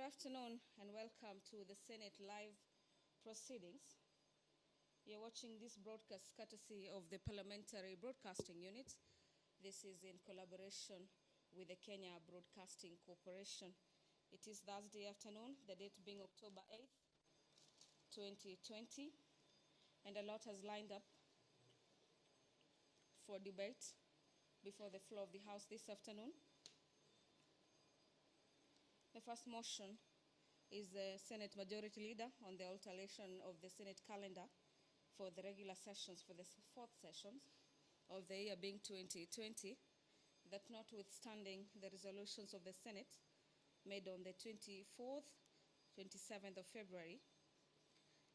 afternoon and welcome to the Senate live proceedings. You're watching this broadcast courtesy of the Parliamentary Broadcasting Unit. This is in collaboration with the Kenya Broadcasting Corporation. It is Thursday afternoon, the date being October 8th, 2020, and a lot has lined up for debate before the floor of the House this afternoon. The first motion is the Senate Majority Leader on the alteration of the Senate calendar for the regular sessions for the fourth sessions of the year being 2020, that notwithstanding the resolutions of the Senate made on the 24th, 27th of February,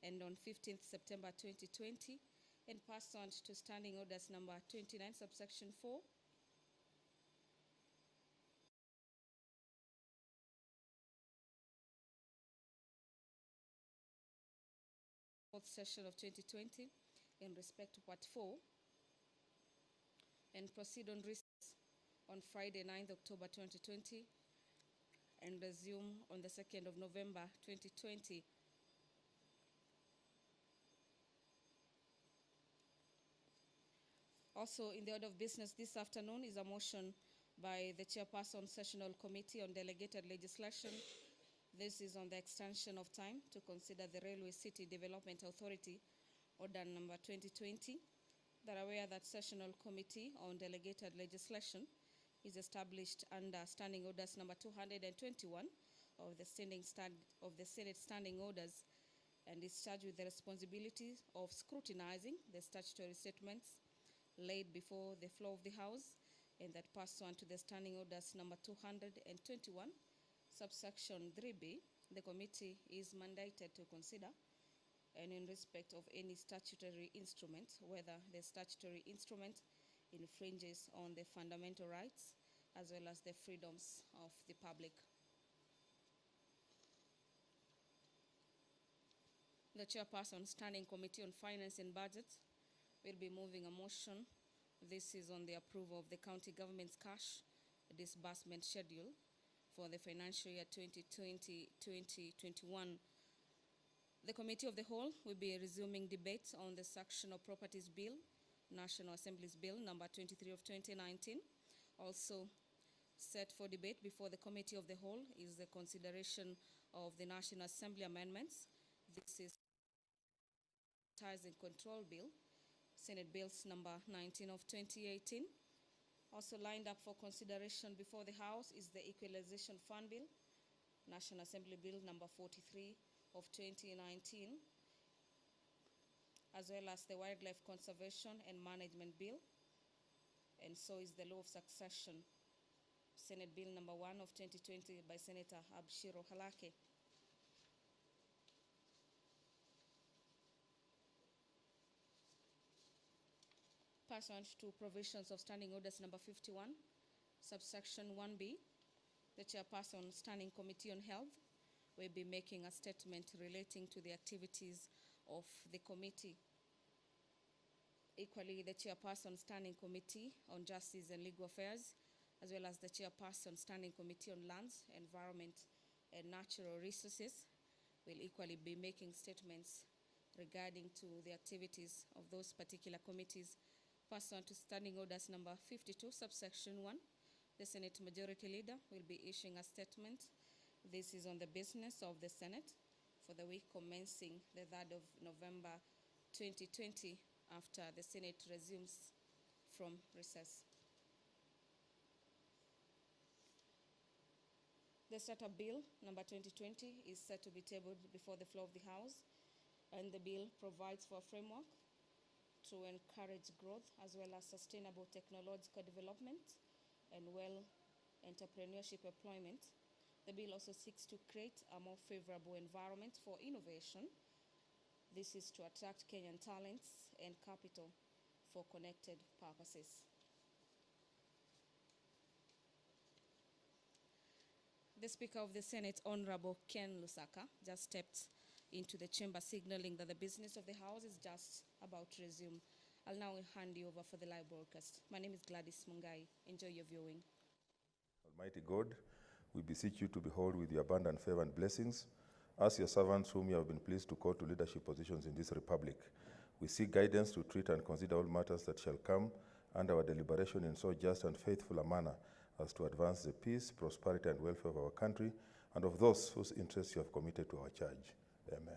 and on 15th September 2020, and pursuant to Standing Orders number 29, subsection 4, fourth session of 2020 in respect to Part 4, and proceed on recess on Friday 9th October 2020 and resume on the 2nd of November 2020. Also in the order of business this afternoon is a motion by the Chairperson Sessional Committee on Delegated Legislation. This is on the extension of time to consider the Railway City Development Authority Order number 2020. That are aware that Sessional Committee on Delegated Legislation is established under Standing Orders number 221 of the Senate Standing Orders, and is charged with the responsibility of scrutinizing the statutory statements laid before the floor of the House, and that pursuant to the Standing Orders number 221 subsection 3B, the committee is mandated to consider, and in respect of any statutory instrument, whether the statutory instrument infringes on the fundamental rights as well as the freedoms of the public. The Chairperson Standing Committee on Finance and Budget will be moving a motion. This is on the approval of the county government's cash disbursement schedule for the financial year 2020-2021. The Committee of the Whole will be resuming debate on the Section of Properties Bill, National Assembly's Bill number 23 of 2019. Also set for debate before the Committee of the Whole is the consideration of the National Assembly amendments. This is Advertising Control Bill, Senate Bills number 19 of 2018. Also lined up for consideration before the House is the Equalization Fund Bill, National Assembly Bill number 43 of 2019, as well as the Wildlife Conservation and Management Bill, and so is the Law of Succession, Senate Bill number 1 of 2020 by Senator Abshiro Halake. Pursuant to provisions of Standing Orders number 51, subsection 1B, the Chairperson Standing Committee on Health will be making a statement relating to the activities of the committee. Equally, the Chairperson Standing Committee on Justice and Legal Affairs, as well as the Chairperson Standing Committee on Lands, Environment and Natural Resources will equally be making statements regarding to the activities of those particular committees. Pursuant to Standing Orders number 52, subsection 1, the Senate Majority Leader will be issuing a statement. This is on the business of the Senate for the week commencing the 3rd of November 2020 after the Senate resumes from recess. The Startup Bill number 2020 is set to be tabled before the floor of the House, and the bill provides for a framework to encourage growth as well as sustainable technological development and entrepreneurship employment. The bill also seeks to create a more favorable environment for innovation. This is to attract Kenyan talents and capital for connected purposes. The Speaker of the Senate, Honorable Ken Lusaka, just stepped into the chamber, signaling that the business of the House is just about to resume. I'll now hand you over for the live broadcast. My name is Gladys Mungai. Enjoy your viewing. Almighty God, we beseech you to behold with your abundant favor and blessings as your servants whom you have been pleased to call to leadership positions in this republic. We seek guidance to treat and consider all matters that shall come under our deliberation in so just and faithful a manner as to advance the peace, prosperity, and welfare of our country and of those whose interests you have committed to our charge. Amen.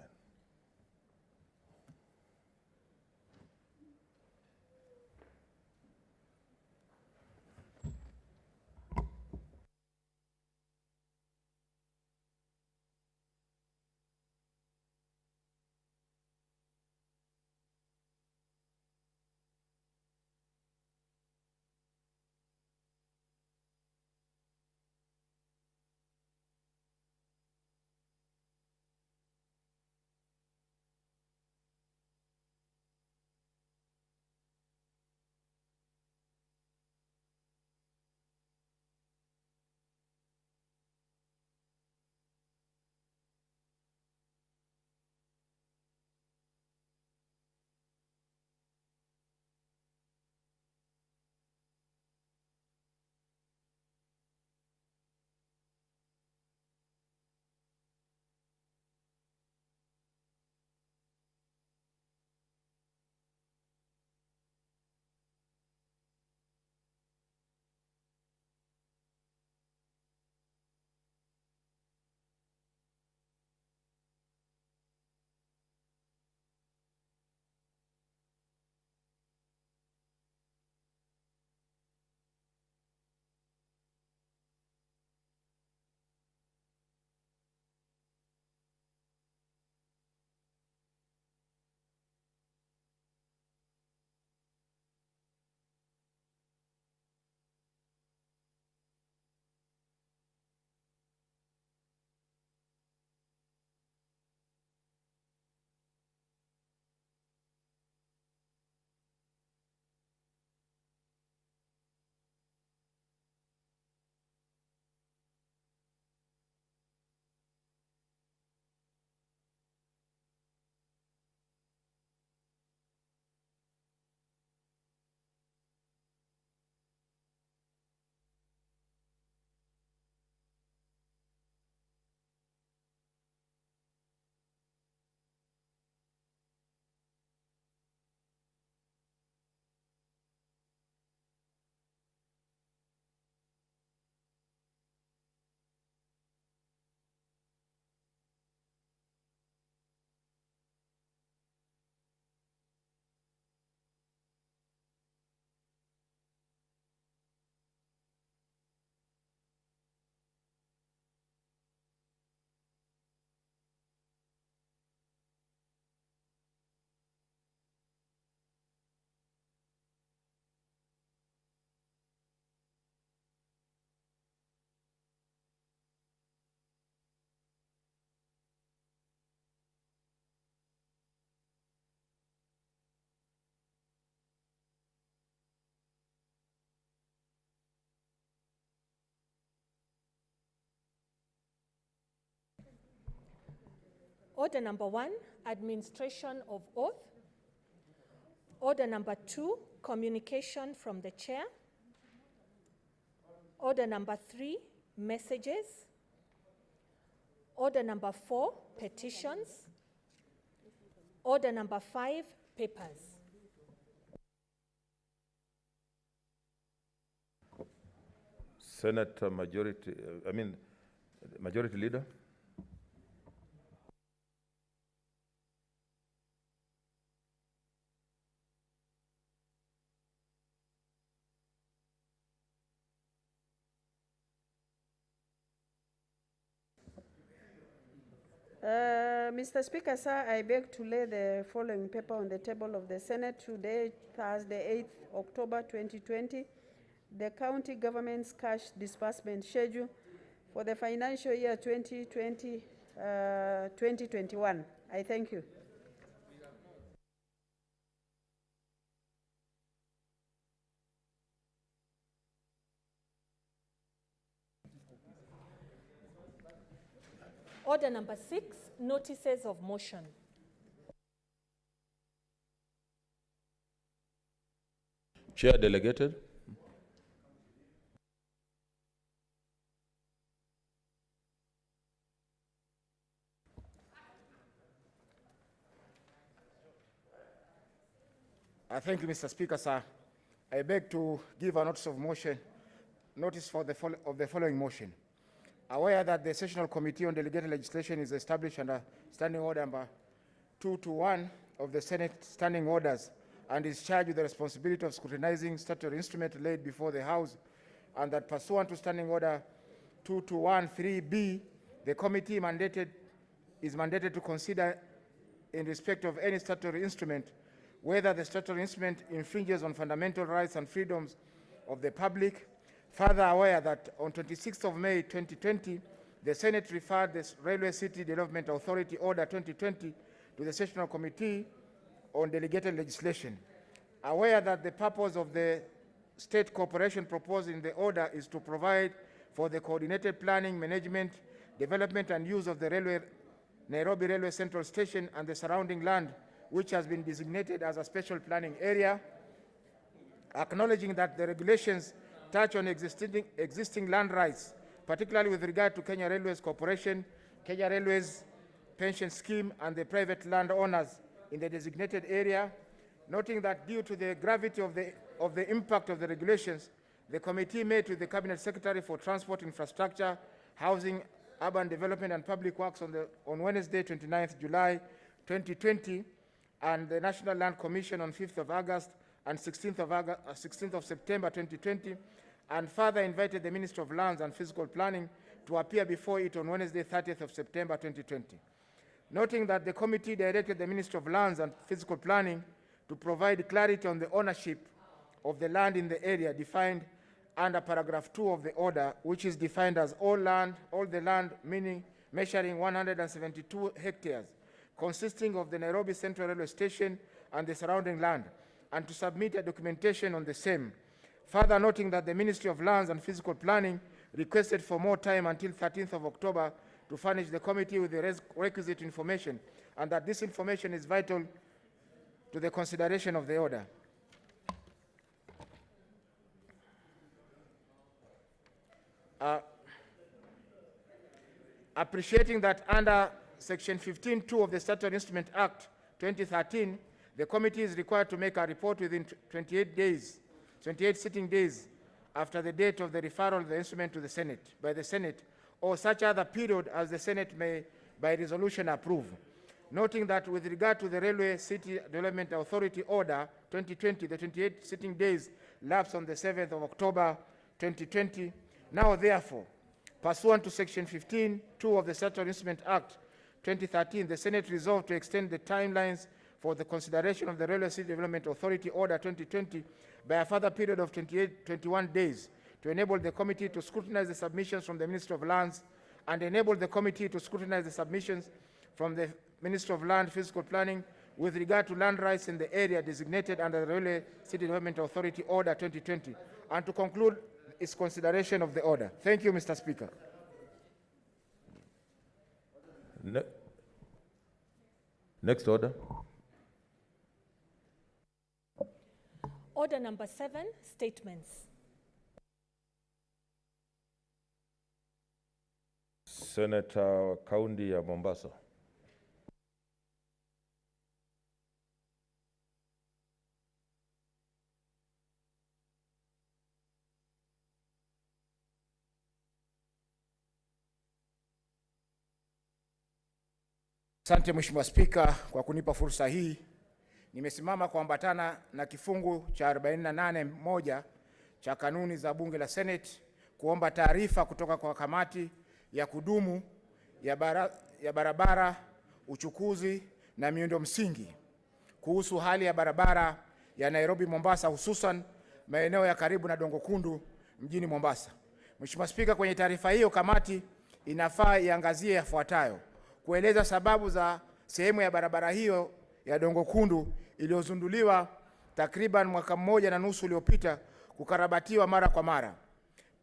Order number 1, administration of oath. Order number 2, communication from the chair. Order number 3, messages. Order number 4, petitions. Order number 5, papers. Senate Majority Leader. Mr. Speaker, sir, I beg to lay the following paper on the table of the Senate today, Thursday, 8th October 2020, the county government's cash disbursement schedule for the financial year 2020-2021. I thank you. Order number 6, notices of motion. Chair delegated. Thank you, Mr. Speaker, sir. I beg to give a notice for the following motion. Aware that the Sessional Committee on Delegated Legislation is established under Standing Order number 221 of the Senate Standing Orders and is charged with the responsibility of scrutinizing statutory instrument laid before the House, and that pursuant to Standing Order 2213B, the committee is mandated to consider in respect of any statutory instrument whether the statutory instrument infringes on fundamental rights and freedoms of the public. Further aware that on 26th of May 2020, the Senate referred the Railway City Development Authority Order 2020 to the Sessional Committee on Delegated Legislation. Aware that the purpose of the state corporation proposed in the order is to provide for the coordinated planning, management, development and use of the Nairobi Railway Central Station and the surrounding land, which has been designated as a special planning area. Acknowledging that the regulations touch on existing land rights, particularly with regard to Kenya Railways Corporation, Kenya Railways Pension Scheme, and the private landowners in the designated area. Noting that due to the gravity of the impact of the regulations, the committee met with the Cabinet Secretary for Transport, Infrastructure, Housing, Urban Development and Public Works on Wednesday, 29th July 2020, and the National Land Commission on 5th of August and 16th of September 2020, and further invited the Minister of Lands and Physical Planning to appear before it on Wednesday, 30th of September 2020. Noting that the committee directed the Minister of Lands and Physical Planning to provide clarity on the ownership of the land in the area defined under paragraph 2 of the order, which is defined as all the land meaning measuring 172 hectares, consisting of the Nairobi Central Railway Station and the surrounding land, and to submit a documentation on the same. Further noting that the Ministry of Lands and Physical Planning requested for more time until 13th of October to furnish the committee with the requisite information, and that this information is vital to the consideration of the order. Appreciating that under Section 15(2) of the Statutory Instrument Act 2013, the committee is required to make a report within 28 sitting days after the date of the referral of the instrument to the Senate, by the Senate, or such other period as the Senate may, by resolution, approve. Noting that with regard to the Railway City Development Authority Order 2020, the 28 sitting days lapsed on the 7th of October 2020. Now, therefore, pursuant to Section 15(2) of the Statutory Instrument Act 2013, the Senate resolved to extend the timelines for the consideration of the Railway City Development Authority Order 2020 by a further period of 21 days to enable the committee to scrutinize the submissions from the Minister of Lands and enable the committee to scrutinize the submissions from the Minister of Land Physical Planning with regard to land rights in the area designated under the Railway City Development Authority Order 2020, and to conclude its consideration of the order. Thank you, Mr. Speaker. Next order. Order number 7, statements. Senator Kaundi ya Mombasa. Asante Mheshimiwa Spika kwa kunipa fursa hii. Nimesimama kuambatana na kifungu cha 48(1) cha kanuni za Bunge la Senate kuomba taarifa kutoka kwa kamati ya kudumu ya barabara, uchukuzi na miundo msingi kuhusu hali ya barabara ya Nairobi Mombasa, hususan maeneo ya karibu na Dongo Kundu mjini Mombasa. Mheshimiwa Spika, kwenye taarifa hiyo kamati inafaa iangazie yafuatayo: kueleza sababu za sehemu ya barabara hiyo ya Dongo Kundu iliyozunduliwa takriban mwaka 1.5 uliopita kukarabatiwa mara kwa mara.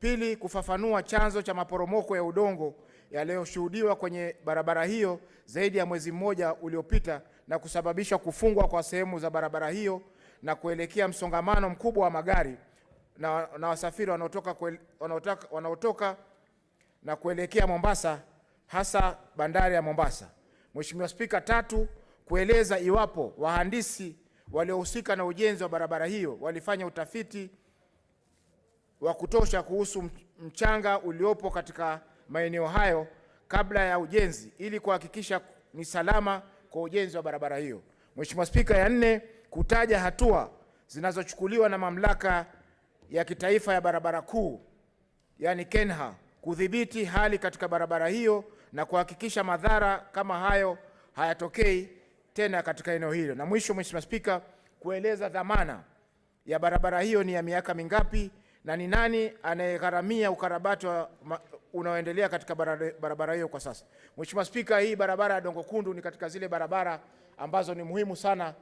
Pili, kufafanua chanzo cha maporomoko ya udongo yaliyoshuhudiwa kwenye barabara hiyo zaidi ya mwezi mmoja uliopita na kusababisha kufungwa kwa sehemu za barabara hiyo na kuelekea msongamano mkubwa wa magari na wasafiri wanaotoka na kuelekea Mombasa, hasa bandari ya Mombasa. Mheshimiwa Spika, 3, kueleza iwapo wahandisi waliohusika na ujenzi wa barabara hiyo walifanya utafiti wa kutosha kuhusu mchanga uliopo katika maeneo hayo kabla ya ujenzi ili kuhakikisha ni salama kwa ujenzi wa barabara hiyo. Mheshimiwa Spika, ya nne, kutaja hatua zinazochukuliwa na mamlaka ya kitaifa ya barabara kuu yani KENHA kudhibiti hali katika barabara hiyo na kuhakikisha madhara kama hayo hayatokei tena katika eneo hilo. Na mwisho, Mheshimiwa Spika, kueleza dhamana ya barabara hiyo ni ya miaka mingapi na ni nani anayegharamia ukarabati unaoendelea katika barabara hiyo kwa sasa. Mheshimiwa Spika, hii barabara ya Dongo Kundu ni katika zile barabara ambazo ni muhimu sana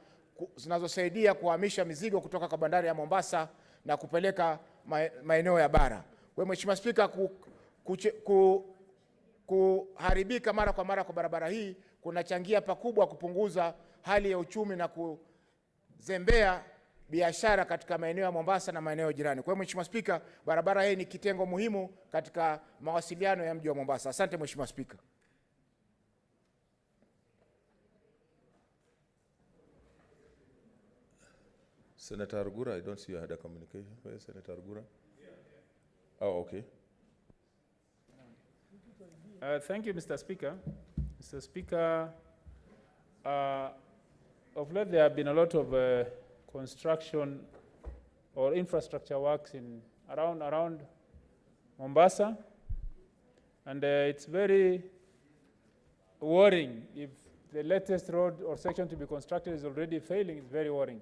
zinazosaidia kuhamisha mizigo kutoka kwa bandari ya Mombasa na kupeleka maeneo ya bara. Kwa Mheshimiwa Spika, kuharibika mara kwa mara kwa barabara hii kunachangia pakubwa kupunguza hali ya uchumi na kuzembea biashara katika maeneo ya Mombasa na maeneo jirani. Kwa hiyo Mheshimiwa Spika, barabara hii ni kitengo muhimu katika mawasiliano ya mji wa Mombasa. Asante Mheshimiwa Spika. Senator Argura, I don't see you had a communication. Where is Senator Argura? Oh, okay. Thank you, Mr. Speaker. Mr. Speaker, of late there have been a lot of construction or infrastructure works around Mombasa, and it's very worrying. If the latest road or section to be constructed is already failing, it's very worrying.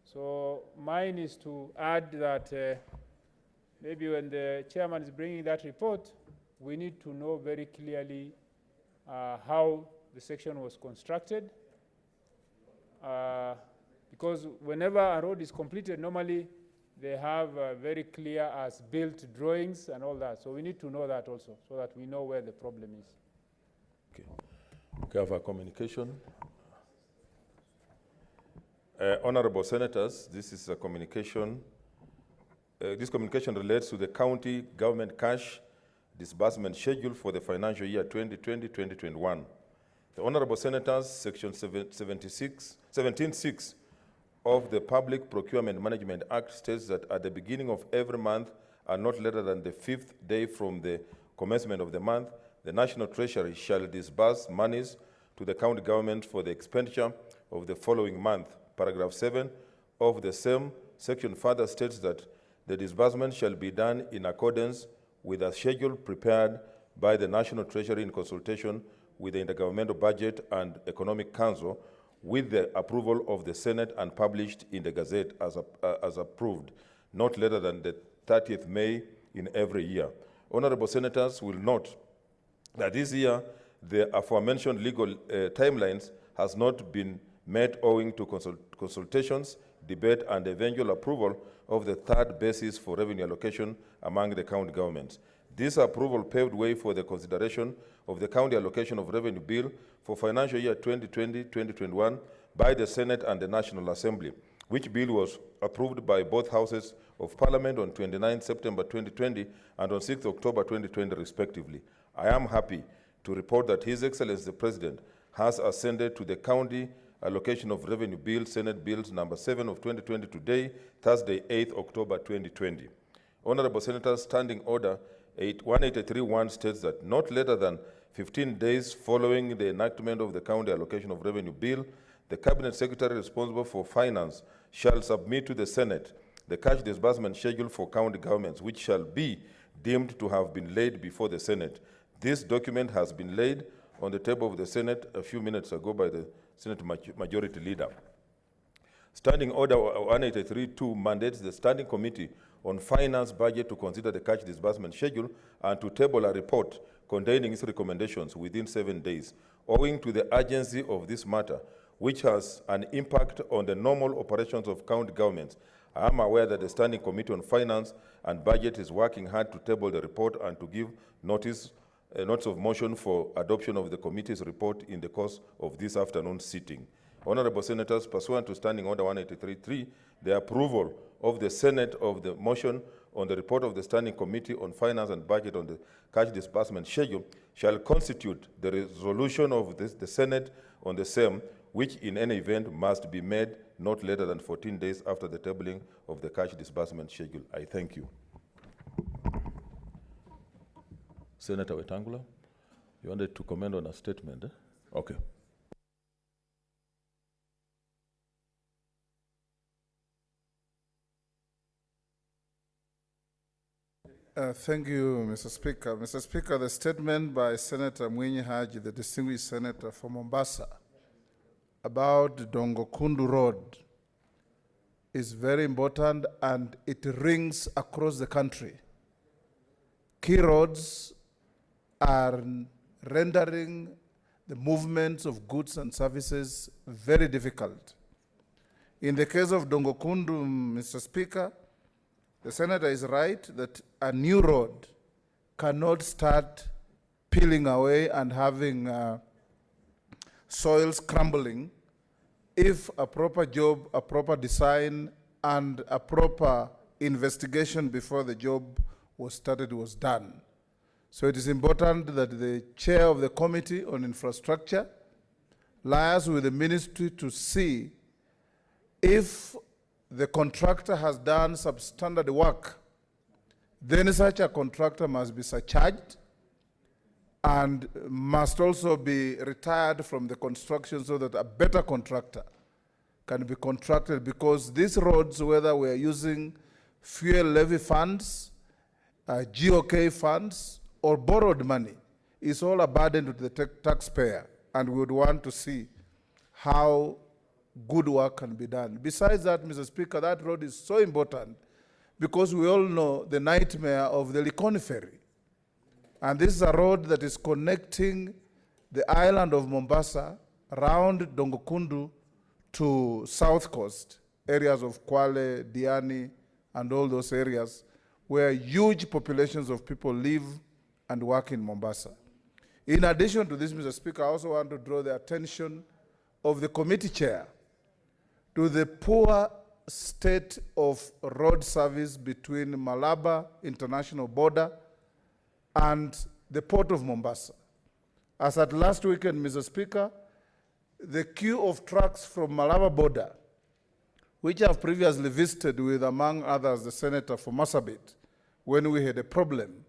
So mine is to add that maybe when the chairman is bringing that report, we need to know very clearly how the section was constructed, because whenever a road is completed, normally they have very clear as-built drawings and all that. So we need to know that also, so that we know where the problem is. Okay. We have a communication. Honorable Senators, this is a communication. This communication relates to the county government cash disbursement schedule for the financial year 2020-2021. The Honorable Senators, Section 17.6 of the Public Procurement Management Act states that at the beginning of every month and not later than the 5th day from the commencement of the month, the National Treasury shall disburse monies to the county government for the expenditure of the following month. Paragraph 7 of the same section further states that the disbursement shall be done in accordance with a schedule prepared by the National Treasury in consultation with the Intergovernmental Budget and Economic Council with the approval of the Senate and published in the Gazette as approved, not later than the 30th May in every year. Honorable Senators will note that this year the aforementioned legal timelines has not been met owing to consultations, debate, and eventual approval of the third basis for revenue allocation among the county governments. This approval paved way for the consideration of the county allocation of revenue bill for financial year 2020-2021 by the Senate and the National Assembly, which bill was approved by both houses of Parliament on 29 September 2020 and on 6 October 2020 respectively. I am happy to report that His Excellency the President has ascended to the county allocation of revenue bill, Senate Bills number 7 of 2020 today, Thursday, 8th October 2020. Honorable Senators, Standing Order 1831 states that not later than 15 days following the enactment of the county allocation of revenue bill, the Cabinet Secretary responsible for finance shall submit to the Senate the cash disbursement schedule for county governments, which shall be deemed to have been laid before the Senate. This document has been laid on the table of the Senate a few minutes ago by the Senate Majority Leader. Standing Order 1832 mandates the Standing Committee on Finance Budget to consider the cash disbursement schedule and to table a report containing its recommendations within 7 days. Owing to the urgency of this matter, which has an impact on the normal operations of county governments, I am aware that the Standing Committee on Finance and Budget is working hard to table the report and to give notice of motion for adoption of the committee's report in the course of this afternoon's sitting. Honorable Senators, pursuant to Standing Order 1833, the approval of the Senate of the motion on the report of the Standing Committee on Finance and Budget on the cash disbursement schedule shall constitute the resolution of the Senate on the same, which in any event must be made not later than 14 days after the tabling of the cash disbursement schedule. I thank you. Senator Wetangula, you wanted to comment on a statement, eh? Okay. Thank you, Mr. Speaker. Mr. Speaker, the statement by Senator Mwenye Haji, the distinguished senator from Mombasa, about Dongo Kundu Road is very important, and it rings across the country. Key roads are rendering the movements of goods and services very difficult. In the case of Dongo Kundu, Mr. Speaker, the senator is right that a new road cannot start peeling away and having soils crumbling if a proper job, a proper design, and a proper investigation before the job was started was done. So it is important that the chair of the Committee on Infrastructure liaise with the ministry to see if the contractor has done substandard work, then such a contractor must be surcharged and must also be retired from the construction so that a better contractor can be contracted, because these roads, whether we are using fuel levy funds, GOK funds, or borrowed money, is all a burden to the taxpayer, and we would want to see how good work can be done. Besides that, Mr. Speaker, that road is so important because we all know the nightmare of the Likoni Ferry. And this is a road that is connecting the island of Mombasa around Dongo Kundu to South Coast, areas of Kwale, Diani, and all those areas where huge populations of people live and work in Mombasa. In addition to this, Mr. Speaker, I also want to draw the attention of the committee chair to the poor state of road service between Malaba International Border and the port of Mombasa. As at last weekend, Mr. Speaker, the queue of trucks from Malaba border, which I've previously visited with, among others, the senator from Marsabit, when we had a problem,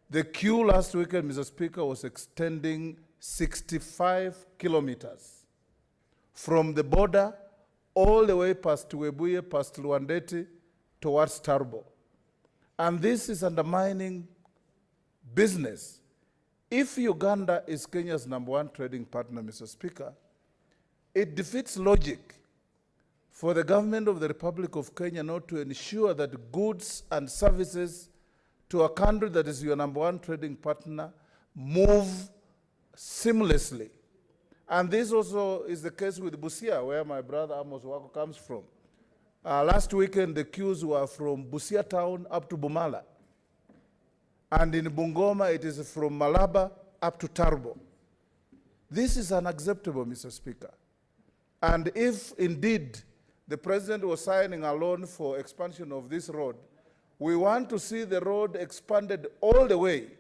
the queue last weekend, Mr. Speaker, was extending 65 kilometers from the border all the way past Webuye, past Luandeti, towards Tarbo. And this is undermining business. If Uganda is Kenya's #1 trading partner, Mr. Speaker, it defeats logic for the government of the Republic of Kenya not to ensure that goods and services to a country that is your #1 trading partner move seamlessly. And this also is the case with Busia, where my brother Amos Wako comes from. Last weekend, the queues were from Busia town up to Bumala. And in Bungoma, it is from Malaba up to Tarbo. This is unacceptable, Mr. Speaker. And if indeed the president was signing a loan for expansion of this road, we want to see the road expanded all the way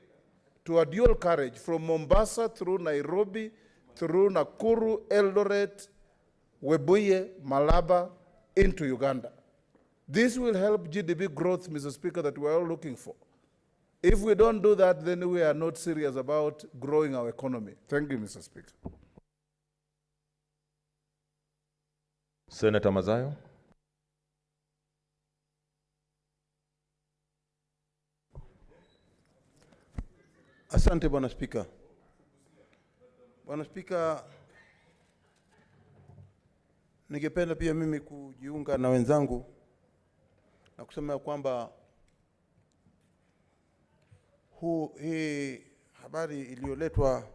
to a dual carriage from Mombasa through Nairobi, through Nakuru, Eldoret, Webuye, Malaba, into Uganda. This will help GDP growth, Mr. Speaker, that we're all looking for. If we don't do that, then we are not serious about growing our economy. Thank you, Mr. Speaker. Senator Mazayo. Asante Bwana Spika. Bwana Spika, ningependa pia mimi kujiunga na wenzangu na kusema kwamba hii habari iliyoletwa,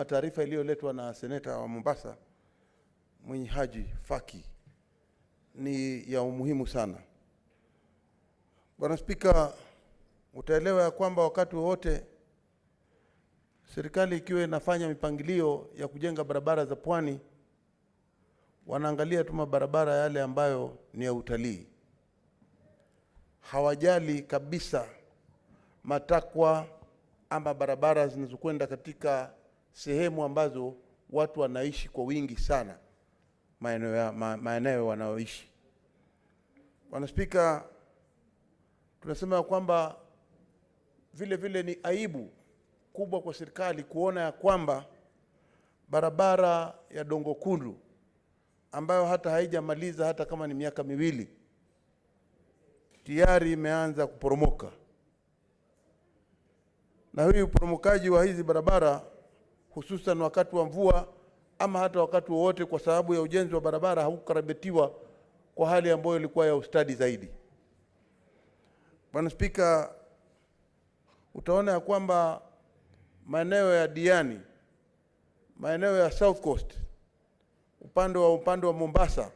taarifa iliyoletwa na seneta wa Mombasa Mwenye Haji Faki ni ya umuhimu sana. Bwana Spika, utaelewa ya kwamba wakati wote serikali ikiwa inafanya mipangilio ya kujenga barabara za pwani, wanaangalia tu barabara yale ambayo ni ya utalii. Hawajali kabisa matakwa ama barabara zinazokwenda katika sehemu ambazo watu wanaishi kwa wingi sana. maeneo wanaoishi. Bwana Spika, tunasema ya kwamba vile vile ni aibu kubwa kwa serikali kuona ya kwamba barabara ya Dongo Kundu ambayo hata haijamaliza hata kama ni miaka miwili tayari imeanza kuporomoka. Na huyu uporomokaji wa hizi barabara hususan wakati wa mvua ama hata wakati wowote, kwa sababu ya ujenzi wa barabara haukukarabatiwa kwa hali ambayo ilikuwa ya ustadi zaidi. Bwana Spika, utaona ya kwamba maeneo ya Diani, maeneo ya South Coast, upande wa Mombasa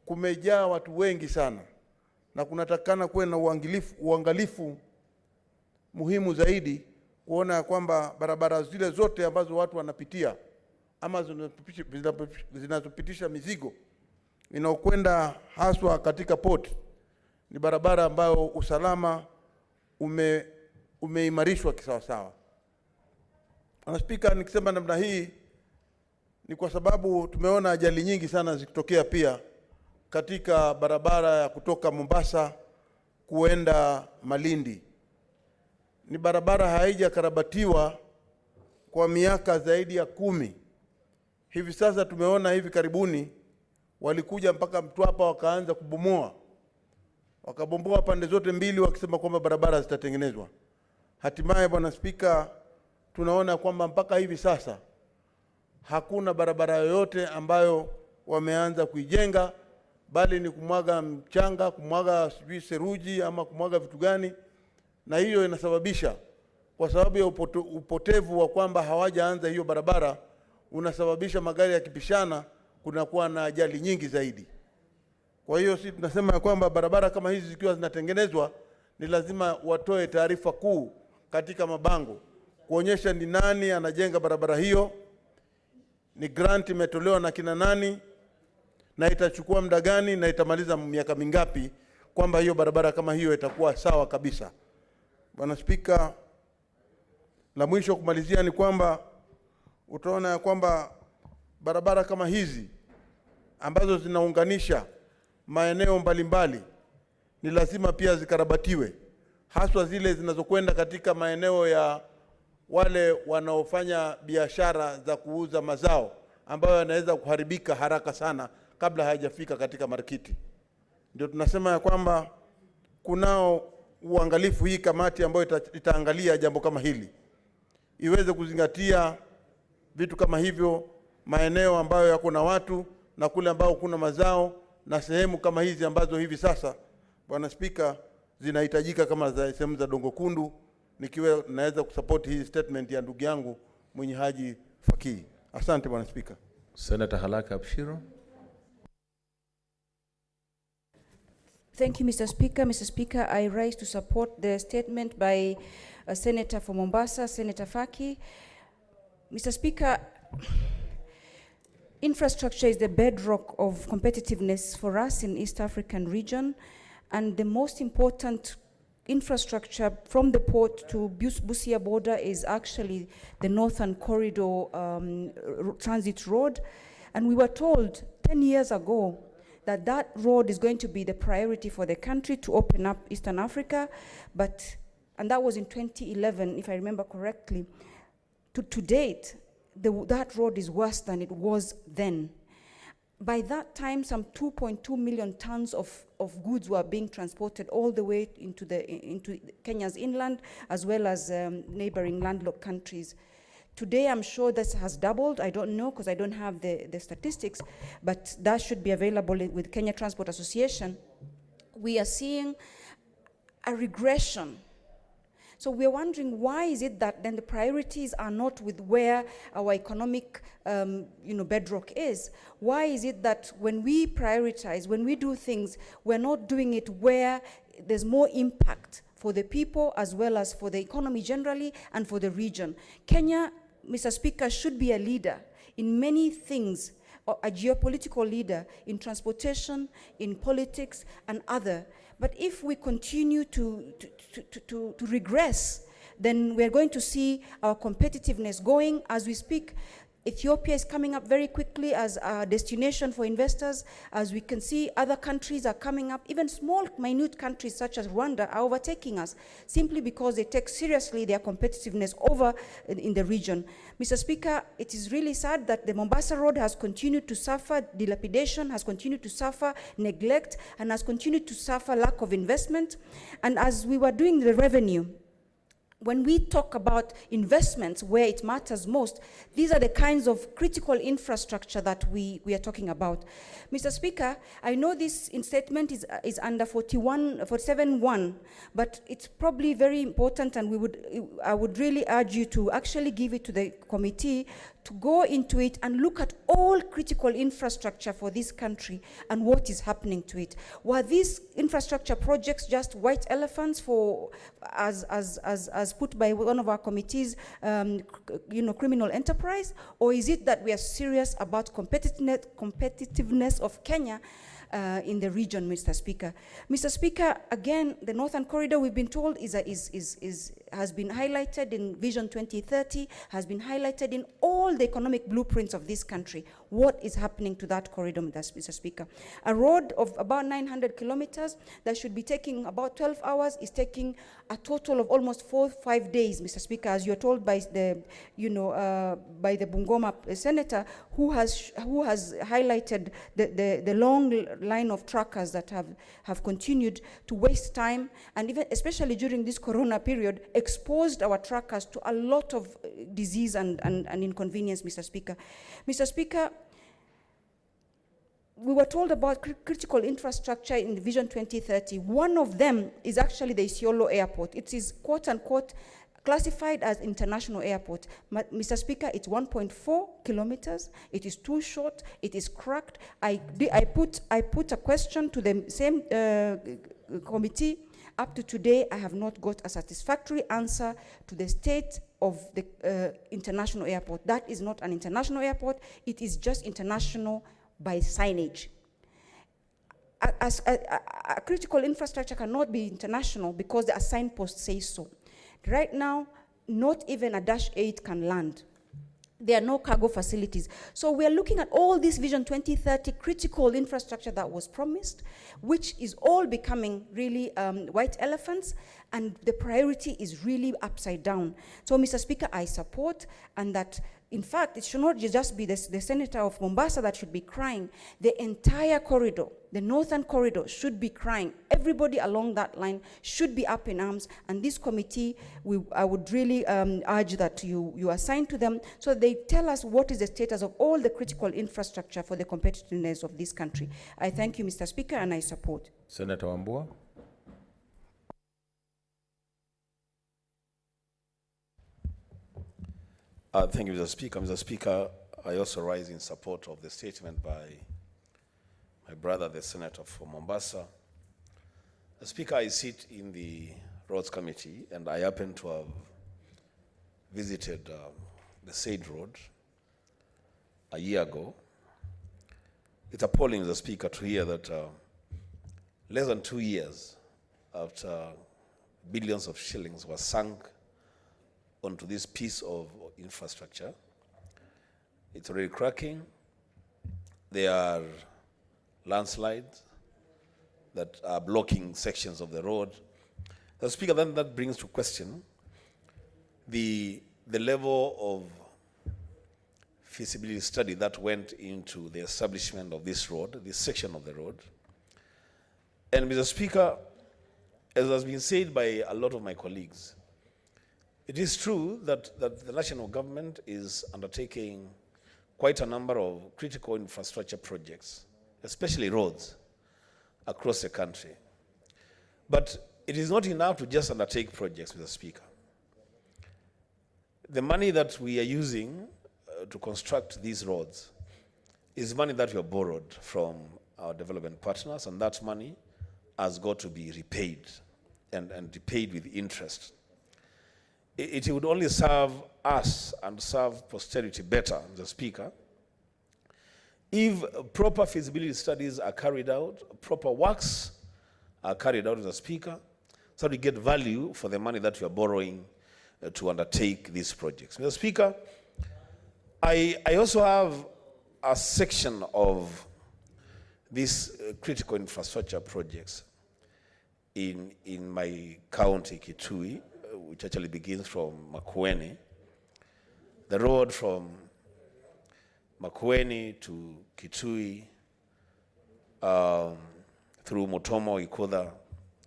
kumejaa watu wengi sana, na kunatakana kuwe na uangalifu muhimu zaidi kuona ya kwamba barabara zile zote ambazo watu wanapitia ama zinazopitisha mizigo inaokwenda haswa katika port ni barabara ambayo usalama umeimarishwa kisawasawa. Bwana Spika, nikisema namna hii ni kwa sababu tumeona ajali nyingi sana zikitokea pia katika barabara ya kutoka Mombasa kuenda Malindi. Ni barabara haijakarabatiwa kwa miaka zaidi ya 10. Hivi sasa tumeona hivi karibuni walikuja mpaka Mtwapa wakaanza kubomoa. Wakabomboa pande zote mbili wakisema kwamba barabara zitatengenezwa. Hatimaye Bwana Spika, tunaona kwamba mpaka hivi sasa hakuna barabara yoyote ambayo wameanza kuijenga, bali ni kumwaga mchanga, kumwaga sijui seruji ama kumwaga vitu gani, na hiyo inasababisha, kwa sababu ya upotevu wa kwamba hawajaanza hiyo barabara, unasababisha magari yakipishana kunakuwa na ajali nyingi zaidi. Kwa hiyo sisi tunasema ya kwamba barabara kama hizi zikiwa zinatengenezwa ni lazima watoe taarifa kuu katika mabango kuonyesha ni nani anajenga barabara hiyo, ni grant imetolewa na kina nani, na itachukua muda gani na itamaliza miaka mingapi, kwamba hiyo barabara kama hiyo itakuwa sawa kabisa. Bwana Spika, la mwisho kumalizia ni kwamba utaona ya kwamba barabara kama hizi ambazo zinaunganisha maeneo mbalimbali ni lazima pia zikarabatiwe, haswa zile zinazokwenda katika maeneo ya wale wanaofanya biashara za kuuza mazao ambayo yanaweza kuharibika haraka sana kabla hayajafika katika markiti. Ndio tunasema ya kwamba kunao uangalifu, hii kamati ambayo itaangalia jambo kama hili iweze kuzingatia vitu kama hivyo, maeneo ambayo yako na watu na kule ambao kuna mazao, na sehemu kama hizi ambazo hivi sasa Bwana Spika zinahitajika kama sehemu za Dongo Kundu. Nikiwa naweza kusupport hii statement ya ndugu yangu Mwenye Haji Fakii. Asante Bwana Spika. Senator Halaka Abshiro. Thank you, Mr. Speaker. Mr. Speaker, I rise to support the statement by a Senator from Mombasa, Senator Fakii. Mr. Speaker, infrastructure is the bedrock of competitiveness for us in East African region, and the most important infrastructure from the port to Busia border is actually the Northern Corridor transit road. And we were told 10 years ago that that road is going to be the priority for the country to open up Eastern Africa, and that was in 2011, if I remember correctly. To date, that road is worse than it was then. By that time, some 2.2 million tons of goods were being transported all the way into Kenya's inland, as well as neighboring landlocked countries. Today, I'm sure this has doubled. I don't know, because I don't have the statistics, but that should be available with Kenya Transport Association. We are seeing a regression. So we're wondering, why is it that then the priorities are not with where our economic bedrock is? Why is it that when we prioritize, when we do things, we're not doing it where there's more impact for the people as well as for the economy generally and for the region? Kenya, Mr. Speaker, should be a leader in many things, a geopolitical leader in transportation, in politics, and other. But if we continue to regress, then we're going to see our competitiveness going. As we speak, Ethiopia is coming up very quickly as a destination for investors. As we can see, other countries are coming up. Even small, minute countries such as Rwanda are overtaking us simply because they take seriously their competitiveness over in the region. Mr. Speaker, it is really sad that the Mombasa Road has continued to suffer dilapidation, has continued to suffer neglect, and has continued to suffer lack of investment. And as we were doing the revenue, when we talk about investments where it matters most, these are the kinds of critical infrastructure that we are talking about. Mr. Speaker, I know this statement is under 47.1, but it's probably very important, and I would really urge you to actually give it to the committee to go into it and look at all critical infrastructure for this country and what is happening to it. Were these infrastructure projects just white elephants for, as put by one of our committees, criminal enterprise? Or is it that we are serious about competitiveness of Kenya in the region, Mr. Speaker? Mr. Speaker, again, the Northern Corridor, we've been told, has been highlighted in Vision 2030, has been highlighted in all the economic blueprints of this country. What is happening to that corridor, Mr. Speaker? A road of about 900 kilometers that should be taking about 12 hours is taking a total of almost 4 or 5 days, Mr. Speaker, as you're told by the, by the Bungoma senator, who has highlighted the long line of truckers that have continued to waste time, and even especially during this corona period, exposed our truckers to a lot of disease and inconvenience, Mr. Speaker. Mr. Speaker, we were told about critical infrastructure in Vision 2030. One of them is actually the Isiolo Airport. It is, quote unquote, classified as international airport. Mr. Speaker, it's 1.4 kilometers. It is too short. It is cracked. I put a question to the same committee. Up to today, I have not got a satisfactory answer to the state of the international airport. That is not an international airport. It is just international by signage. A critical infrastructure cannot be international because the signpost says so. Right now, not even a Dash 8 can land. There are no cargo facilities. So we are looking at all this Vision 2030 critical infrastructure that was promised, which is all becoming really white elephants, and the priority is really upside down. So, Mr. Speaker, I support, and that, in fact, it should not just be the senator of Mombasa that should be crying. The entire corridor, the Northern Corridor, should be crying. Everybody along that line should be up in arms, and this committee, I would really urge that you assign to them so they tell us what is the status of all the critical infrastructure for the competitiveness of this country. I thank you, Mr. Speaker, and I support. Senator Wambua. Thank you, Mr. Speaker. Mr. Speaker, I also rise in support of the statement by my brother, the Senator from Mombasa. Mr. Speaker, I sit in the Roads Committee, and I happen to have visited the said road a year ago. It's appalling, Mr. Speaker, to hear that less than 2 years after billions of shillings were sunk onto this piece of infrastructure, it's already cracking. There are landslides that are blocking sections of the road. The Speaker, then that brings to question the level of feasibility study that went into the establishment of this road, this section of the road. And Mr. Speaker, as has been said by a lot of my colleagues, it is true that the national government is undertaking quite a number of critical infrastructure projects, especially roads, across the country. But it is not enough to just undertake projects, Mr. Speaker. The money that we are using to construct these roads is money that we have borrowed from our development partners, and that money has got to be repaid and repaid with interest. It would only serve us and serve posterity better, Mr. Speaker, if proper feasibility studies are carried out, proper works are carried out, Mr. Speaker, so we get value for the money that we are borrowing to undertake these projects. Mr. Speaker, I also have a section of these critical infrastructure projects in my county, Kitui, which actually begins from Makueni. The road from Makueni to Kitui, through Mutomo, Ikoda.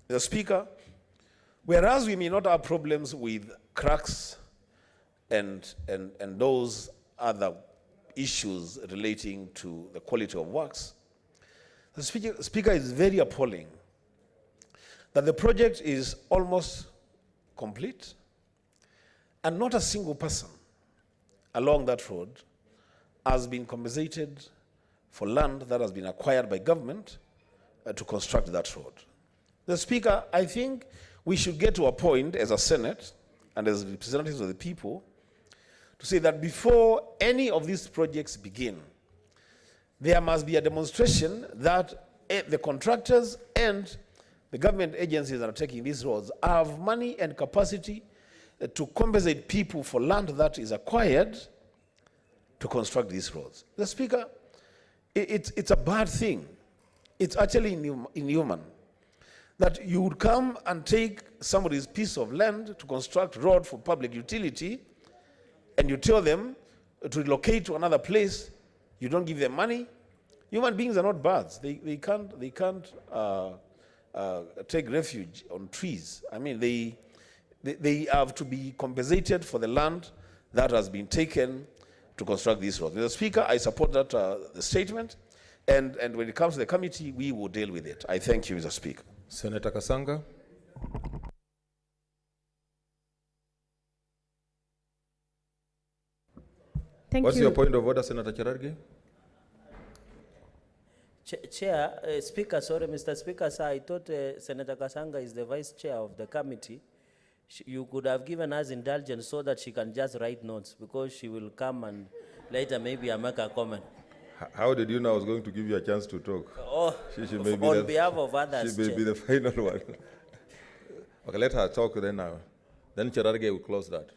The Speaker, whereas we may not have problems with cracks and those other issues relating to the quality of works, the Speaker is very appalling that the project is almost complete and not a single person along that road has been compensated for land that has been acquired by government to construct that road. The Speaker, I think we should get to a point as a Senate and as representatives of the people to say that before any of these projects begin, there must be a demonstration that the contractors and the government agencies that are taking these roads have money and capacity to compensate people for land that is acquired to construct these roads. The Speaker, it's a bad thing. It's actually inhuman that you would come and take somebody's piece of land to construct road for public utility and you tell them to relocate to another place. You don't give them money. Human beings are not birds. They can't take refuge on trees. I mean, they have to be compensated for the land that has been taken to construct these roads. Mr. Speaker, I support that the statement, and when it comes to the committee, we will deal with it. I thank you, Mr. Speaker. Senator Kasanga. What's your point of order, Senator Cherargei? Chair, Speaker, sorry, Mr. Speaker, sir, I thought Senator Kasanga is the vice chair of the committee. You could have given us indulgence so that she can just write notes, because she will come and later maybe I make a comment. How did you know I was going to give you a chance to talk? Oh, She may be on behalf of others, She may be the final one. Okay, let her talk then now. Then Cherargei will close that.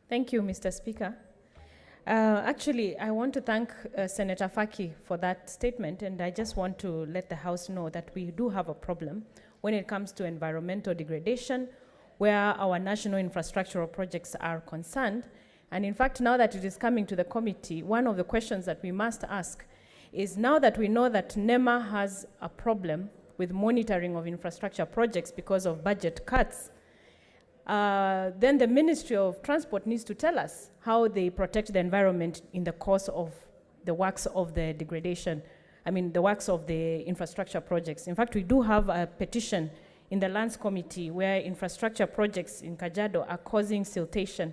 Thank you, Mr. Speaker. Actually, I want to thank Senator Faki for that statement, and I just want to let the House know that we do have a problem when it comes to environmental degradation, where our national infrastructural projects are concerned. And in fact, now that it is coming to the committee, one of the questions that we must ask is, now that we know that NEMA has a problem with monitoring of infrastructure projects because of budget cuts, then the Ministry of Transport needs to tell us how they protect the environment in the course of the works of the degradation, the works of the infrastructure projects. In fact, we do have a petition in the Lands Committee where infrastructure projects in Kajiado are causing siltation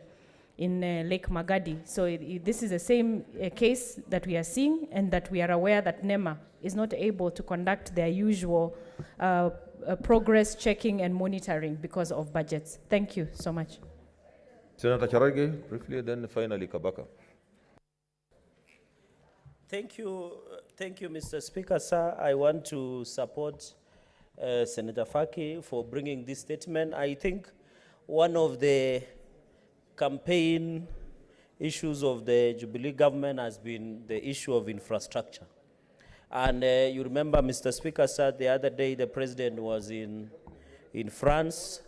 in Lake Magadi. So this is the same case that we are seeing, and that we are aware that NEMA is not able to conduct their usual progress checking and monitoring because of budgets. Thank you so much. Senator Cherargei, briefly, then finally Kabaka. Thank you, Mr. Speaker, sir. I want to support Senator Faki for bringing this statement. I think one of the campaign issues of the Jubilee government has been the issue of infrastructure. And you remember, Mr. Speaker, sir, the other day the president was in France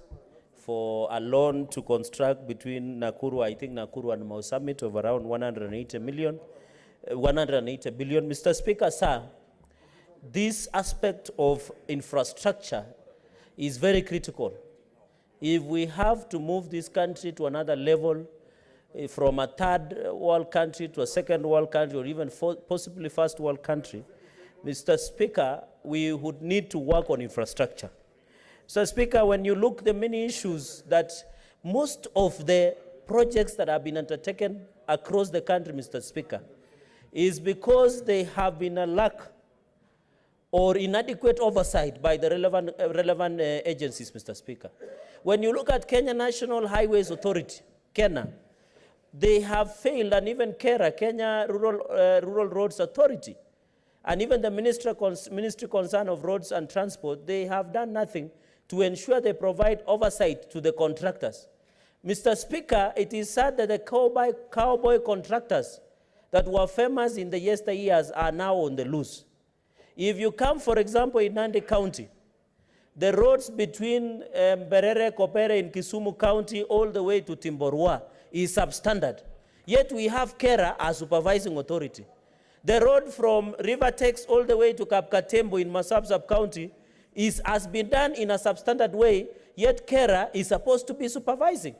for a loan to construct between Nakuru, I think Nakuru and Mau Summit, of around 180 billion. Mr. Speaker, sir, this aspect of infrastructure is very critical. If we have to move this country to another level, from a third world country to a second world country, or even possibly first world country, Mr. Speaker, we would need to work on infrastructure. Mr. Speaker, when you look at the many issues that most of the projects that have been undertaken across the country, Mr. Speaker, is because they have been a lack or inadequate oversight by the relevant agencies, Mr. Speaker. When you look at Kenya National Highways Authority, KENA, they have failed, and even KERA, Kenya Rural Roads Authority, and even the Ministry concerned of Roads and Transport, they have done nothing to ensure they provide oversight to the contractors. Mr. Speaker, it is sad that the cowboy contractors that were famous in the yesteryears are now on the loose. If you come, for example, in Nandi County, the roads between Berere, Kopere in Kisumu County all the way to Timborwa is substandard. Yet we have KERA as supervising authority. The road from River Tex all the way to Kapkatembo in Masab sub-county has been done in a substandard way, yet KERA is supposed to be supervising.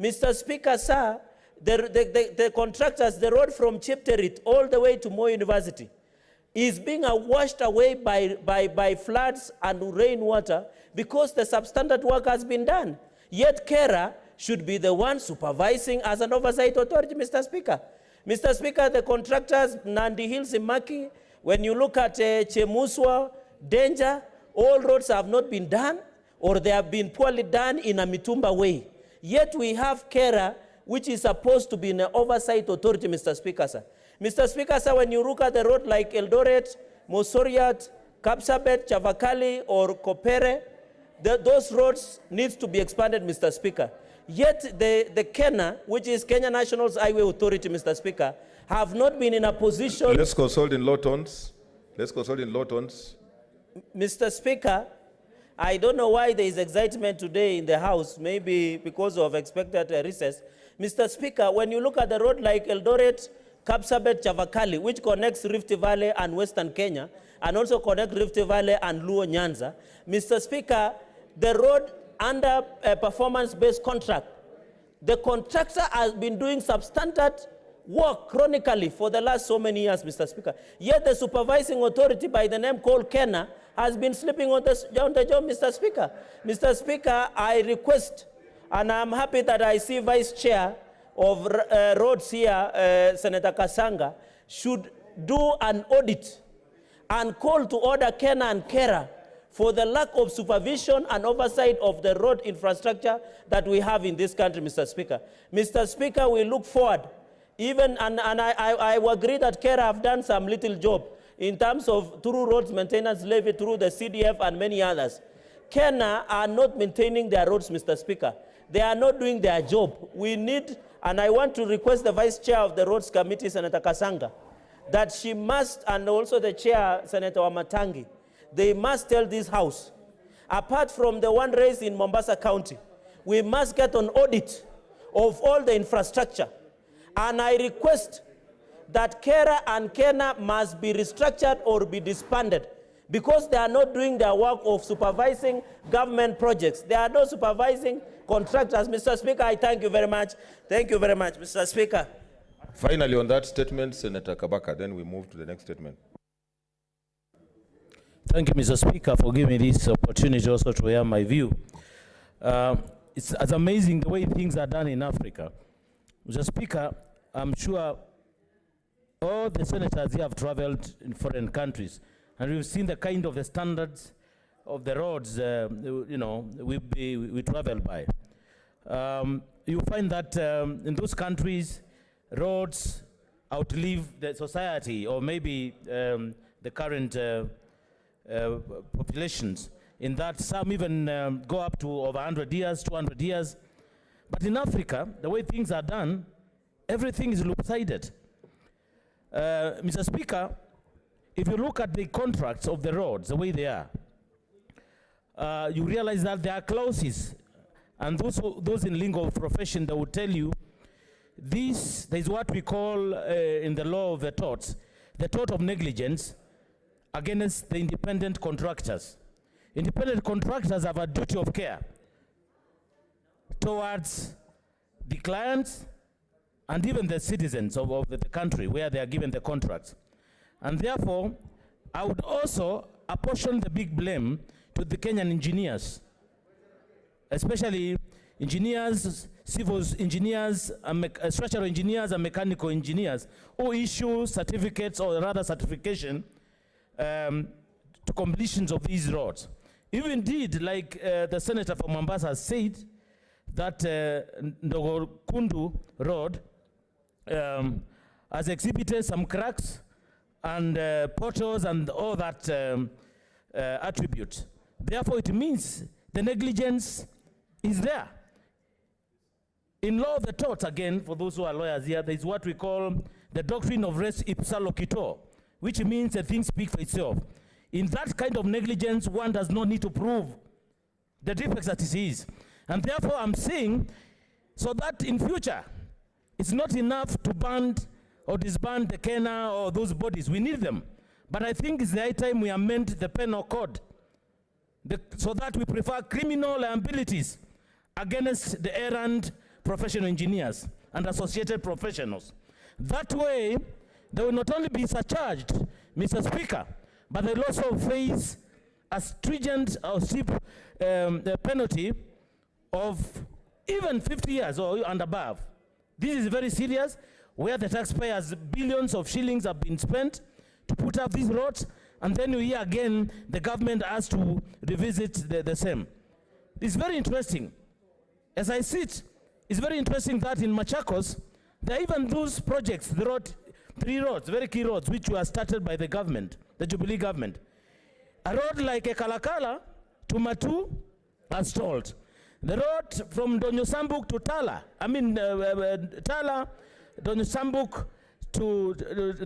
Mr. Speaker, sir, the contractors, the road from Chepterit all the way to Moi University is being washed away by floods and rainwater because the substandard work has been done. Yet KERA should be the one supervising as an oversight authority, Mr. Speaker. Mr. Speaker, the contractors, Nandi Hills in Maki, when you look at Chemuswa, Danger, all roads have not been done or they have been poorly done in a Mitumba way. Yet we have KERA, which is supposed to be an oversight authority, Mr. Speaker, sir. Mr. Speaker, sir, when you look at the road like Eldoret, Mosoriat, Kapsabet, Chavakali, or Kopere, those roads need to be expanded, Mr. Speaker. Yet the KENA, which is Kenya National Highway Authority, Mr. Speaker, have not been in a position... Let's consult in low tones. Let's consult in low tones. Mr. Speaker, I don't know why there is excitement today in the House, maybe because of expected recess. Mr. Speaker, when you look at the road like Eldoret, Kapsabet, Chavakali, which connects Rift Valley and Western Kenya, and also connects Rift Valley and Luo Nyanza, Mr. Speaker, the road under a performance-based contract, the contractor has been doing substandard work chronically for the last so many years, Mr. Speaker. Yet the supervising authority by the name called KENA has been sleeping on the job, Mr. Speaker. Mr. Speaker, I request, and I'm happy that I see Vice Chair of Roads here, Senator Kasanga, should do an audit and call to order KENA and KERA for the lack of supervision and oversight of the road infrastructure that we have in this country, Mr. Speaker. Mr. Speaker, we look forward, even, and I agree that KERA have done some little job in terms of through roads maintenance levy, through the CDF and many others. KENA are not maintaining their roads, Mr. Speaker. They are not doing their job. We need, and I want to request the Vice Chair of the Roads Committee, Senator Kasanga, that she must, and also the Chair, Senator Wamatangi, they must tell this House, apart from the one raised in Mombasa County, we must get an audit of all the infrastructure. And I request that KERA and KENA must be restructured or be disbanded because they are not doing their work of supervising government projects. They are not supervising contractors. Mr. Speaker, I thank you very much. Thank you very much, Mr. Speaker. Finally, on that statement, Senator Kabaka, then we move to the next statement. Thank you, Mr. Speaker, for giving me this opportunity also to hear my view. It's amazing the way things are done in Africa. Mr. Speaker, I'm sure all the senators here have traveled in foreign countries, and we've seen the kind of the standards of the roads, we travel by. You find that in those countries, roads outlive the society or maybe the current populations, in that some even go up to over 100 years, 200 years. But in Africa, the way things are done, everything is lopsided. Mr. Speaker, if you look at the contracts of the roads, the way they are, you realize that there are clauses, and those in lingo of profession, they will tell you this, there is what we call in the law of the torts, the tort of negligence against the independent contractors. Independent contractors have a duty of care towards the clients and even the citizens of the country where they are given the contracts. And therefore, I would also apportion the big blame to the Kenyan engineers, especially engineers, civil engineers, structural engineers and mechanical engineers who issue certificates or rather certification to completions of these roads. If indeed, like the senator from Mombasa said, that Ndogokundu Road has exhibited some cracks and potholes and all that attribute. Therefore, it means the negligence is there. In law of the tort, again, for those who are lawyers here, there is what we call the doctrine of res ipsa loquitur, which means a thing speaks for itself. In that kind of negligence, one does not need to prove the defects that it is. And therefore, I'm saying, so that in future, it's not enough to band or disband the Kenya or those bodies. We need them. But I think it's the high time we amend the penal code so that we prefer criminal liabilities against the errant professional engineers and associated professionals. That way, they will not only be surcharged, Mr. Speaker, but they'll also face a stringent or steep penalty of even 50 years and above. This is very serious, where the taxpayers' billions of shillings have been spent to put up these roads, and then you hear again the government has to revisit the same. It's very interesting. As I see it, it's very interesting that in Machakos, there are even those projects, the road, 3 roads, very key roads, which were started by the government, the Jubilee government. A road like Ekalakala to Matu are stalled. The road from Donyosambuk to Tala, Tala, Donyosambuk to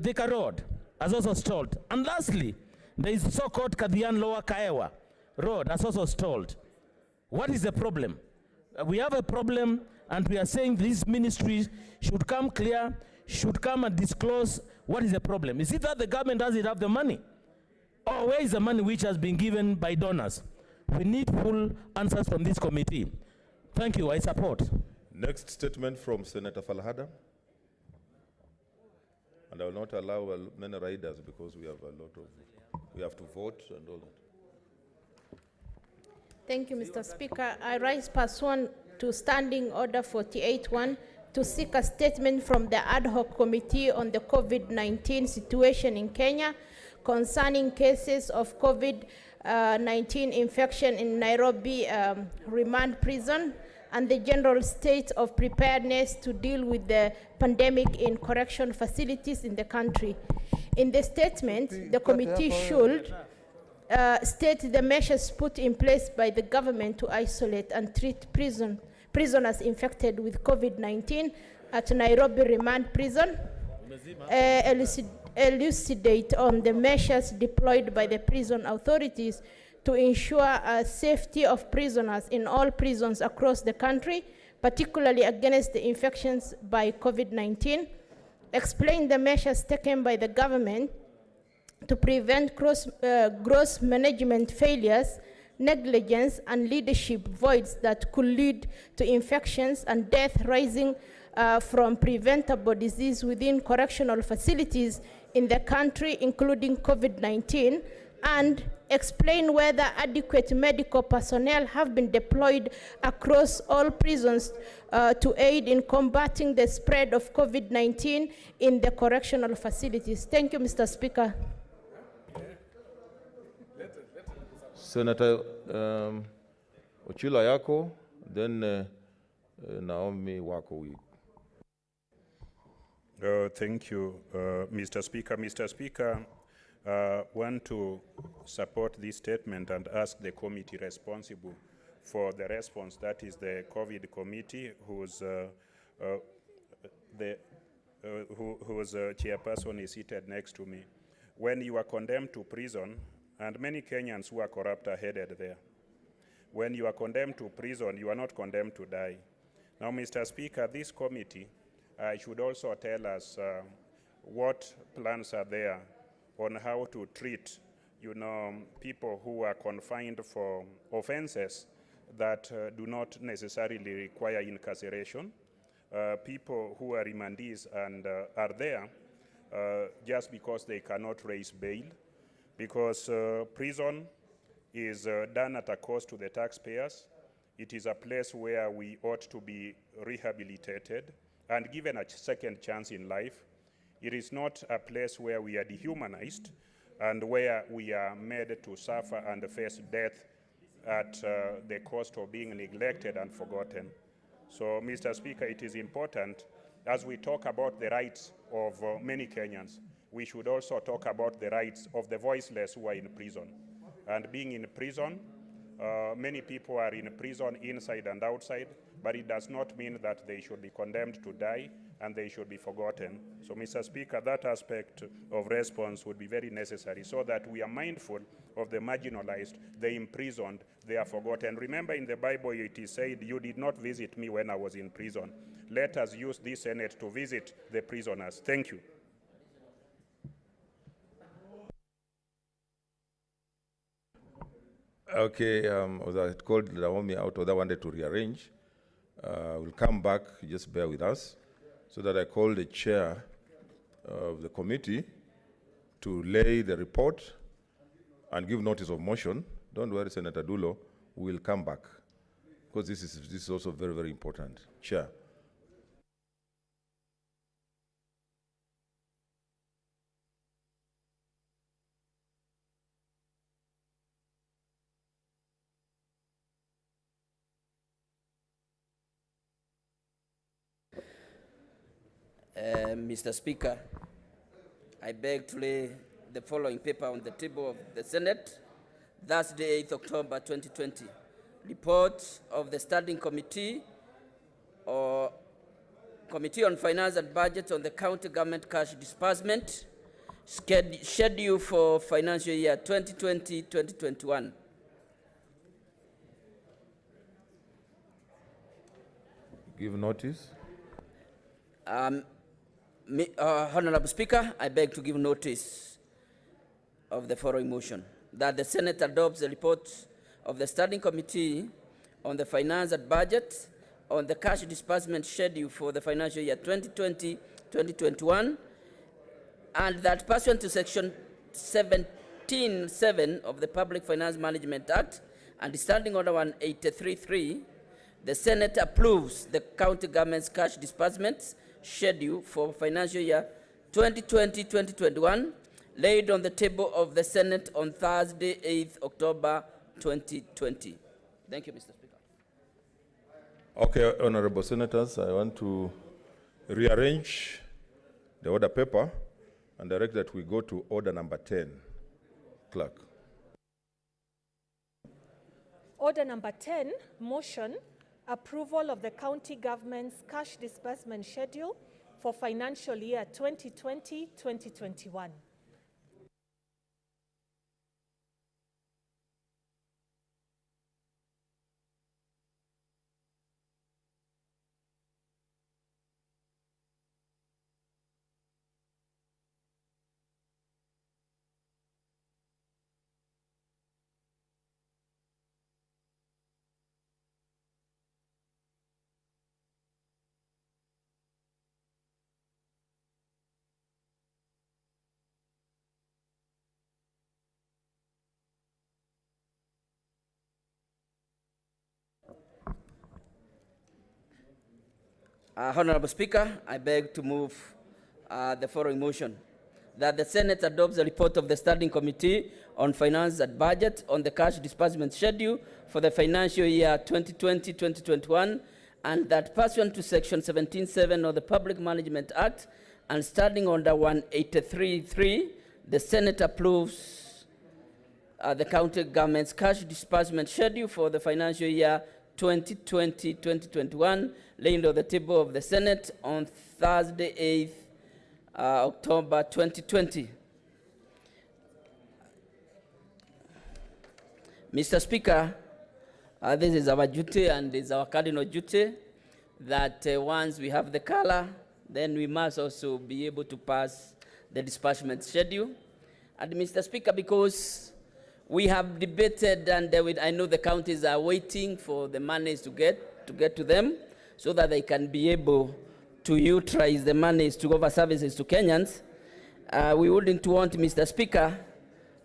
Thika Road has also stalled. And lastly, there is so-called Kadian Lower Kaewa Road has also stalled. What is the problem? We have a problem, and we are saying these ministries should come clear, should come and disclose what is the problem. Is it that the government doesn't have the money? Or where is the money which has been given by donors? We need full answers from this committee. Thank you, I support. Next statement from Senator Falhada. And I will not allow many riders because we have we have to vote and all that. Thank you, Mr. Speaker. I rise pursuant to Standing Order 48-1 to seek a statement from the Ad Hoc Committee on the COVID-19 situation in Kenya concerning cases of COVID-19 infection in Nairobi Remand Prison and the general state of preparedness to deal with the pandemic in correction facilities in the country. In the statement, the committee should state the measures put in place by the government to isolate and treat prisoners infected with COVID-19 at Nairobi Remand Prison, elucidate on the measures deployed by the prison authorities to ensure safety of prisoners in all prisons across the country, particularly against the infections by COVID-19, explain the measures taken by the government to prevent gross management failures, negligence, and leadership voids that could lead to infections and death rising from preventable disease within correctional facilities in the country, including COVID-19, and explain whether adequate medical personnel have been deployed across all prisons to aid in combating the spread of COVID-19 in the correctional facilities. Thank you, Mr. Speaker. Senator Ochila Yako, then Naomi Wako. Thank you, Mr. Speaker. Mr. Speaker, want to support this statement and ask the committee responsible for the response, that is the COVID committee, whose chairperson is seated next to me. When you are condemned to prison, and many Kenyans who are corrupt are headed there. When you are condemned to prison, you are not condemned to die. Now, Mr. Speaker, this committee should also tell us what plans are there on how to treat, people who are confined for offenses that do not necessarily require incarceration, people who are remandees and are there just because they cannot raise bail, because prison is done at a cost to the taxpayers. It is a place where we ought to be rehabilitated and given a second chance in life. It is not a place where we are dehumanized and where we are made to suffer and face death at the cost of being neglected and forgotten. So, Mr. Speaker, it is important, as we talk about the rights of many Kenyans, we should also talk about the rights of the voiceless who are in prison. And being in prison, many people are in prison inside and outside, but it does not mean that they should be condemned to die and they should be forgotten. So, Mr. Speaker, that aspect of response would be very necessary so that we are mindful of the marginalized, the imprisoned, they are forgotten. Remember, in the Bible it is said, "You did not visit me when I was in prison." Let us use this Senate to visit the prisoners. Thank you. Okay, I called Naomi out, or I wanted to rearrange. We'll come back, just bear with us, so that I call the chair of the committee to lay the report and give notice of motion. Don't worry, Senator Dulo, we will come back, because this is also very, very important. Chair. Mr. Speaker, I beg to lay the following paper on the table of the Senate, Thursday, 8th October 2020. Report of the Standing Committee on Finance and Budget on the County Government Cash Disbursement Schedule for Financial Year 2020-2021. Give notice. Honorable Speaker, I beg to give notice of the following motion, that the Senate adopts the report of the Standing Committee on the Finance and Budget on the cash disbursement schedule for the financial year 2020-2021, and that pursuant to Section 17(7) of the Public Finance Management Act and Standing Order 183.3, the Senate approves the county government's cash disbursements schedule for financial year 2020-2021, laid on the table of the Senate on Thursday, 8th October 2020. Thank you, Mr. Speaker. Okay, honorable senators, I want to rearrange the order paper and direct that we go to order number 10. Clerk. Order number 10, motion, approval of the county government's cash disbursement schedule for financial year 2020-2021. Honorable Speaker, I beg to move the following motion, that the Senate adopts the report of the Standing Committee on Finance and Budget on the cash disbursement schedule for the financial year 2020-2021, and that pursuant to Section 17(7) of the Public Management Act and Standing Order 183.3, the Senate approves the county government's cash disbursement schedule for the financial year 2020-2021, laying on the table of the Senate on Thursday, 8th October 2020. Mr. Speaker, this is our duty and is our cardinal duty that once we have the color, then we must also be able to pass the disbursement schedule. And Mr. Speaker, because we have debated, and I know the counties are waiting for the monies to get to them so that they can be able to utilize the monies to offer services to Kenyans. We wouldn't want, Mr. Speaker,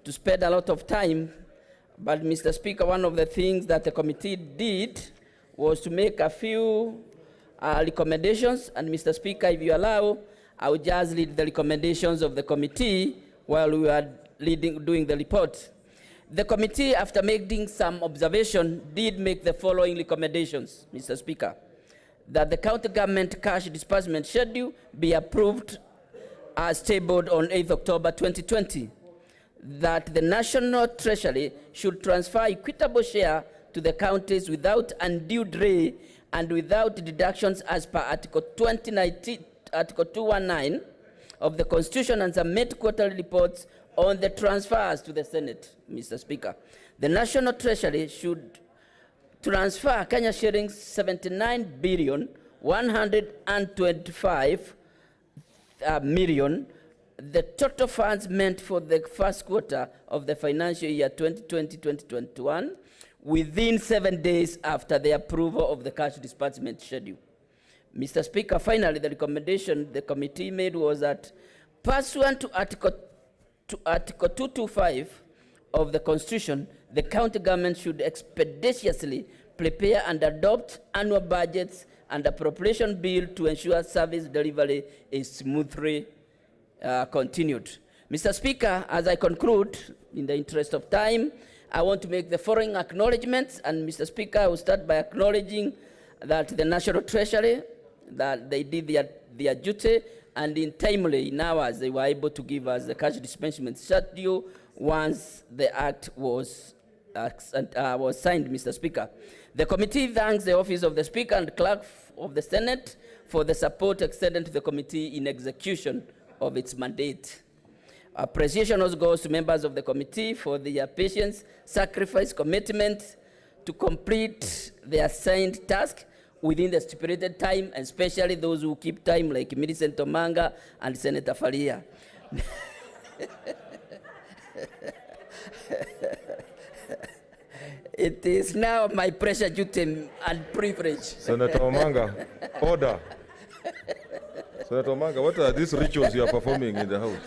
to spend a lot of time, but Mr. Speaker, one of the things that the committee did was to make a few recommendations, and Mr. Speaker, if you allow, I will just read the recommendations of the committee while we are doing the report. The committee, after making some observation, did make the following recommendations, Mr. Speaker: that the county government cash disbursement schedule be approved as tabled on 8th October 2020, that the National Treasury should transfer equitable share to the counties without undue delay and without deductions as per Article 219 of the Constitution, and submit quarterly reports on the transfers to the Senate, Mr. Speaker. The National Treasury should transfer Kenya shillings 79 billion 125 million, the total funds meant for the first quarter of the financial year 2020-2021, within 7 days after the approval of the cash disbursement schedule. Mr. Speaker, finally, the recommendation the committee made was that, pursuant to Article 225 of the Constitution, the county government should expeditiously prepare and adopt annual budgets and appropriation bill to ensure service delivery is smoothly continued. Mr. Speaker, as I conclude, in the interest of time, I want to make the following acknowledgements. And Mr. Speaker, I will start by acknowledging that the National Treasury, that they did their duty, and in timely hours they were able to give us the cash disbursement schedule once the act was signed, Mr. Speaker. The committee thanks the Office of the Speaker and Clerk of the Senate for the support extended to the committee in execution of its mandate. Appreciation also goes to members of the committee for their patience, sacrifice, commitment to complete their assigned task within the stipulated time, and especially those who keep time, like Millicent Omanga and Senator Faria. It is now my pressure, duty, and privilege. Senator Omanga, order. Senator Omanga, what are these rituals you are performing in the House?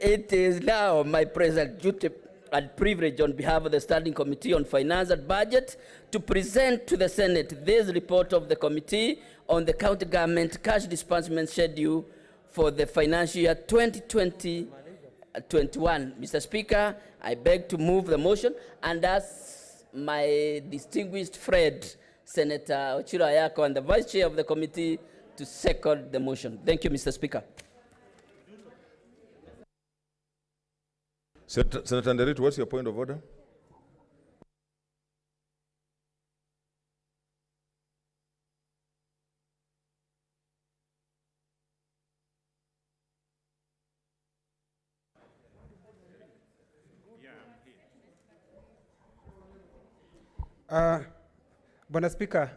It is now my present duty and privilege on behalf of the Standing Committee on Finance and Budget to present to the Senate this report of the committee on the county government cash disbursement schedule for the financial year 2020-21. Mr. Speaker, I beg to move the motion and ask my distinguished friend, Senator Ochiro Ayako, and the Vice Chair of the committee to second the motion. Thank you, Mr. Speaker. Senator Nderit, what's your point of order? Bwana Spika,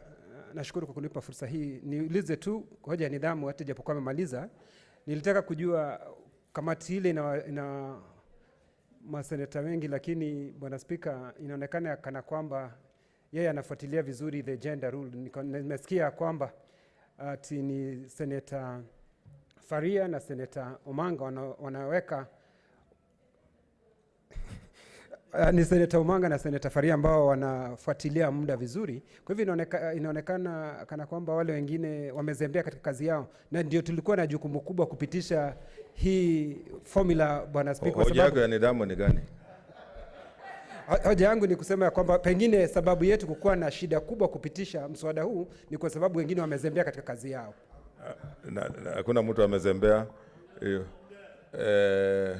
nashukuru kwa kunipa fursa hii. Niulize tu hoja ya nidhamu, hata japokuwa amemaliza. Nilitaka kujua kamati ile ina maseneta wengi, lakini Bwana Spika, inaonekana kana kwamba yeye anafuatilia vizuri the gender rule. Nimesikia kwamba ati ni Senator Faria na Senator Omanga wanaweka ni Senator Omanga na Senator Faria ambao wanafuatilia muda vizuri. Kwa hivyo inaonekana kana kwamba wale wengine wamezembea katika kazi yao, na ndio tulikuwa na jukumu kubwa kupitisha hii formula, Bwana Spika. Hoja yako ya nidhamu ni gani? Hoja yangu ni kusema kwamba pengine sababu yetu kukuwa na shida kubwa kupitisha mswada huu ni kwa sababu wengine wamezembea katika kazi yao. Hakuna mtu amezembea.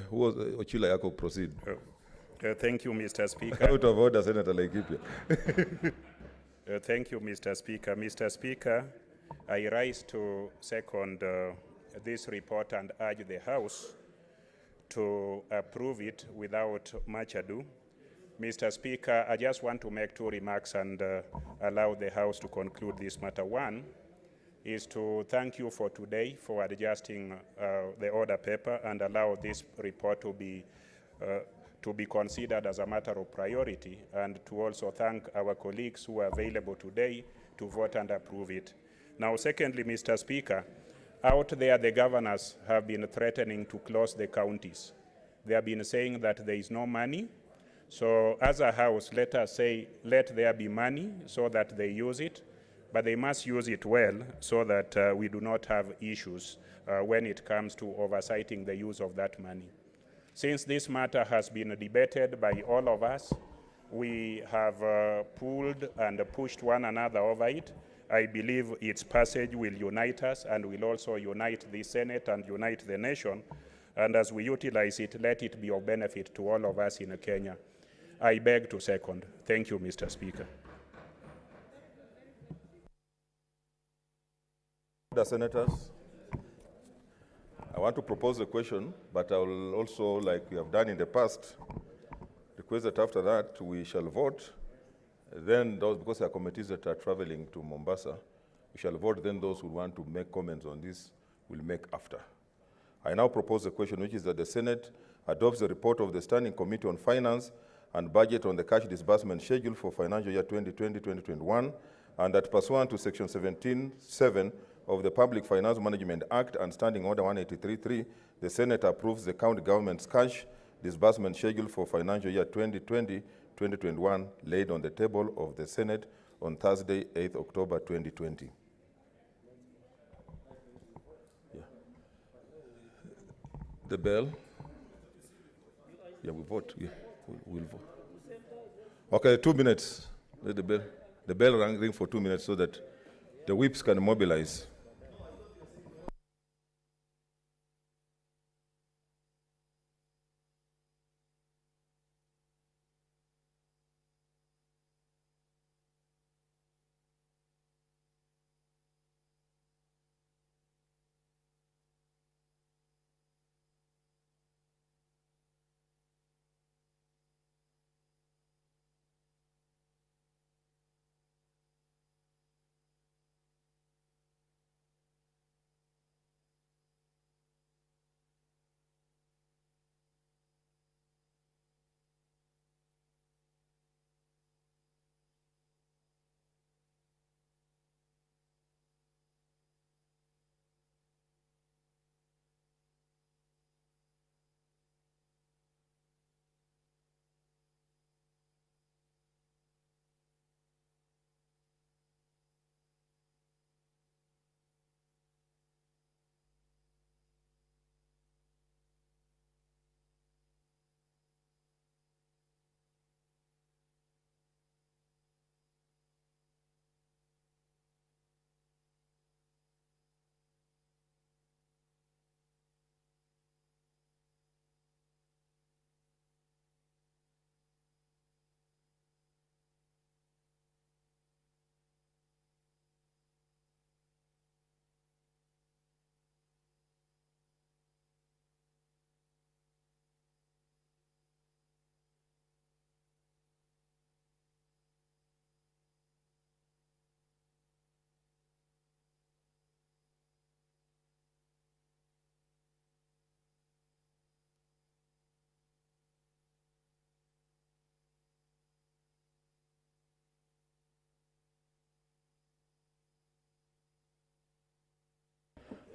Huo Ochila yako proceed. Thank you, Mr. Speaker. Out of order, Senator Laikipia. Thank you, Mr. Speaker. Mr. Speaker, I rise to second this report and urge the House to approve it without much ado. Mr. Speaker, I just want to make two remarks and allow the House to conclude this matter. One is to thank you for today for adjusting the order paper and allow this report to be considered as a matter of priority, and to also thank our colleagues who are available today to vote and approve it. Now, secondly, Mr. Speaker, out there the governors have been threatening to close the counties. They have been saying that there is no money. So as a House, let us say, let there be money so that they use it, but they must use it well so that we do not have issues when it comes to oversighting the use of that money. Since this matter has been debated by all of us, we have pulled and pushed one another over it. I believe its passage will unite us and will also unite the Senate and unite the nation. And as we utilize it, let it be of benefit to all of us in Kenya. I beg to second. Thank you, Mr. Speaker. The senators, I want to propose a question, but I will also, like we have done in the past, request that after that we shall vote. Then those, because there are committees that are traveling to Mombasa, we shall vote. Then those who want to make comments on this will make after. I now propose a question, which is that the Senate adopts the report of the Standing Committee on Finance and Budget on the cash disbursement schedule for financial year 2020-2021, and that pursuant to Section 17(7) of the Public Finance Management Act and Standing Order 183.3, the Senate approves the county government's cash disbursement schedule for financial year 2020-2021, laid on the table of the Senate on Thursday, 8th October 2020. Yeah. The bell. Yeah, we vote. Yeah, we'll vote. Okay, 2 minutes. Let the bell ring for 2 minutes so that the whips can mobilize.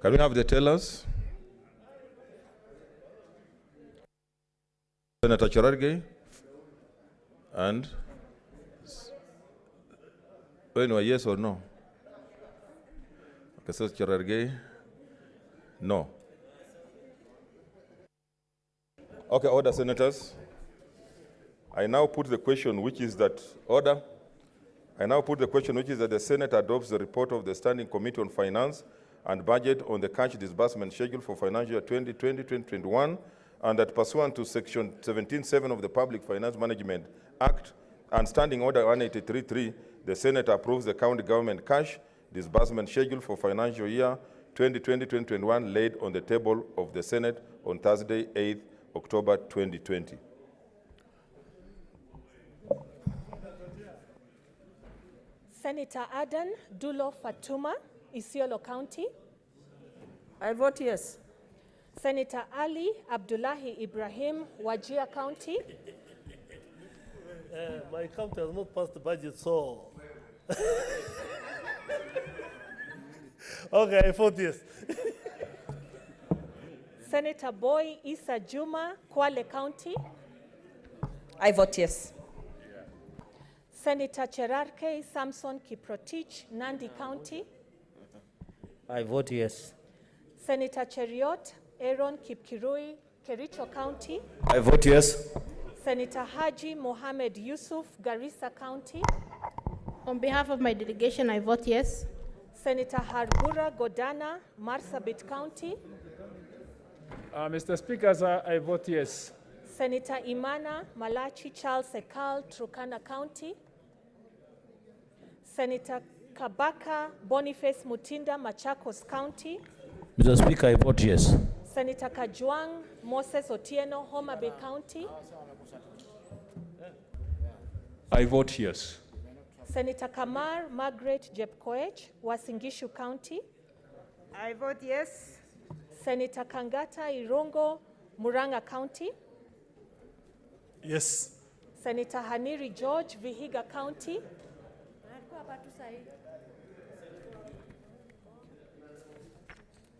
Can we have the tellers? Senator Cherargei and anyway, yes or no? Okay, so Cherargei, no. Okay, order, senators. I now put the question, which is that order. I now put the question, which is that the Senate adopts the report of the Standing Committee on Finance and Budget on the cash disbursement schedule for financial year 2020-2021, and that pursuant to Section 17(7) of the Public Finance Management Act and Standing Order 183.3, the Senate approves the county government cash disbursement schedule for financial year 2020-2021, laid on the table of the Senate on Thursday, 8th October 2020. Senator Adan Dulo Fatuma, Isiolo County. I vote yes. Senator Ali Abdullahi Ibrahim, Wajir County. My county has not passed the budget, so. Okay, I vote yes. Senator Boy Issa Juma, Kwale County. I vote yes. Senator Cherargei Samson Kiprotich, Nandi County. I vote yes. Senator Cheriot Aaron Kipkirui, Kericho County. I vote yes. Senator Haji Mohammed Yusuf, Garissa County. On behalf of my delegation, I vote yes. Senator Harbura Godana, Marsabit County. Mr. Speaker, sir, I vote yes. Senator Imana Malachi Charles Ekal, Turkana County. Senator Kabaka Boniface Mutinda, Machakos County. Mr. Speaker, I vote yes. Senator Kajwang Moses Otieno, Homa Bay County. I vote yes. Senator Kamar Margaret Jepkoech, Wasingishu County. I vote yes. Senator Kangata Irongo, Muranga County. Yes. Senator Haniri George, Vihiga County.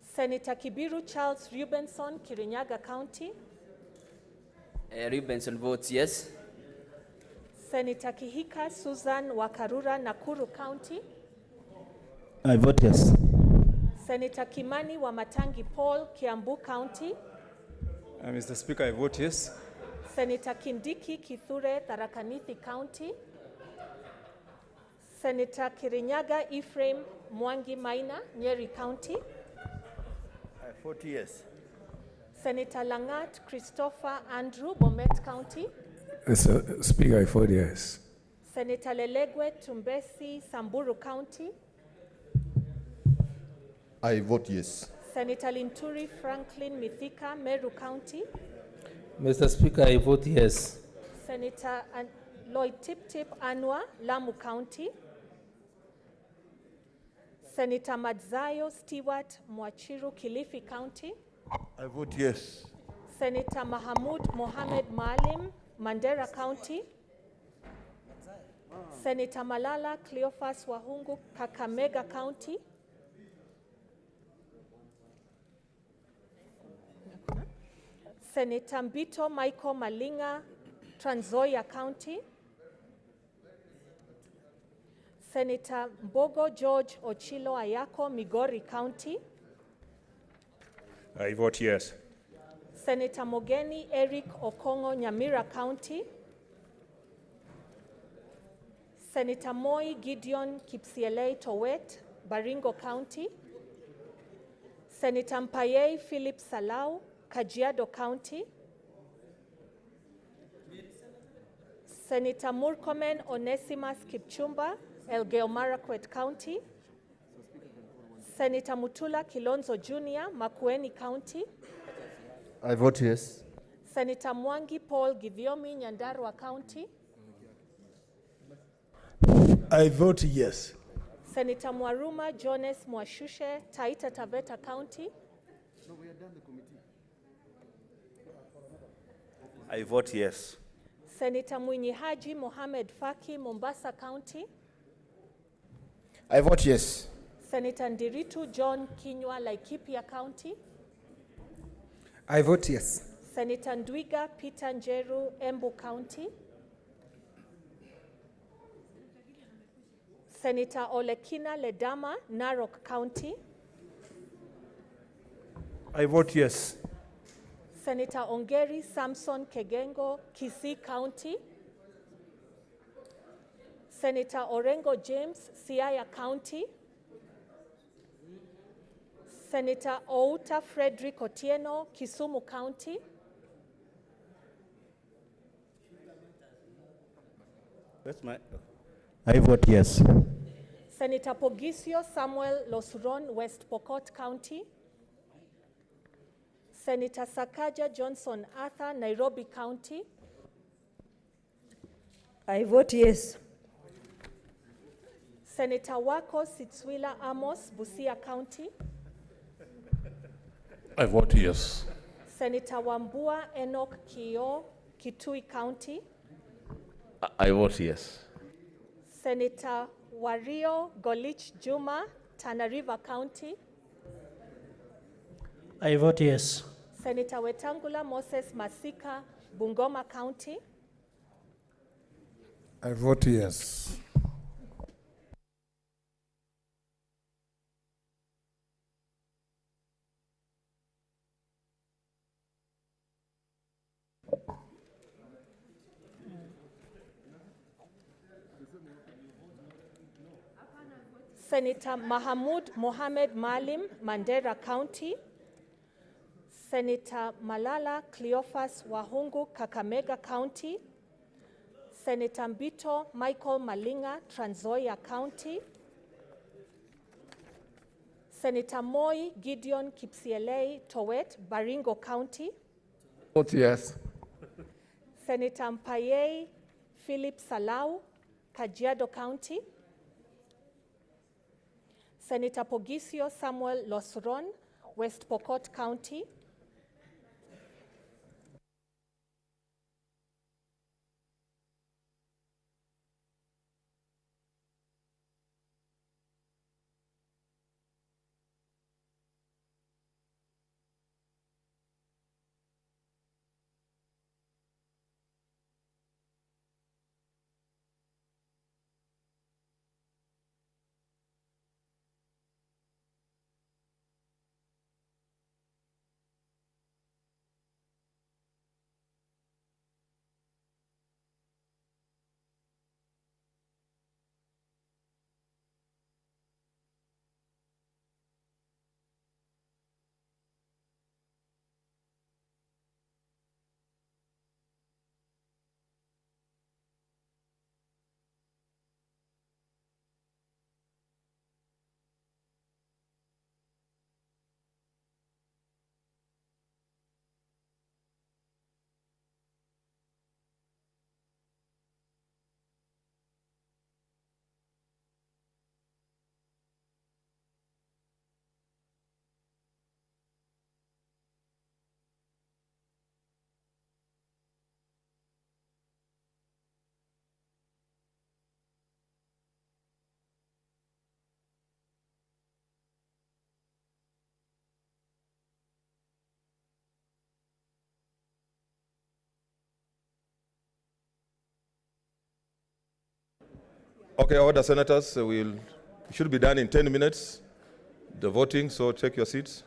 Senator Kibiru Charles Rubenson, Kirinyaga County. Rubenson votes yes. Senator Kihika Susan Wakarura, Nakuru County. I vote yes. Senator Kimani Wamatangi Paul, Kiambu County. Mr. Speaker, I vote yes. Senator Kindiki Kithure, Tharaka Nithi County. Senator Kirinyaga Ephraim Mwangi Maina, Nyeri County. I vote yes. Senator Langat Christopher Andrew, Bomet County. Mr. Speaker, I vote yes. Senator Lelegwe Tumbesi, Samburu County. I vote yes. Senator Linturi Franklin Mithika, Meru County. Mr. Speaker, I vote yes. Senator Lloyd Tip Anwa, Lamu County. Senator Madzayo Stewart Mwachiru, Kilifi County. I vote yes. Senator Mahamud Mohamed Maalim, Mandera County. Senator Malala Cleophas Wahungu, Kakamega County. Senator Mbito Michael Malinga, Trans Nzoia County. Senator Mbogo George Ochilo Ayako, Migori County. I vote yes. Senator Mogeni Eric Okongo, Nyamira County. Senator Moi Gideon Kipsielei Towet, Baringo County. Senator Mpaye Philip Salau, Kajiado County. Senator Murkomen Onesimus Kipchumba, Elgeyo Marakwet County. Senator Mutula Kilonzo Jr., Makueni County. I vote yes. Senator Mwangi Paul Githiomi, Nyandarua County. I vote yes. Senator Mwaruma Jones Mwashushe, Taita Taveta County. No, we are done the committee. I vote yes. Senator Mwinyi Haji Mohamed Faki, Mombasa County. I vote yes. Senator Ndiritu John Kinywa, Laikipia County. I vote yes. Senator Ndwiga Peter Njeru, Embu County. Senator Olekina Ledama, Narok County. I vote yes. Senator Ongeri Samson Kegengo, Kisii County. Senator Orengo James, Siaya County. Senator Outa Frederick Otieno, Kisumu County. I vote yes. Senator Pogisio Samuel Losuron, West Pokot County. Senator Sakaja Johnson Arthur, Nairobi County. I vote yes. Senator Wako Sitswila Amos, Busia County. I vote yes. Senator Wambua Enoch Kio, Kitui County. I vote yes. Senator Wario Golich Juma, Tana River County. I vote yes. Senator Wetangula Moses Masika, Bungoma County. I vote yes. Senator Mahamud Mohamed Maalim, Mandera County. Senator Malala Cleophas Wahungu, Kakamega County. Senator Mbito Michael Malinga, Trans Nzoia County. Senator Moi Gideon Kipsielei Towet, Baringo County. Vote yes. Senator Mpaye Philip Salau, Kajiado County. Senator Pogisio Samuel Losron, West Pokot County. Okay, order, senators. It should be done in 10 minutes, the voting, so take your seats.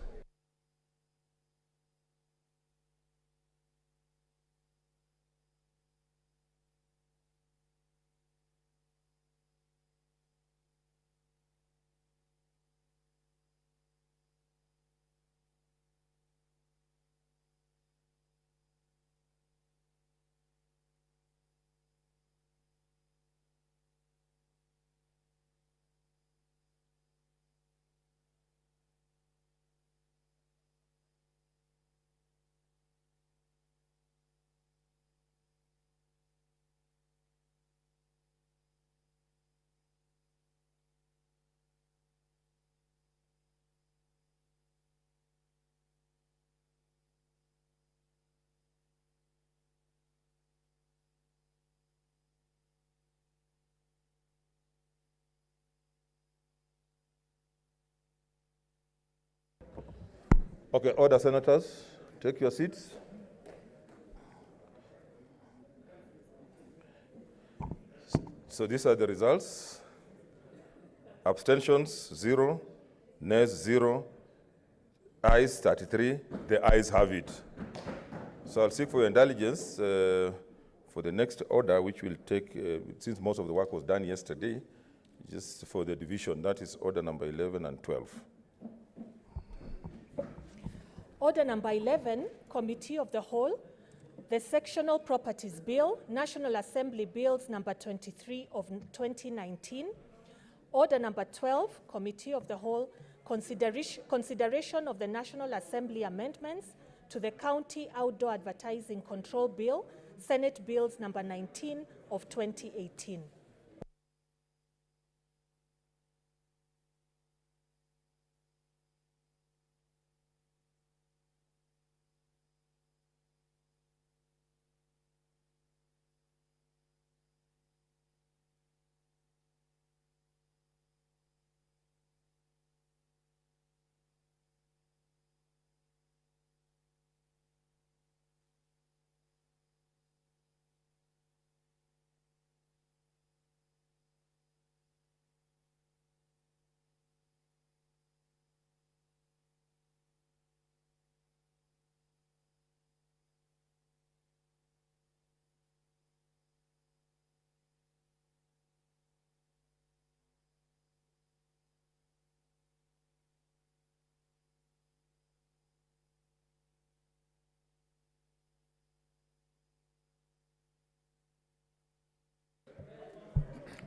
Okay, order, senators. Take your seats. So these are the results. Abstentions, 0. Nays, 0. Ayes, 33. The ayes have it. So I'll seek for your indulgence for the next order, which will take, since most of the work was done yesterday, just for the division. That is order number 11 and 12. Order number 11, Committee of the Whole, the Sectional Properties Bill, National Assembly Bills number 23 of 2019. Order number 12, Committee of the Whole, consideration of the National Assembly amendments to the County Outdoor Advertising Control Bill, Senate Bills number 19 of 2018.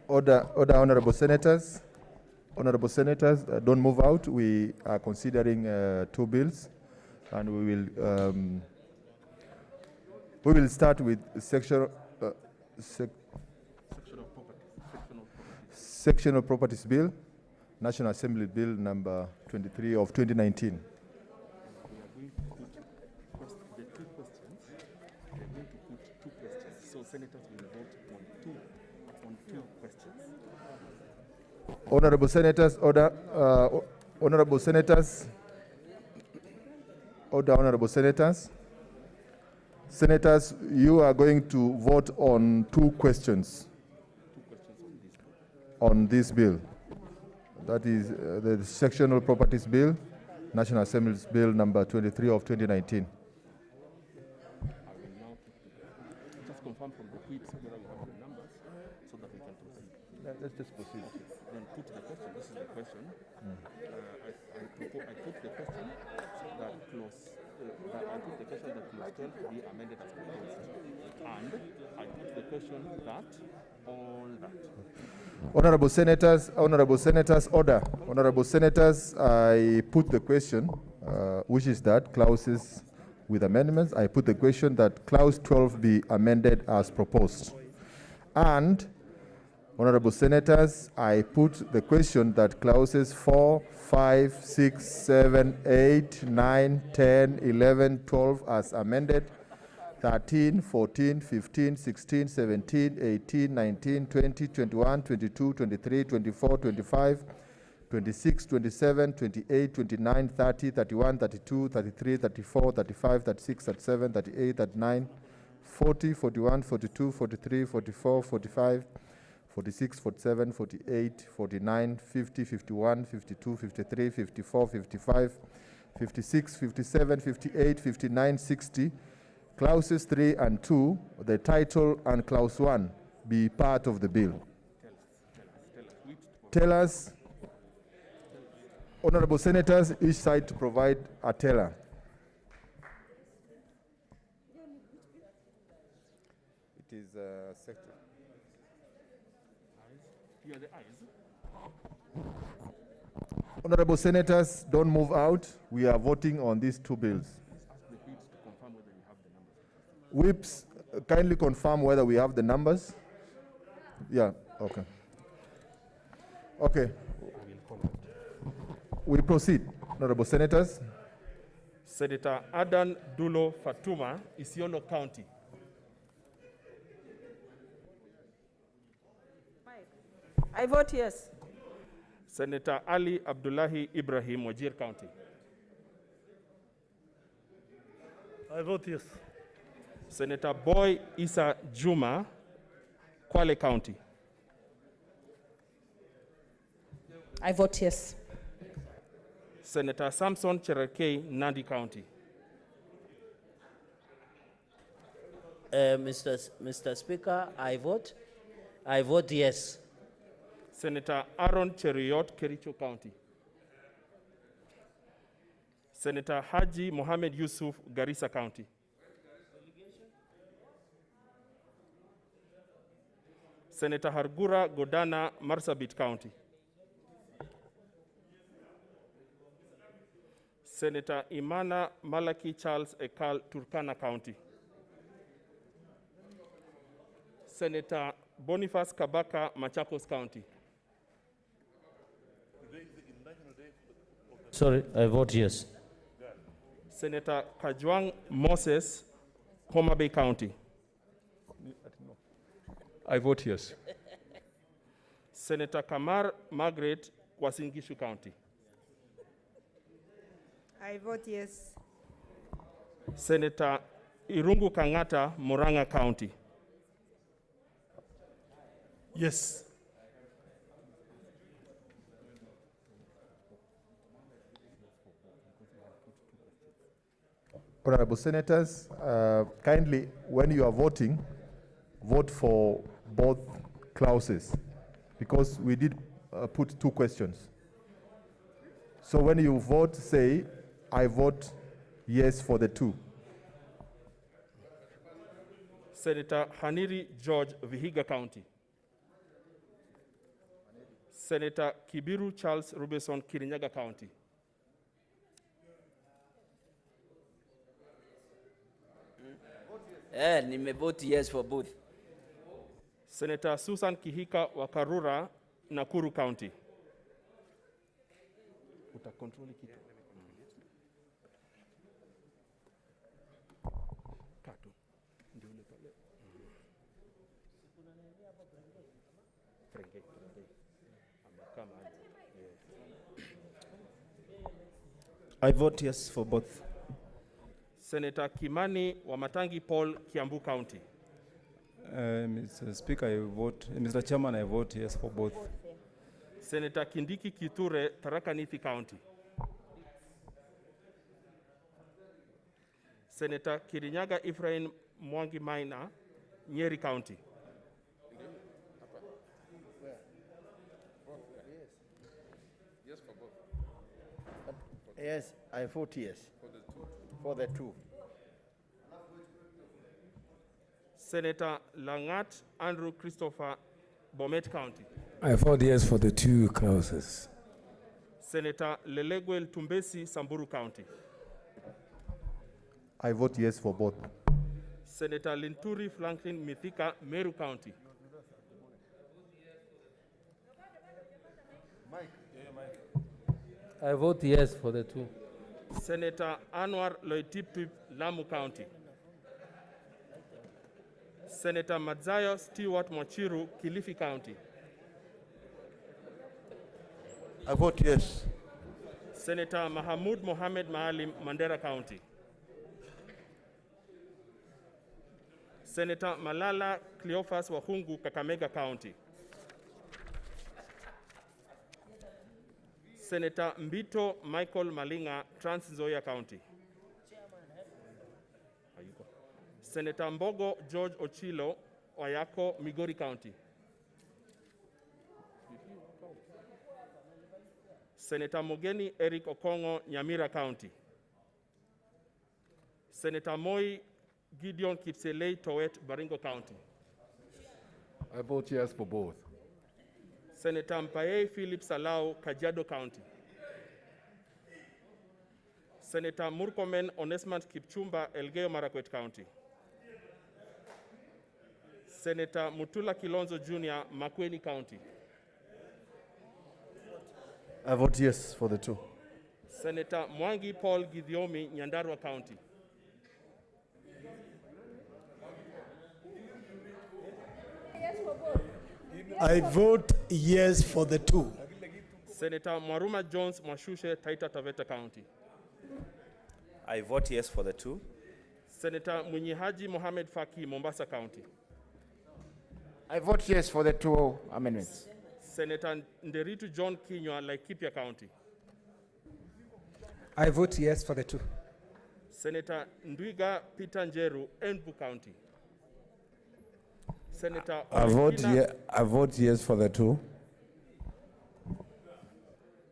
Order, honorable senators. Honorable Senators, don't move out. We are considering 2 bills, and we will start with Sectional Properties Bill, National Assembly Bill number 23 of 2019. So senators will vote on two questions. Honorable Senators, order. Honorable Senators, order. Honorable Senators. Senators, you are going to vote on 2 questions on this bill. That is the Sectional Properties Bill, National Assembly's Bill number 23 of 2019. Just confirm from the tweets whether we have the numbers so that we can proceed. Let's just proceed. Okay. Then put the question. This is the question. I put the question that clause. I put the question that clause 12 be amended as proposed, and I put the question that all that. Honorable Senators, order. Honorable Senators, I put the question, which is that clauses with amendments. I put the question that clause 12 be amended as proposed. And, Honorable Senators, I put the question that clauses 4, 5, 6, 7, 8, 9, 10, 11, 12 as amended, 13, 14, 15, 16, 17, 18, 19, 20, 21, 22, 23, 24, 25, 26, 27, 28, 29, 30, 31, 32, 33, 34, 35, 36, 37, 38, 39, 40, 41, 42, 43, 44, 45, 46, 47, 48, 49, 50, 51, 52, 53, 54, 55, 56, 57, 58, 59, 60, clauses 3 and 2, the title and clause 1 be part of the bill. Tell us, Honorable Senators, each side to provide a teller. It is sector. You are the ayes. Honorable Senators, don't move out. We are voting on these 2 bills. Whips, kindly confirm whether we have the numbers. Yeah, okay. Okay. We proceed. Honorable Senators. Senator Adan Dulo Fatuma, Isiolo County. I vote yes. Senator Ali Abdullahi Ibrahim, Wajir County. I vote yes. Senator Boy Isa Juma, Kwale County. I vote yes. Senator Samson Cherokee, Nandi County. Mr. Speaker, I vote yes. Senator Aaron Cheriot, Kericho County. Senator Haji Mohamed Yusuf, Garissa County. Senator Hargura Godana, Marsabit County. Senator Imana Malaki Charles Ekal, Turkana County. Senator Boniface Kabaka, Machakos County. Sorry, I vote yes. Senator Kajwang Moses, Homa Bay County. I vote yes. Senator Kamar Margaret, Kwasingishu County. I vote yes. Senator Irungu Kangata, Muranga County. Yes. Honorable Senators, kindly, when you are voting, vote for both clauses, because we did put 2 questions. So when you vote, say, I vote yes for the 2. Senator Haniri George, Vihiga County. Senator Kibiru Charles Robertson, Kirinyaga County. Nimevote yes for both. Senator Susan Kihika Wakarura, Nakuru County. Utakontroli kitu. Katu. Ndio ile pale. Frenge. Kama. I vote yes for both. Senator Kimani Wamatangi Paul, Kiambu County. Mr. Speaker, Mr. Chairman, I vote yes for both. Senator Kindiki Kiture, Tharaka Nithi County. Senator Kirinyaga Ephraim Mwangi Maina, Nyeri County. Yes for both. Yes, I vote yes. For the two. Senator Langat Andrew Christopher, Bomet County. I vote yes for the two clauses. Senator Leleguel Tumbesi, Samburu County. I vote yes for both. Senator Linturi Franklin Mithika, Meru County. I vote yes for the two. Senator Anwar Loitipip, Lamu County. Senator Madzayo Stewart Mochiru, Kilifi County. I vote yes. Senator Mahamud Mohamed Maalim, Mandera County. Senator Malala Cleophas Wahungu, Kakamega County. Senator Mbito Michael Malinga, Trans Nzoia County. Senator Mbogo George Ochilo, Oyako, Migori County. Senator Mogeni Eric Okongo, Nyamira County. Senator Moi Gideon Kipselei Towet, Baringo County. I vote yes for both. Senator Mpaye Philip Salau, Kajiado County. Senator Murkomen Onesmat Kipchumba, Elgeyo Marakwet County. Senator Mutula Kilonzo Jr., Makueni County. I vote yes for the two. Senator Mwangi Paul Gidiomi, Nyandarua County. I vote yes for the two. Senator Mwaruma Jones Mwashushe, Taita Taveta County. I vote yes for the two. Senator Munyihaji Mohamed Faki, Mombasa County. I vote yes for the two amendments. Senator Nderitu John Kinywa, Laikipia County. I vote yes for the two. Senator Ndwiga Peter Njeru, Embu County. Senator I vote yes for the two.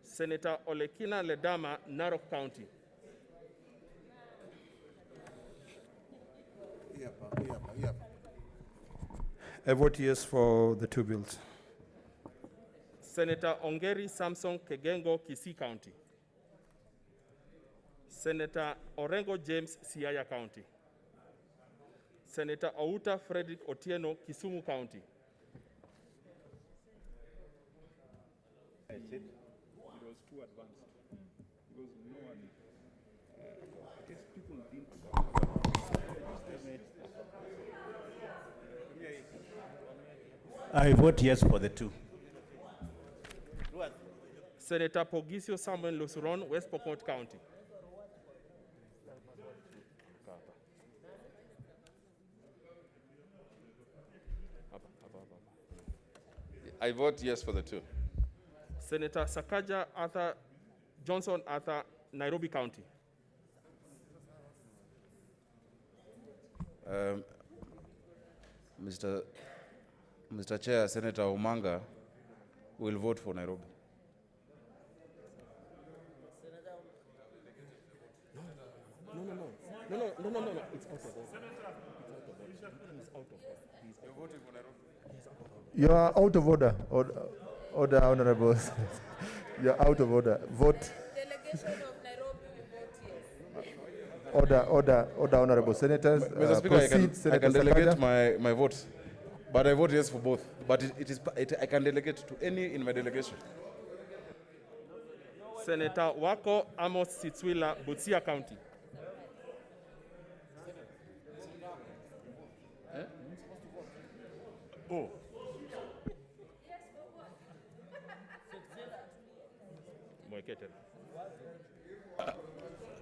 Senator Olekina Ledama, Narok County. I vote yes for the two bills. Senator Ongeri Samson Kegengo, Kisii County. Senator Orengo James, Siaya County. Senator Outa Frederick Otieno, Kisumu County. It was too advanced because no one, I guess people didn't. I vote yes for the two. Senator Pogisio Samuel Lusuron, West Pokot County. I vote yes for the two. Senator Sakaja Arthur Johnson Arthur, Nairobi County. Mr. Chair, Senator Umanga will vote for Nairobi. No. It's out of order. He's out of order. You are out of order. Order, honorables. You're out of order. Vote. Order, honorable senators. Mr. Speaker, Proceed, I can Senator delegate Sakaja. my votes, but I vote yes for both. But I can delegate to any in my delegation. Senator Wako Amos Sitswila, Busia County. Oh.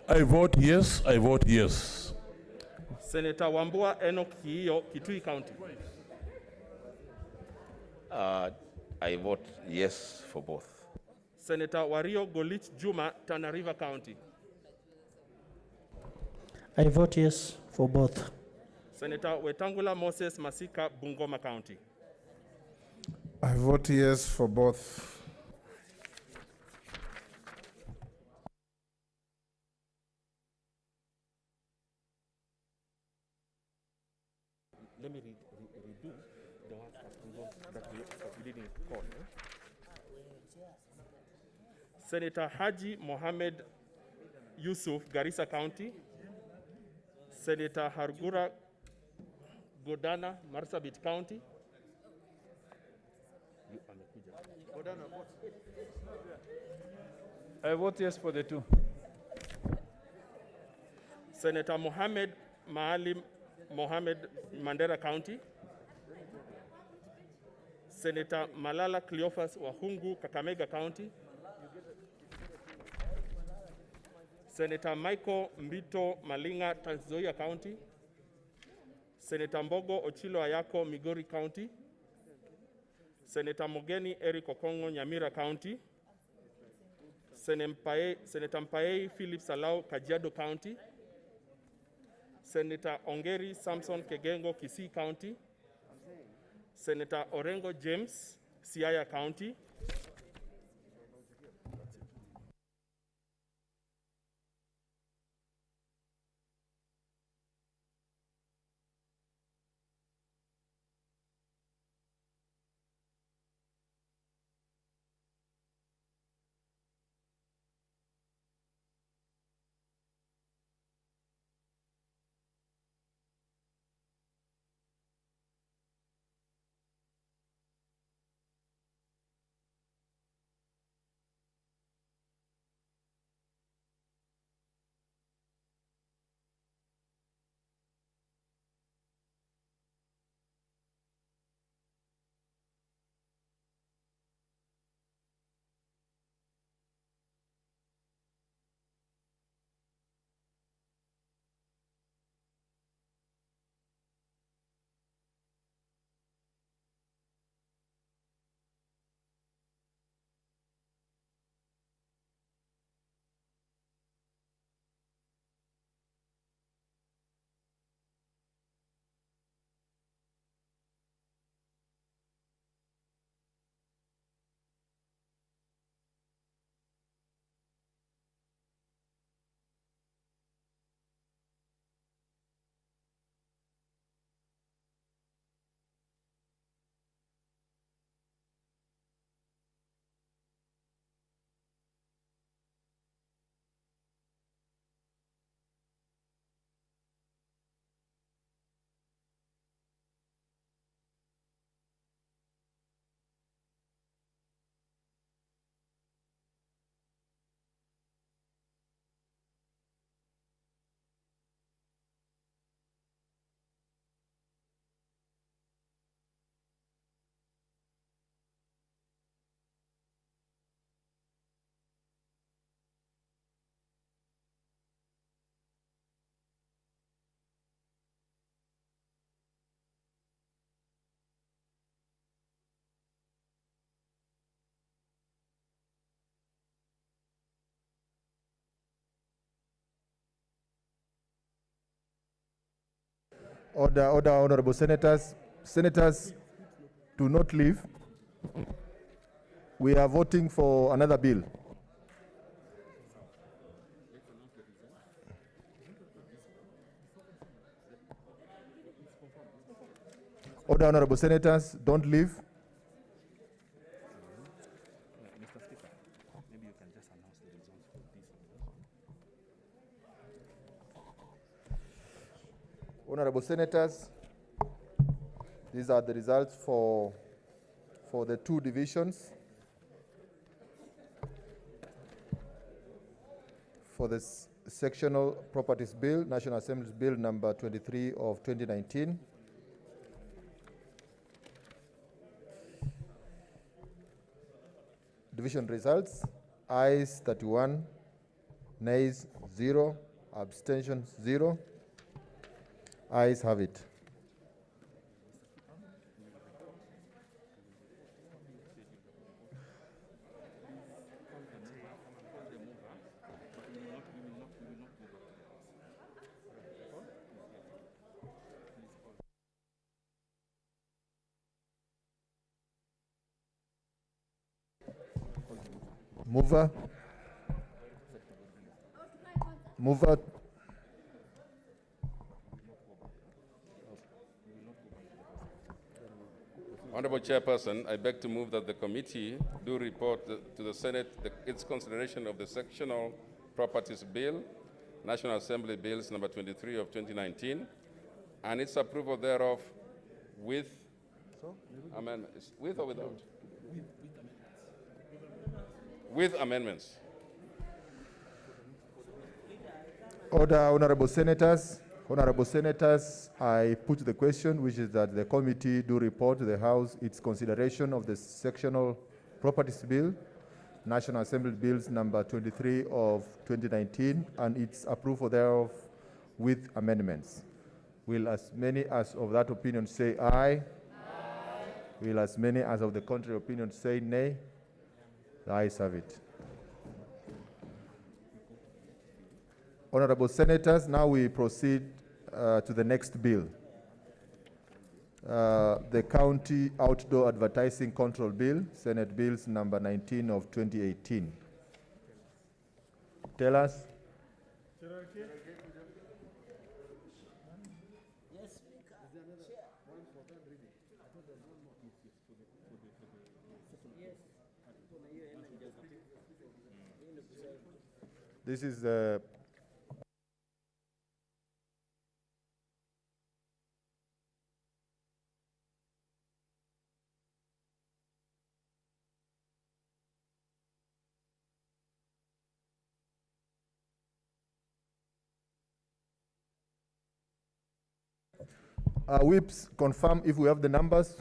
I vote yes, I vote yes. Senator Wambua Enoch Kiyo, Kitui County. I vote yes for both. Senator Wario Golich Juma, Tana River County. I vote yes for both. Senator Wetangula Moses Masika, Bungoma County. I vote yes for both. Let me redo the one that we didn't call. Senator Haji Mohammed Yusuf, Garissa County. Senator Hargura Godana, Marsabit County. I vote yes for the two. Senator Mohammed Maalim Mohammed, Mandera County. Senator Malala Cleophas Wahungu, Kakamega County. Senator Michael Mbito Malinga, Trans Nzoia County. Senator Mbogo Ochilo Ayako, Migori County. Senator Mogeni Eric Okongo, Nyamira County. Senator Mpaei Philip Salau, Kajiado County. Senator Ongeri Samson Kegengo, Kisii County. Senator Orengo James, Siaya County. Order, honorable senators. Senators, do not leave. We are voting for another bill. Order, honorable senators, don't leave. Honorable Senators, these are the results for the two divisions. For the Sectional Properties Bill, National Assembly's Bill number 23 of 2019. Division results: ayes 31, nays 0, abstentions 0. Ayes have it. Mover. Honorable Chairperson, I beg to move that the committee do report to the Senate its consideration of the Sectional Properties Bill, National Assembly Bills number 23 of 2019, and its approval thereof with amendments. With or without? With amendments. Order, Honorable Senators. Honorable Senators, I put the question, which is that the committee do report to the House its consideration of the Sectional Properties Bill, National Assembly Bills number 23 of 2019, and its approval thereof with amendments. Will as many as of that opinion say aye? Aye. Will as many as of the contrary opinion say nay? The ayes have it. Honorable Senators, now we proceed to the next bill. The County Outdoor Advertising Control Bill, Senate Bills number 19 of 2018. Tell us. This is the whips, confirm if we have the numbers.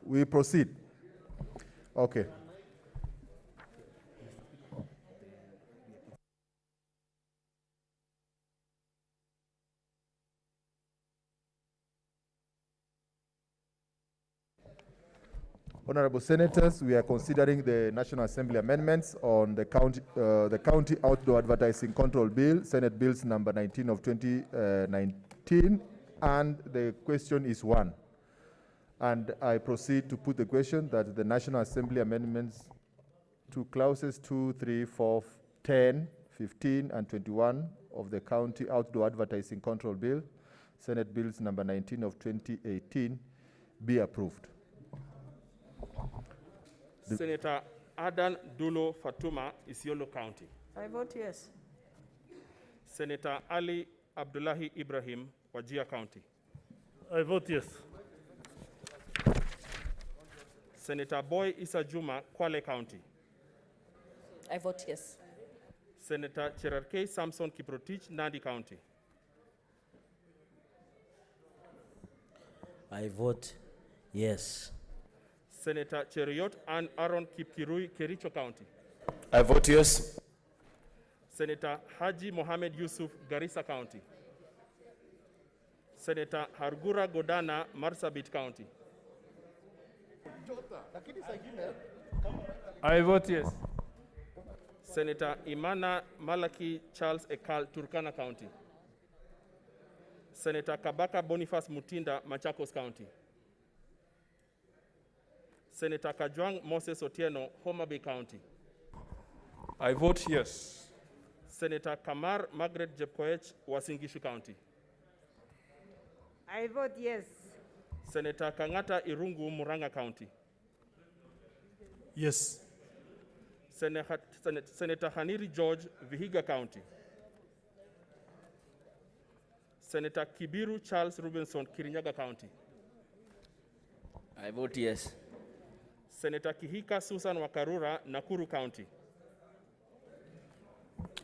We proceed. Okay. Honorable Senators, we are considering the National Assembly amendments on the County Outdoor Advertising Control Bill, Senate Bills number 19 of 2019, and the question is 1. And I proceed to put the question that the National Assembly amendments to clauses 2, 3, 4, 10, 15, and 21 of the County Outdoor Advertising Control Bill, Senate Bills number 19 of 2018, be approved. Senator Adan Dulo Fatuma, Isiolo County. I vote yes. Senator Ali Abdullahi Ibrahim, Wajir County. I vote yes. Senator Boy Issa Juma, Kwale County. I vote yes. Senator Cherarkei Samson Kiprotich, Nandi County. I vote yes. Senator Cheriot and Aaron Kipkirui, Kericho County. I vote yes. Senator Haji Mohamed Yusuf, Garissa County. Senator Hargura Godana, Marsabit County. I vote yes. Senator Imana Malaki Charles Ekal, Turkana County. Senator Kabaka Boniface Mutinda, Machakos County. Senator Kajwang Moses Otieno, Homa Bay County. I vote yes. Senator Kamar Margaret Jepkoech, Wasingishu County. I vote yes. Senator Kangata Irungu, Muranga County. Yes. Senator Haniri George, Vihiga County. Senator Kibiru Charles Robinson, Kirinyaga County. I vote yes. Senator Kihika Susan Wakarura, Nakuru County.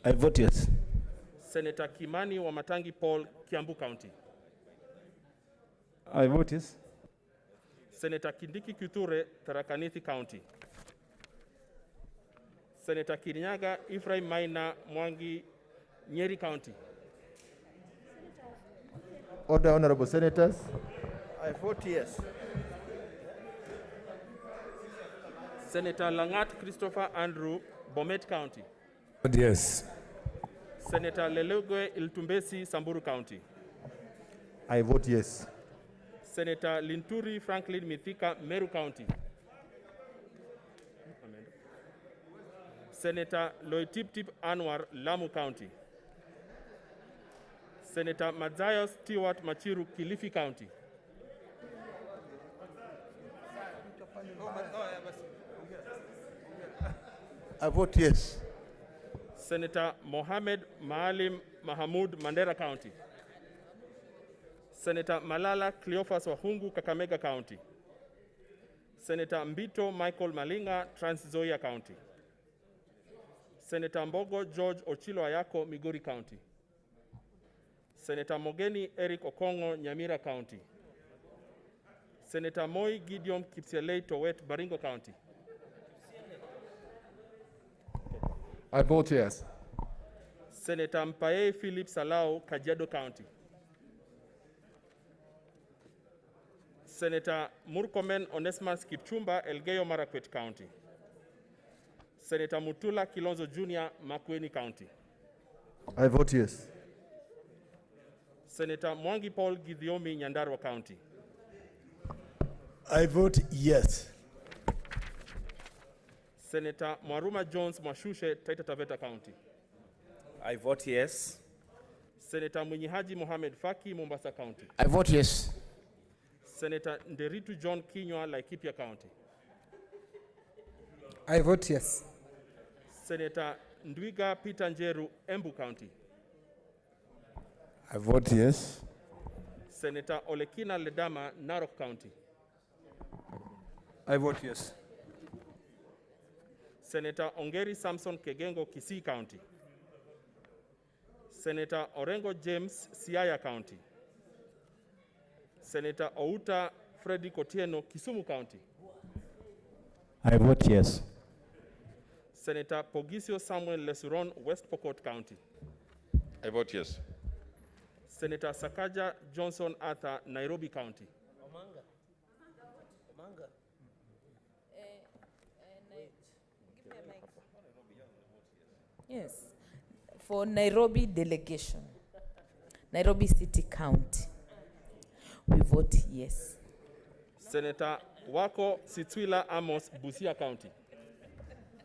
I vote yes. Senator Kimani Wamatangi Paul, Kiambu County. I vote yes. Senator Kindiki Kuture, Tharaka Nithi County. Senator Kirinyaga Ephraim Maina Mwangi, Nyeri County. Order, honorable senators. I vote yes. Senator Langat Christopher Andrew, Bomet County. Vote yes. Senator Lelugwe Iltumbesi, Samburu County. I vote yes. Senator Linturi Franklin Mithika, Meru County. Senator Loitiptip Anwar, Lamu County. Senator Mazayos Stewart Machiru, Kilifi County. I vote yes. Senator Mohamed Maalim Mahamud, Mandera County. Senator Malala Cleophas Wahungu, Kakamega County. Senator Mbito Michael Malinga, Trans Nzoia County. Senator Mbogo George Ochilo Ayako, Migori County. Senator Mogeni Eric Okongo, Nyamira County. Senator Moi Gideon Kipsielei Towet, Baringo County. I vote yes. Senator Mpaye Philip Salau, Kajiado County. Senator Murkomen Onesmus Kipchumba, Elgeyo Marakwet County. Senator Mutula Kilonzo Jr., Makueni County. I vote yes. Senator Mwangi Paul Githiomi, Nyandarua County. I vote yes. Senator Mwaruma Jones Mwashushe, Taita Taveta County. I vote yes. Senator Munyihaji Mohamed Faki, Mombasa County. I vote yes. Senator Nderitu John Kinywa, Laikipia County. I vote yes. Senator Ndwiga Peter Njeru, Embu County. I vote yes. Senator Olekina Ledama, Narok County. I vote yes. Senator Ongeri Samson Kegengo, Kisii County. Senator Orengo James, Siaya County. Senator Outa Freddy Otieno, Kisumu County. I vote yes. Senator Pogisio Samuel Lesuron, West Pokot County. I vote yes. Senator Sakaja Johnson Arthur, Nairobi County. Yes. For Nairobi delegation, Nairobi City County, we vote yes. Senator Wako Sitwila Amos, Busia County.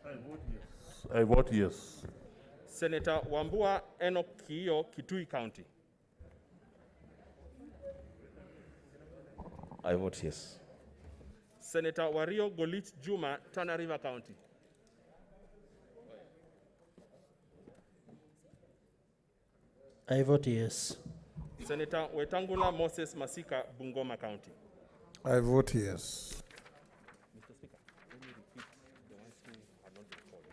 I vote yes. I vote yes. Senator Wambua Enoch Kiyo, Kitui County. I vote yes. Senator Wario Golich Juma, Tana River County. I vote yes. Senator Wetangula Moses Masika, Bungoma County. I vote yes. Mr. Speaker, let me repeat the ones who have not been called.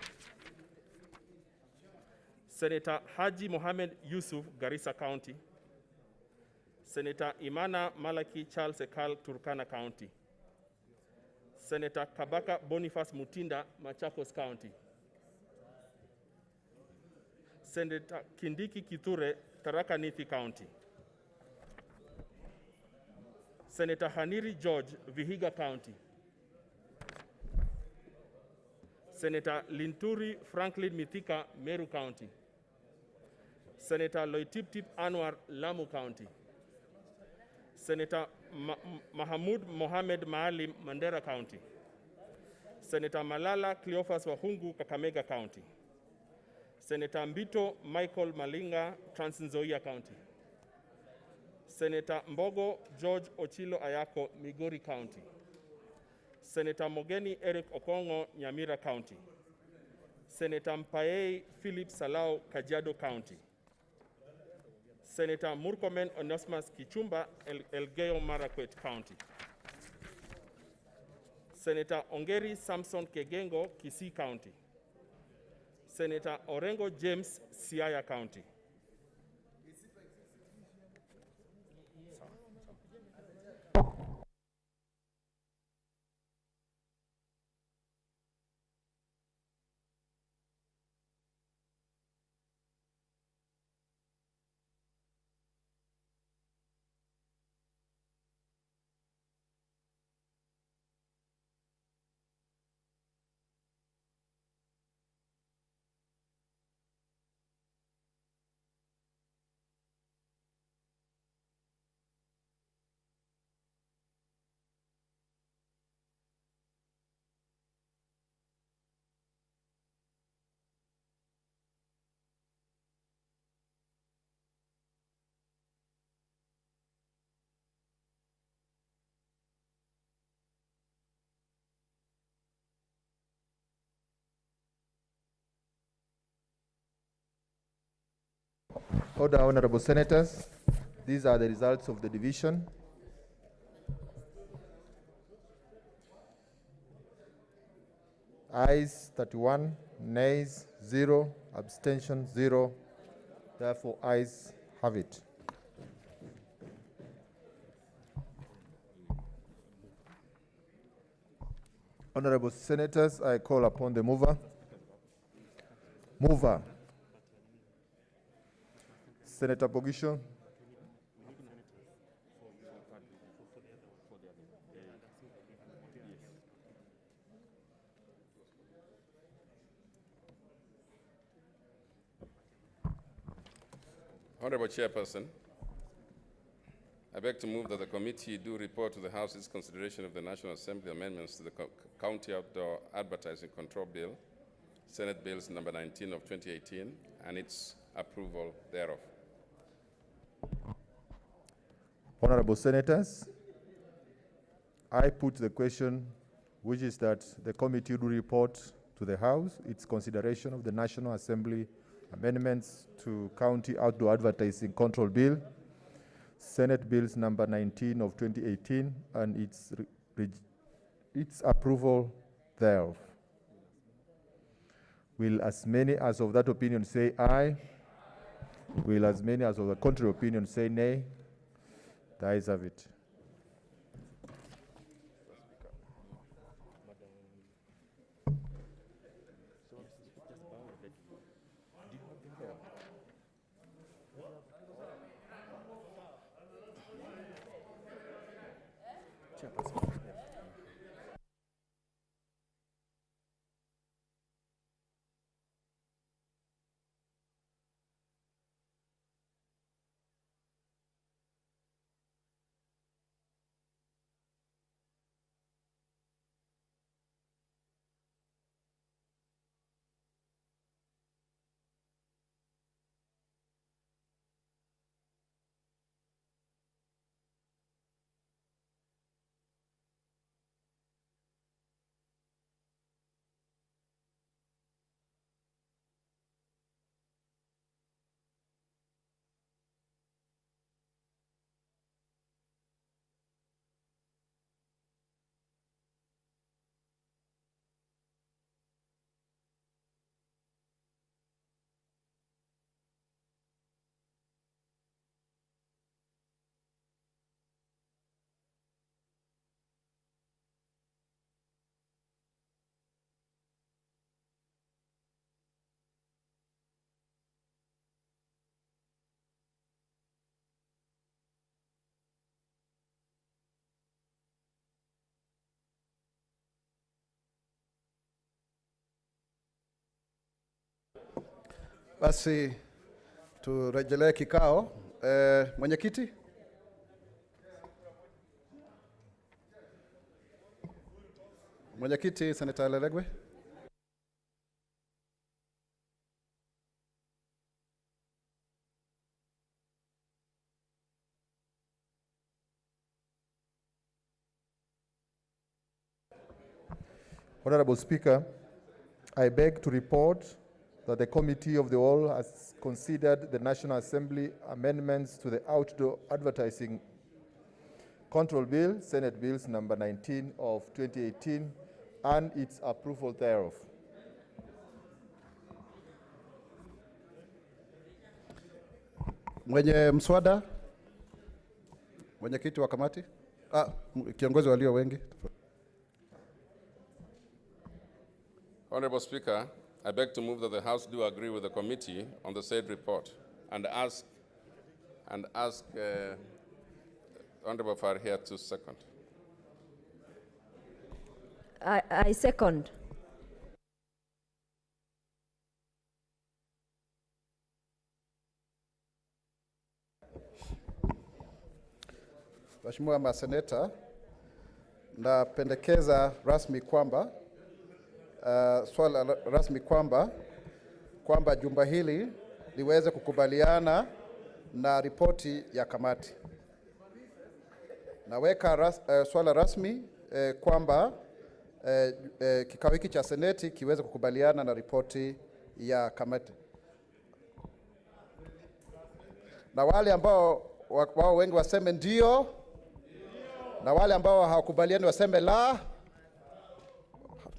Senator Haji Mohamed Yusuf, Garissa County. Senator Imana Malaki Charles Ekal, Turkana County. Senator Kabaka Boniface Mutinda, Machakos County. Senator Kindiki Kithure, Tharaka Nithi County. Senator Haniri George, Vihiga County. Senator Linturi Franklin Mithika, Meru County. Senator Loitiptip Anwar, Lamu County. Senator Mahamud Mohamed Maalim, Mandera County. Senator Malala Cleophas Wahungu, Kakamega County. Senator Mbito Michael Malinga, Trans Nzoia County. Senator Mbogo George Ochilo Ayako, Migori County. Senator Mogeni Eric Okongo, Nyamira County. Senator Mpaye Philip Salau, Kajiado County. Senator Murkomen Onesmus Kichumba, Elgeyo Marakwet County. Senator Ongeri Samson Kegengo, Kisii County. Senator Orengo James, Siaya County. Order, honorable senators. These are the results of the division. Ayes 31, nays 0, abstention 0. Therefore, ayes have it. Honorable senators, I call upon the mover. Mover. Senator Bogisho. Honorable Chairperson, I beg to move that the committee do report to the House its consideration of the National Assembly amendments to the County Outdoor Advertising Control Bill, Senate Bills number 19 of 2018, and its approval thereof. Honorable senators, I put the question, which is that the committee do report to the House its consideration of the National Assembly amendments to County Outdoor Advertising Control Bill, Senate Bills number 19 of 2018, and its approval thereof. Will as many as of that opinion say aye? Will as many as of the contrary opinion say nay? The ayes have it. Basi turejelee kikao. Mwenyekiti. Mwenyekiti Senator Lelegwe. Honorable Speaker, I beg to report that the Committee of the Whole has considered the National Assembly amendments to the Outdoor Advertising Control Bill, Senate Bills number 19 of 2018, and its approval thereof. Mwenye mswada, mwenyekiti wa kamati, kiongozi walio wengi. Honorable Speaker, I beg to move that the House do agree with the committee on the said report and ask Honorable Farhia to second. I second. Mheshimiwa maseneta, napendekeza rasmi kwamba swala rasmi kwamba jumba hili liweze kukubaliana na ripoti ya kamati. Naweka swala rasmi kwamba kikao hiki cha seneti kiweze kukubaliana na ripoti ya kamati. Na wale ambao wao wengi waseme ndio, na wale ambao hawakubaliani waseme la.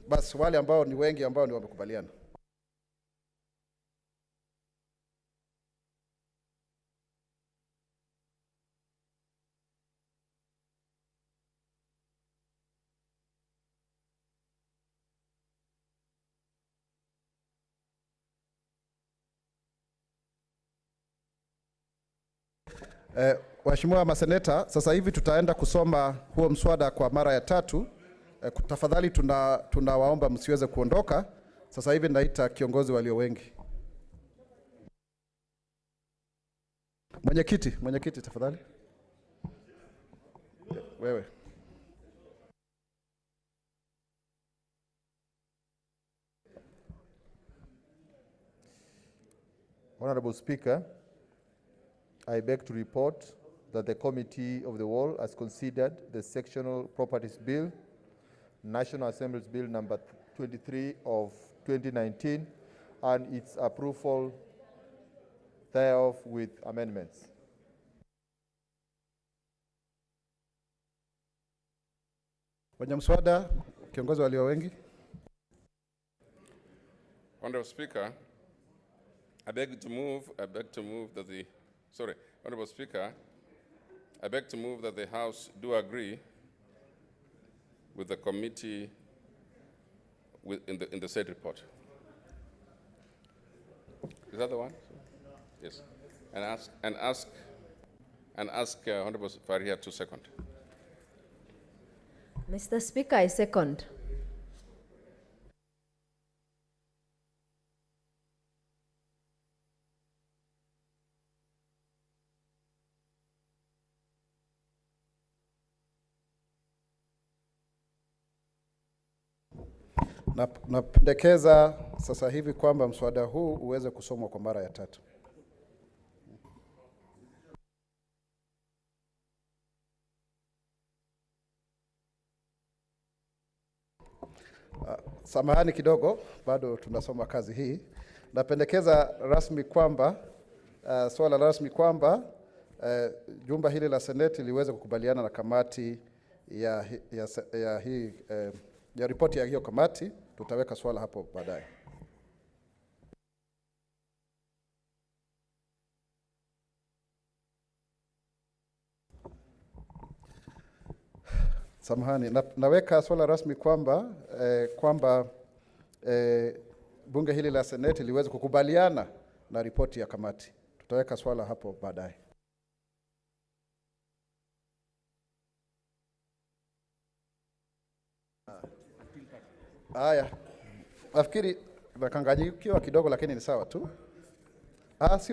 Basi wale ambao ni wengi ambao ni wamekubaliana. Waheshimiwa maseneta, sasa hivi tutaenda kusoma huo mswada kwa mara ya 3. Tafadhali tunawaomba msiweze kuondoka. Sasa hivi naita kiongozi walio wengi. Mwenyekiti tafadhali. Wewe. Honorable Speaker, I beg to report that the Committee of the Whole has considered the Sectional Properties Bill, National Assembly's Bill number 23 of 2019, and its approval thereof with amendments. Kwenye mswada, kiongozi walio wengi. Honorable Speaker, I beg to move that the Honorable Speaker, I beg to move that the House do agree with the committee in the said report. Is that the one? Yes. And ask Honorable Faria to second. Mr. Speaker, I second. Napendekeza sasa hivi kwamba mswada huu uweze kusomwa kwa mara ya 3. Samahani kidogo, bado tunasoma kazi hii. Napendekeza rasmi kwamba swala rasmi kwamba jumba hili la seneti liweze kukubaliana na kamati ya ripoti ya hiyo kamati. Tutaweka swala hapo baadaye. Samahani, naweka swala rasmi kwamba bunge hili la seneti liweze kukubaliana na ripoti ya kamati. Tutaweka swala hapo baadaye. Haya, nafikiri nakanganyikiwa kidogo, lakini ni sawa tu.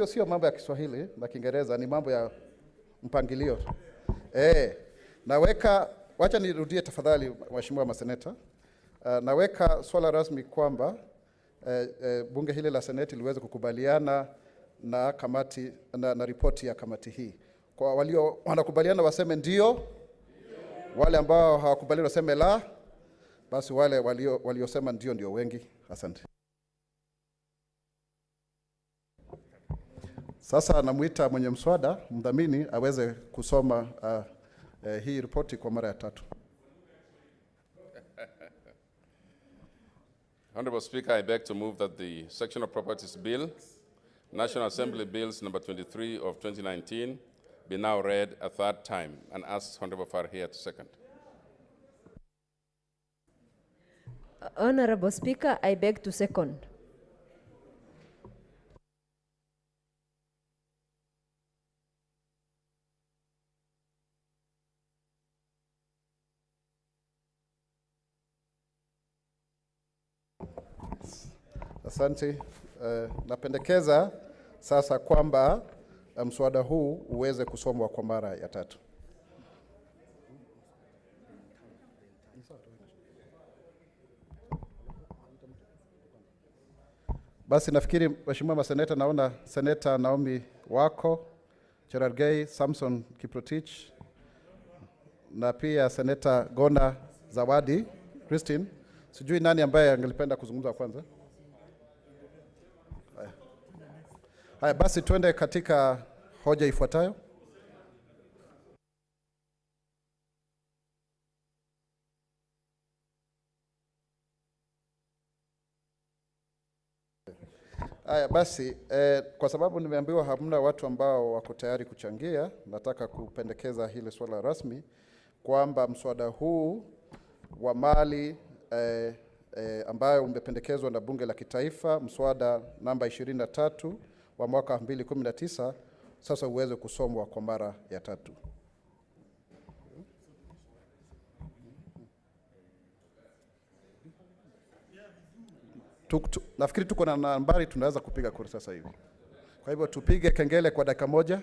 Sio mambo ya Kiswahili na Kiingereza, ni mambo ya mpangilio. Wacha nirudie tafadhali, Mheshimiwa maseneta. Naweka swala rasmi kwamba bunge hili la seneti liweze kukubaliana na kamati na ripoti ya kamati hii. Kwa walio wanakubaliana waseme ndio, wale ambao hawakubaliani waseme la. Basi wale waliosema ndio wengi. Asante. Sasa namuita mwenye mswada mdhamini aweze kusoma hii ripoti kwa mara ya tatu. Honorable Speaker, I beg to move that the Sectional Properties Bill, National Assembly Bills number 23 of 2019, be now read a third time, and ask Honorable Farhia to second. Honorable Speaker, I beg to second. Asante. Napendekeza sasa kwamba mswada huu uweze kusomwa kwa mara ya tatu. Basi nafikiri Mheshimiwa Maseneta, naona Seneta Naomi Wako, Cherargei Samson Kiprotich, na pia Seneta Gona Zawadi Christine. Sijui nani ambaye angelipenda kuzungumza kwanza. Haya, basi tuende katika hoja ifuatayo. Haya, basi kwa sababu nimeambiwa hamna watu ambao wako tayari kuchangia, nataka kupendekeza hili swala rasmi kwamba mswada huu wa mali ambayo umependekezwa na Bunge la Kitaifa, mswada namba 23 wa mwaka 2019, sasa uweze kusomwa kwa mara ya tatu. Nafikiri tuko na nambari, tunaweza kupiga kura sasa hivi. Kwa hivyo tupige kengele kwa dakika moja.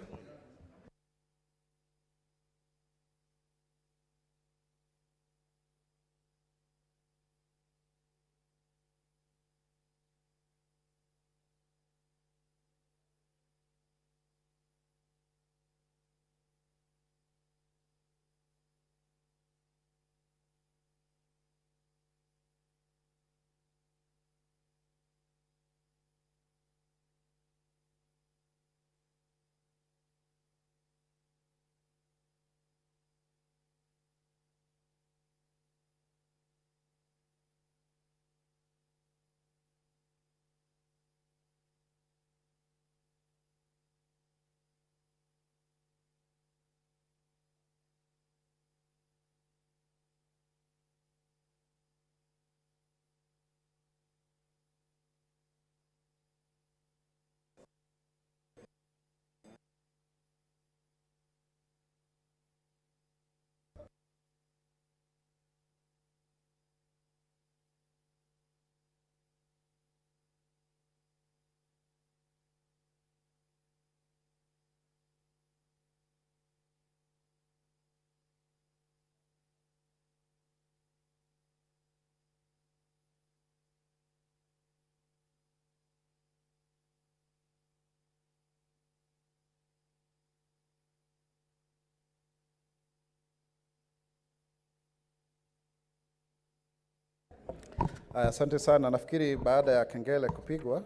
Asante sana. Nafikiri baada ya kengele kupigwa,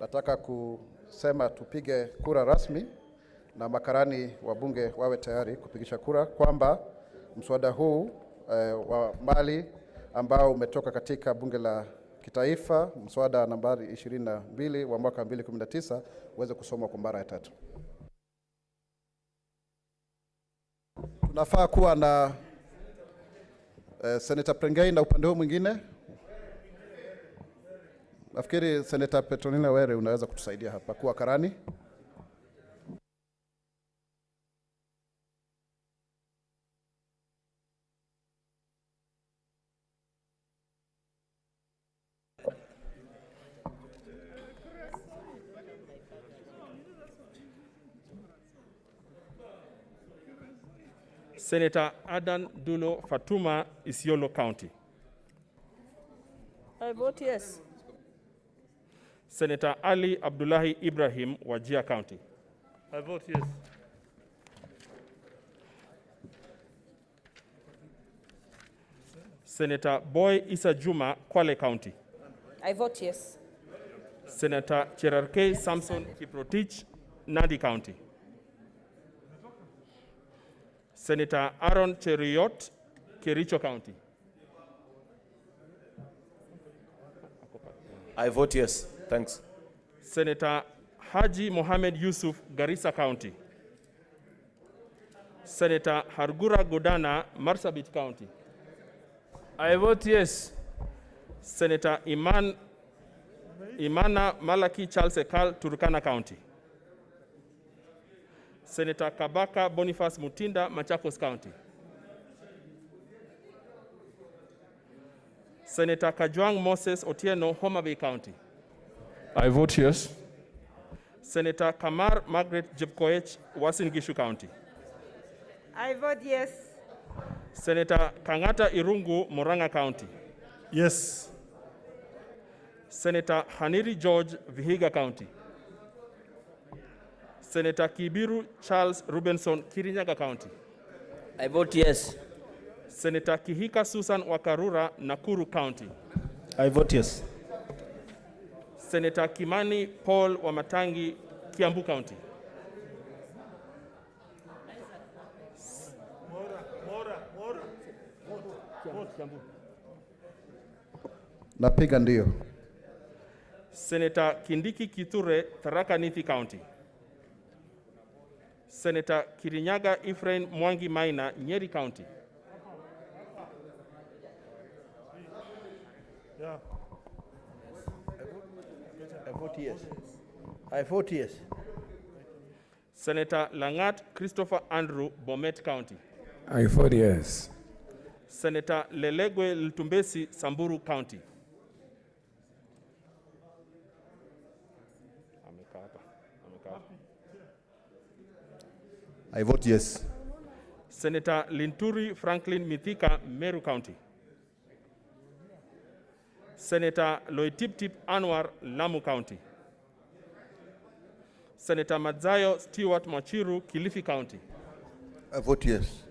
nataka kusema tupige kura rasmi na makarani wa bunge wawe tayari kupigisha kura kwamba mswada huu wa mali ambao umetoka katika Bunge la Kitaifa, mswada nambari 22 wa mwaka 2019, uweze kusomwa kwa mara ya tatu. Tunafaa kuwa na Senator Prengei na upande huu mwingine. Nafikiri Senator Petronila Were unaweza kutusaidia hapa kuwa karani. Senator Adan Dulo Fatuma, Isiolo County. I vote yes. Senator Ali Abdullahi Ibrahim, Wajir County. I vote yes. Senator Boy Issa Juma, Kwale County. I vote yes. Senator Cherargei Samson Kiprotich, Nandi County. Senator Aaron Cheruiyot, Kericho County. I vote yes. Thanks. Senator Haji Mohamed Yusuf, Garissa County. Senator Hargura Godana, Marsabit County. I vote yes. Senator Imana Malaki Charles Ekal, Turkana County. Senator Kabaka Boniface Mutinda, Machakos County. Senator Kajwang Moses Otieno, Homa Bay County. I vote yes. Senator Kamar Margaret Jepkoech, Uasin Gishu County. I vote yes. Senator Kangata Irungu, Moranga County. Yes. Senator Haniri George, Vihiga County. Senator Kibiru Charles Rubenson, Kirinyaga County. I vote yes. Senator Kihika Susan Wakarura, Nakuru County. I vote yes. Senator Kimani Paul Wamatangi, Kiambu County. Napiga ndio. Senator Kindiki Kithure, Tharaka Nithi County. Senator Kirinyaga Ephraim Mwangi Maina, Nyeri County. Yeah. I vote yes. I vote yes. Senator Langat Christopher Andrew, Bomet County. I vote yes. Senator Lelegwe Ltumbesi, Samburu County. I vote yes. Senator Linturi Franklin Mithika, Meru County. Senator Loitiptip Anwar, Lamu County. Senator Madzayo Stewart Machiru, Kilifi County. I vote yes.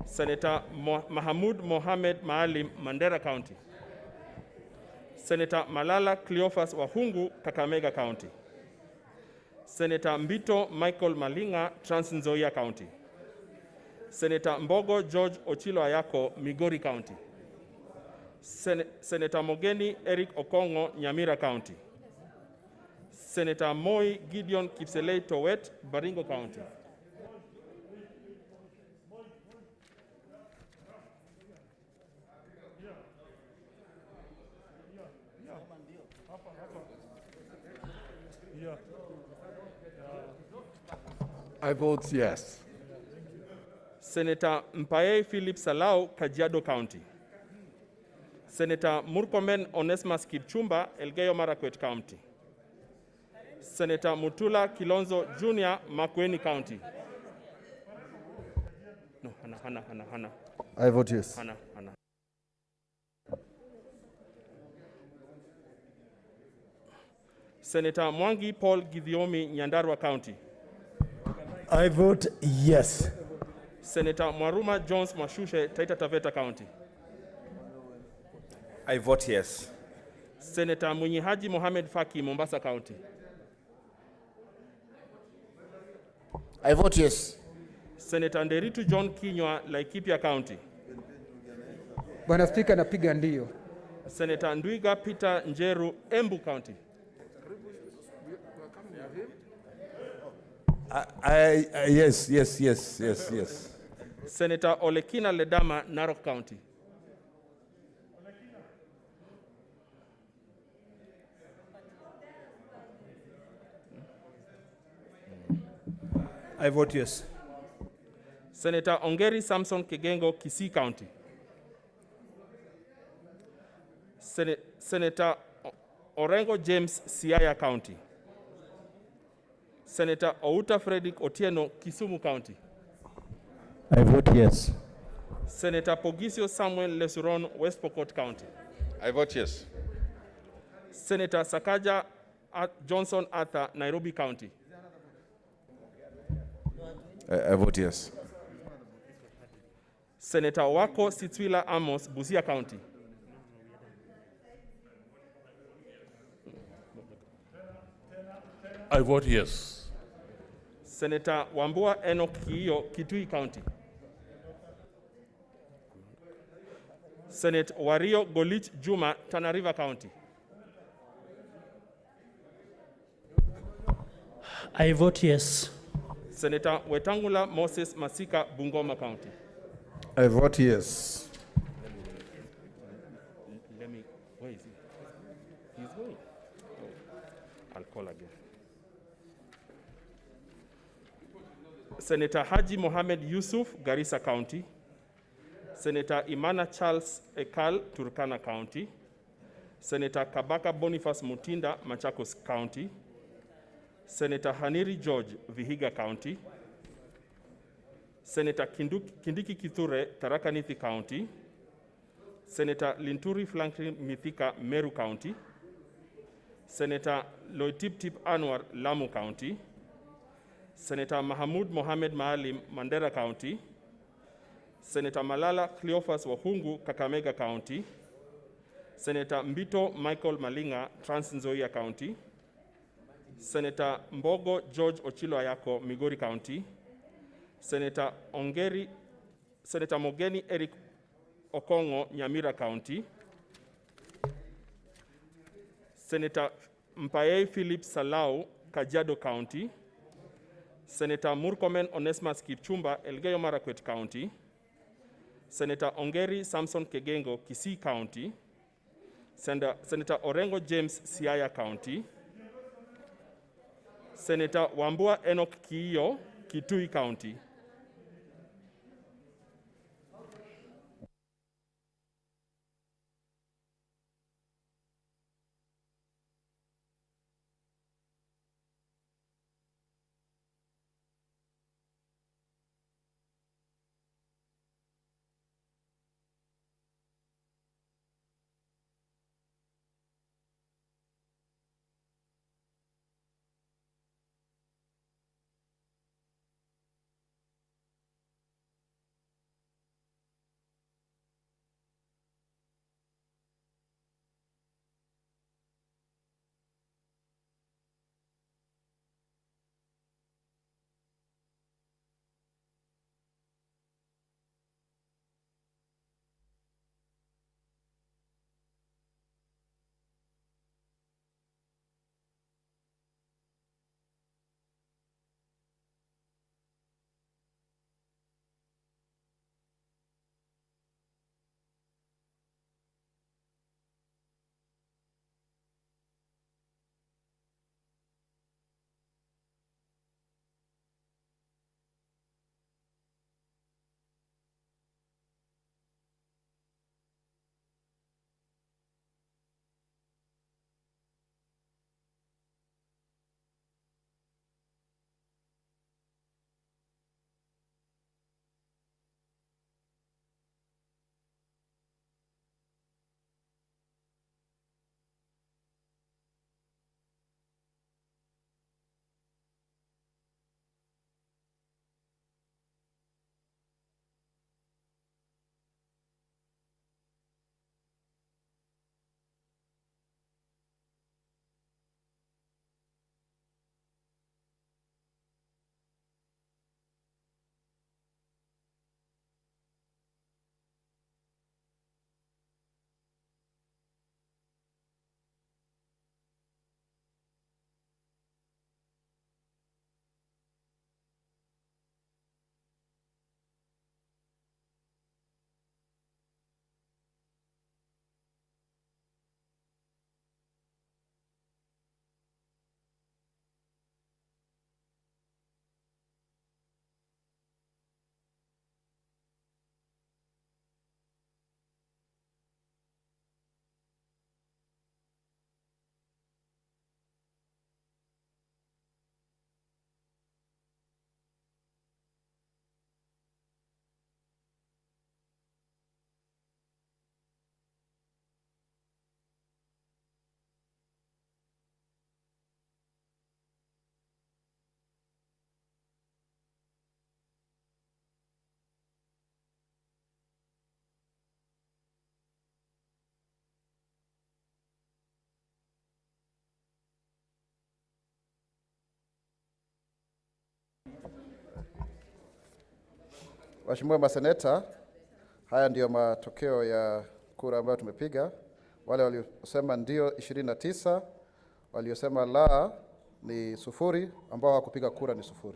Senator Mahamud Mohamed Maalim, Mandera County. Senator Malala Cleophas Wahungu, Kakamega County. Senator Mbito Michael Malinga, Trans Nzoia County. Senator Mbogo George Ochilo Ayako, Migori County. Senator Mogeni Eric Okongo, Nyamira County. Senator Moi Gideon Kipselei Towet, Baringo County. I vote yes. Senator Mpaye Philip Salau, Kajiado County. Senator Murkomen Onesmus Kipchumba, Elgeyo Marakwet County. Senator Mutula Kilonzo Jr., Makueni County. No, Hana. I vote yes. Hana. Senator Mwangi Paul Githiomi, Nyandarua County. I vote yes. Senator Mwaruma Jones Mashushe, Taita Taveta County. I vote yes. Senator Munyihaji Mohamed Faki, Mombasa County. I vote yes. Senator Nderitu John Kinywa, Laikipia County. Bwana Spika, napiga ndio. Senator Ndwiga Peter Njeru, Embu County. Yes. Senator Olekina Ledama, Narok County. I vote yes. Senator Ongeri Samson Kigengo, Kisii County. Senator Orengo James, Siaya County. Senator Outa Frederick Otieno, Kisumu County. I vote yes. Senator Pogisio Samuel Lesuron, West Pokot County. I vote yes. Senator Sakaja Johnson Arthur, Nairobi County. I vote yes. Senator Wako Sitwila Amos, Busia County. I vote yes. Senator Wambua Enoch Kiyo, Kitui County. Senator Wario Golich Juma, Tana River County. I vote yes. Senator Wetangula Moses Masika, Bungoma County. I vote yes. Where is he? He's going. Oh, I'll call again. Senator Haji Mohamed Yusuf, Garissa County. Senator Imana Charles Ekal, Turkana County. Senator Kabaka Boniface Mutinda, Machakos County. Senator Haniri George, Vihiga County. Senator Kindiki Kithure, Tharaka Nithi County. Senator Linturi Franklin Mithika, Meru County. Senator Loitip Tip Anwar, Lamu County. Senator Mahamud Mohamed Maalim, Mandera County. Senator Malala Cleophas Wahungu, Kakamega County. Senator Mbito Michael Malinga, Trans Nzoia County. Senator Mbogo George Ochilo Ayako, Migori County. Senator Mogeni Eric Okongo, Nyamira County. Senator Mpaye Philip Salau, Kajiado County. Senator Murkomen Onesmus Kipchumba, Elgeyo Marakwet County. Senator Ongeri Samson Kegengo, Kisii County. Senator Orengo James, Siaya County. Senator Wambua Enoch Kiyo, Kitui County. Waheshimiwa maseneta, haya ndiyo matokeo ya kura ambayo tumepiga. Wale waliosema ndio 29, waliosema la ni 0, ambao hawakupiga kura ni 0.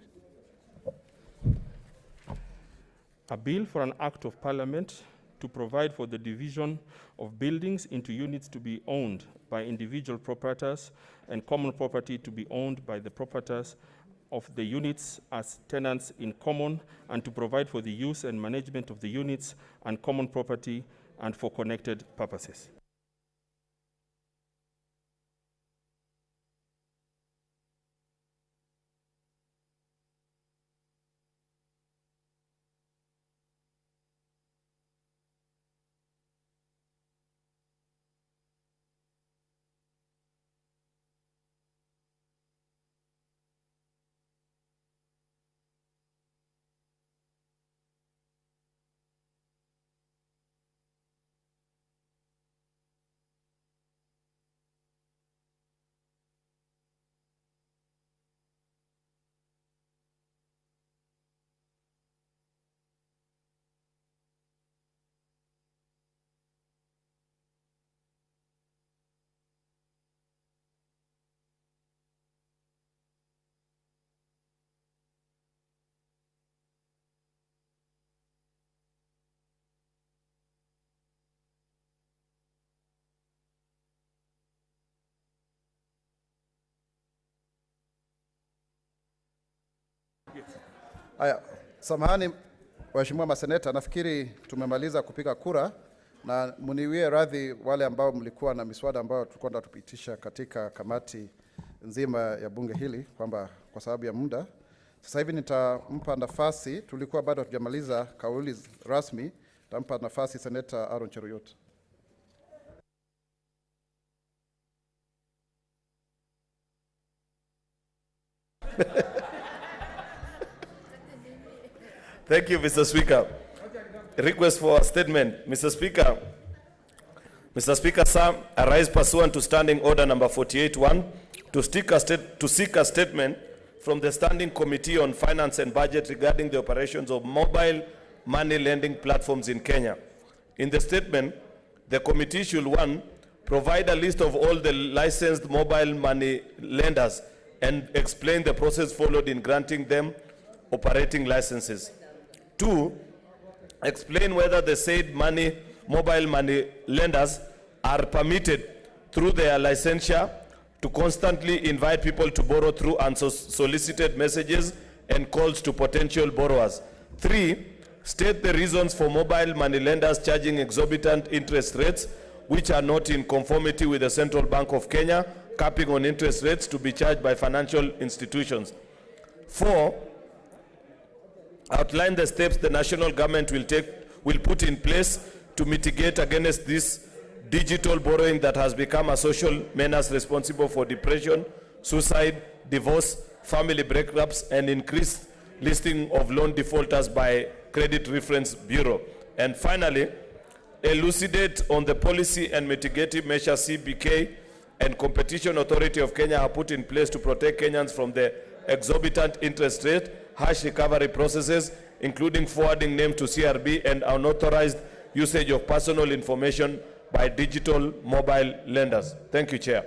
A bill for an act of parliament to provide for the division of buildings into units to be owned by individual proprietors and common property to be owned by the proprietors of the units as tenants in common, and to provide for the use and management of the units and common property and for connected purposes. Haya, samahani waheshimiwa maseneta, nafikiri tumemaliza kupiga kura, na muniwie radhi wale ambao mlikuwa na miswada ambao tulikuwa tupitisha katika kamati nzima ya bunge hili kwamba kwa sababu ya muda. Sasa hivi nitampa nafasi, tulikuwa bado hatujamaliza kauli rasmi, nitampa nafasi Seneta Aaron Cheruiyot. Thank you, Mr. Speaker. Request for a statement. Mr. Speaker, sir, I rise pursuant to Standing Order number 48-1 to seek a statement from the Standing Committee on Finance and Budget regarding the operations of mobile money lending platforms in Kenya. In the statement, the committee should, 1, provide a list of all the licensed mobile money lenders and explain the process followed in granting them operating licenses. 2, explain whether the said mobile money lenders are permitted through their licensure to constantly invite people to borrow through unsolicited messages and calls to potential borrowers. 3, state the reasons for mobile money lenders charging exorbitant interest rates which are not in conformity with the Central Bank of Kenya, capping on interest rates to be charged by financial institutions. 4, outline the steps the national government will put in place to mitigate against this digital borrowing that has become a social menace responsible for depression, suicide, divorce, family breakups, and increased listing of loan defaulters by Credit Reference Bureau. And finally, elucidate on the policy and mitigative measures CBK and Competition Authority of Kenya have put in place to protect Kenyans from the exorbitant interest rate, harsh recovery processes, including forwarding name to CRB and unauthorized usage of personal information by digital mobile lenders. Thank you, Chair.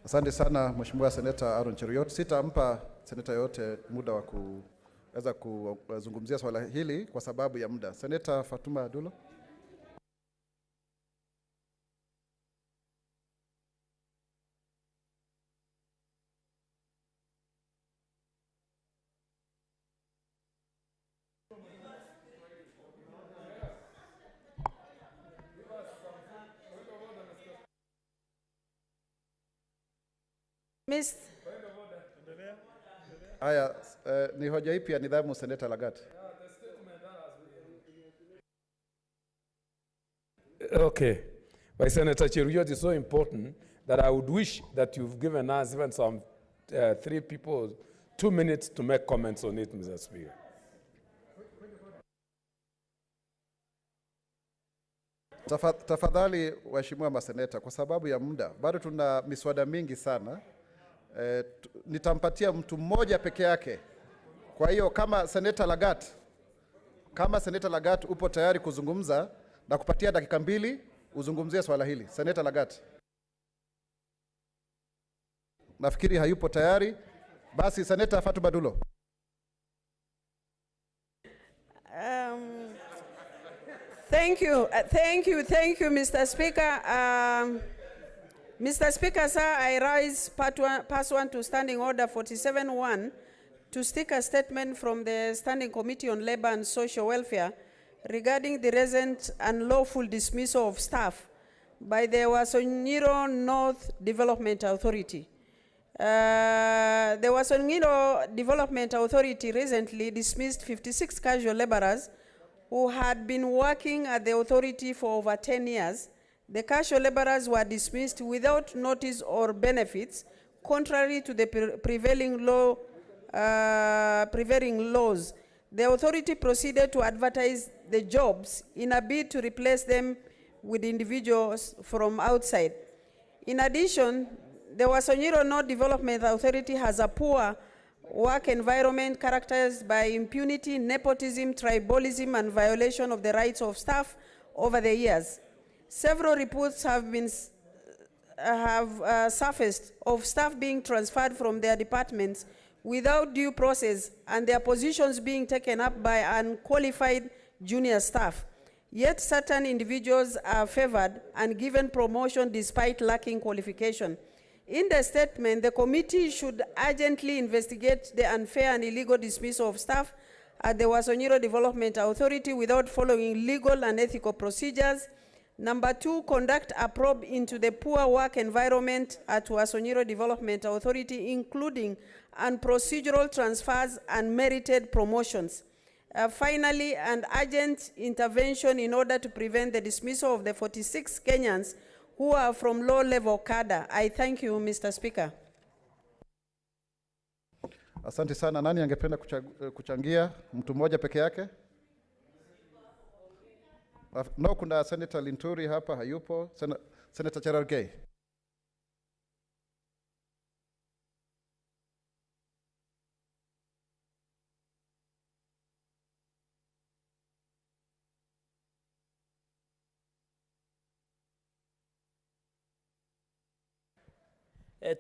Asante sana Mheshimiwa Seneta Aaron Cheruiyot. Sitampa seneta yote muda wa kuweza kuzungumzia swala hili kwa sababu ya muda. Seneta Fatuma Adulo. Miss Haya, ni hoja ipi ya nidhamu Seneta Lagat? Okay. By Senator Cheruiyot is so important that I would wish that you've given us even some 3 people 2 minutes to make comments on it, Mr. Speaker. Tafadhali waheshimiwa maseneta, kwa sababu ya muda, bado tuna miswada mingi sana. Nitampatia mtu mmoja peke yake. Kwa hiyo kama Seneta Lagat Kama Seneta Lagat upo tayari kuzungumza na kupatia dakika 2 uzungumzie swala hili. Seneta Lagat. Nafikiri hayupo tayari. Basi Seneta Fatuma Dulo. Thank you, Mr. Speaker. Mr. Speaker, sir, I rise pass one to Standing Order 47-1 to stick a statement from the Standing Committee on Labor and Social Welfare regarding the recent unlawful dismissal of staff by the Wasonyiro North Development Authority. The Wasonyiro Development Authority recently dismissed 56 casual laborers who had been working at the authority for over 10 years. The casual laborers were dismissed without notice or benefits, contrary to the prevailing laws. The authority proceeded to advertise the jobs in a bid to replace them with individuals from outside. In addition, the Wasonyiro North Development Authority has a poor work environment characterized by impunity, nepotism, tribalism, and violation of the rights of staff over the years. Several reports have been surfaced of staff being transferred from their departments without due process and their positions being taken up by unqualified junior staff. Yet certain individuals are favored and given promotion despite lacking qualification. In the statement, the committee should urgently investigate the unfair and illegal dismissal of staff at the Wasonyiro Development Authority without following legal and ethical procedures. Number 2, conduct a probe into the poor work environment at Wasonyiro Development Authority, including unprocedural transfers and merited promotions. Finally, an urgent intervention in order to prevent the dismissal of the 46 Kenyans who are from low-level cadre. I thank you, Mr. Speaker. Asante sana. Nani angependa kuchangia? Mtu mmoja peke yake? No, kuna Senator Linturi hapa, hayupo. Senator Cherargei.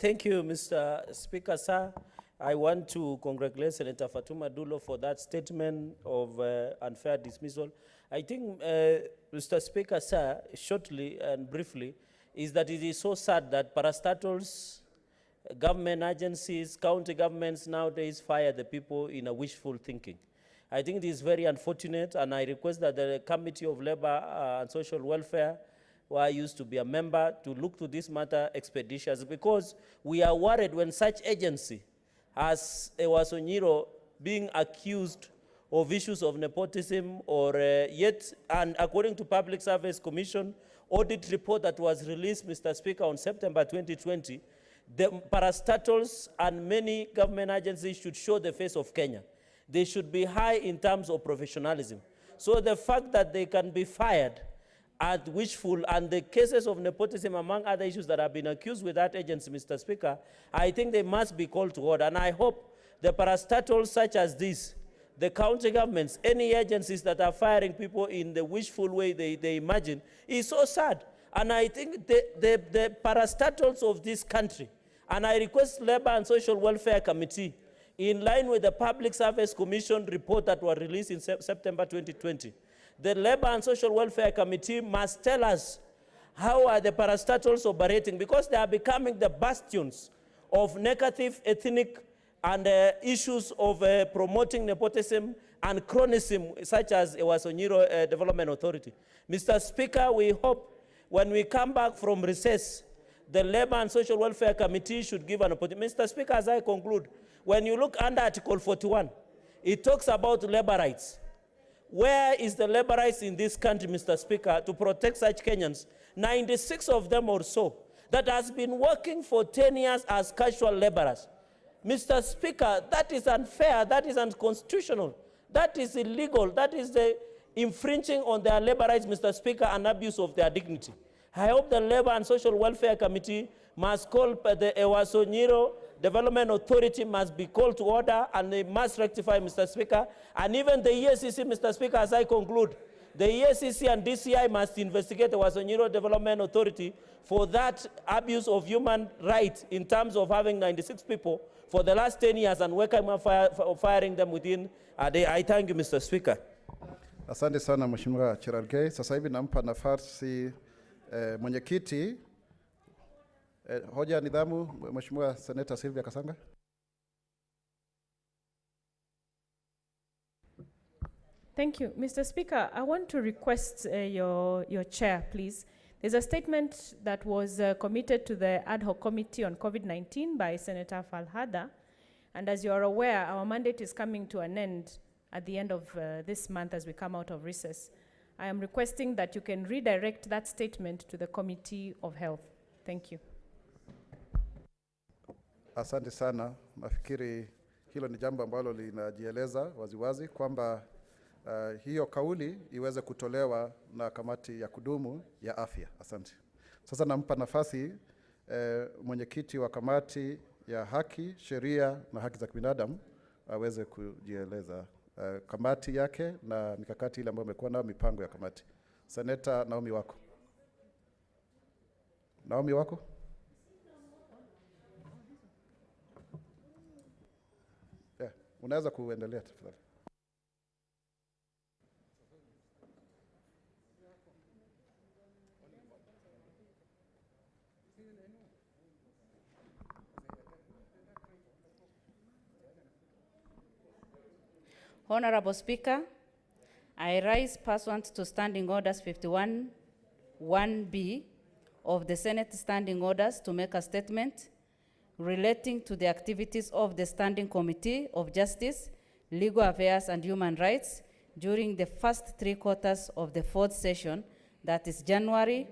Thank you, Mr. Speaker, sir. I want to congratulate Senator Fatuma Dulo for that statement of unfair dismissal. I think, Mr. Speaker, sir, shortly and briefly, is that it is so sad that parastatals, government agencies, county governments nowadays fire the people in a wishful thinking. I think it is very unfortunate, and I request that the Committee of Labor and Social Welfare, where I used to be a member, to look to this matter expeditiously, because we are worried when such agency as Wasonyiro being accused of issues of nepotism or yet, and according to Public Service Commission audit report that was released, Mr. Speaker, on September 2020, the parastatals and many government agencies should show the face of Kenya. They should be high in terms of professionalism. So the fact that they can be fired at wishful, and the cases of nepotism among other issues that have been accused with that agency, Mr. Speaker, I think they must be called to order. And I hope the parastatals such as this, the county governments, any agencies that are firing people in the wishful way they imagine, is so sad. And I think the parastatals of this country, and I request Labor and Social Welfare Committee, in line with the Public Service Commission report that was released in September 2020, the Labor and Social Welfare Committee must tell us how are the parastatals operating, because they are becoming the bastions of negative ethnic and issues of promoting nepotism and cronyism, such as Wasonyiro Development Authority. Mr. Speaker, we hope when we come back from recess, the Labor and Social Welfare Committee should give an opportunity. Mr. Speaker, as I conclude, when you look under Article 41, it talks about labor rights. Where is the labor rights in this country, Mr. Speaker, to protect such Kenyans, 96 of them or so, that has been working for 10 years as casual laborers? Mr. Speaker, that is unfair, that is unconstitutional, that is illegal, that is the infringing on their labor rights, Mr. Speaker, and abuse of their dignity. I hope the Labor and Social Welfare Committee must call the Wasonyiro Development Authority must be called to order and they must rectify, Mr. Speaker. And even the EACC, Mr. Speaker, as I conclude, the EACC and DCI must investigate the Wasonyiro Development Authority for that abuse of human rights in terms of having 96 people for the last 10 years and firing them within a day. I thank you, Mr. Speaker. Asante sana Mheshimiwa Cherargei. Sasa hivi nampa nafasi mwenyekiti hoja nidhamu, Mheshimiwa Senator Sylvia Kasanga. Thank you. Mr. Speaker, I want to request your chair, please. There's a statement that was committed to the ad hoc committee on COVID-19 by Senator Falhada. And as you are aware, our mandate is coming to an end at the end of this month as we come out of recess. I am requesting that you can redirect that statement to the Committee of Health. Thank you. Asante sana. Nafikiri hilo ni jambo ambalo linajieleza waziwazi kwamba hiyo kauli iweze kutolewa na kamati ya kudumu ya afya. Asante. Sasa nampa nafasi mwenyekiti wa kamati ya haki, sheria na haki za kibinadamu aweze kujieleza kamati yake na mikakati ile ambayo amekuwa nayo, mipango ya kamati. Seneta Naomi Wako. Naomi Wako. Unaweza kuendelea tafadhali. Honorable Speaker, I rise pursuant to Standing Orders 51(1)B of the Senate Standing Orders to make a statement relating to the activities of the Standing Committee of Justice, Legal Affairs and Human Rights during the first 3 quarters of the 4th session, that is January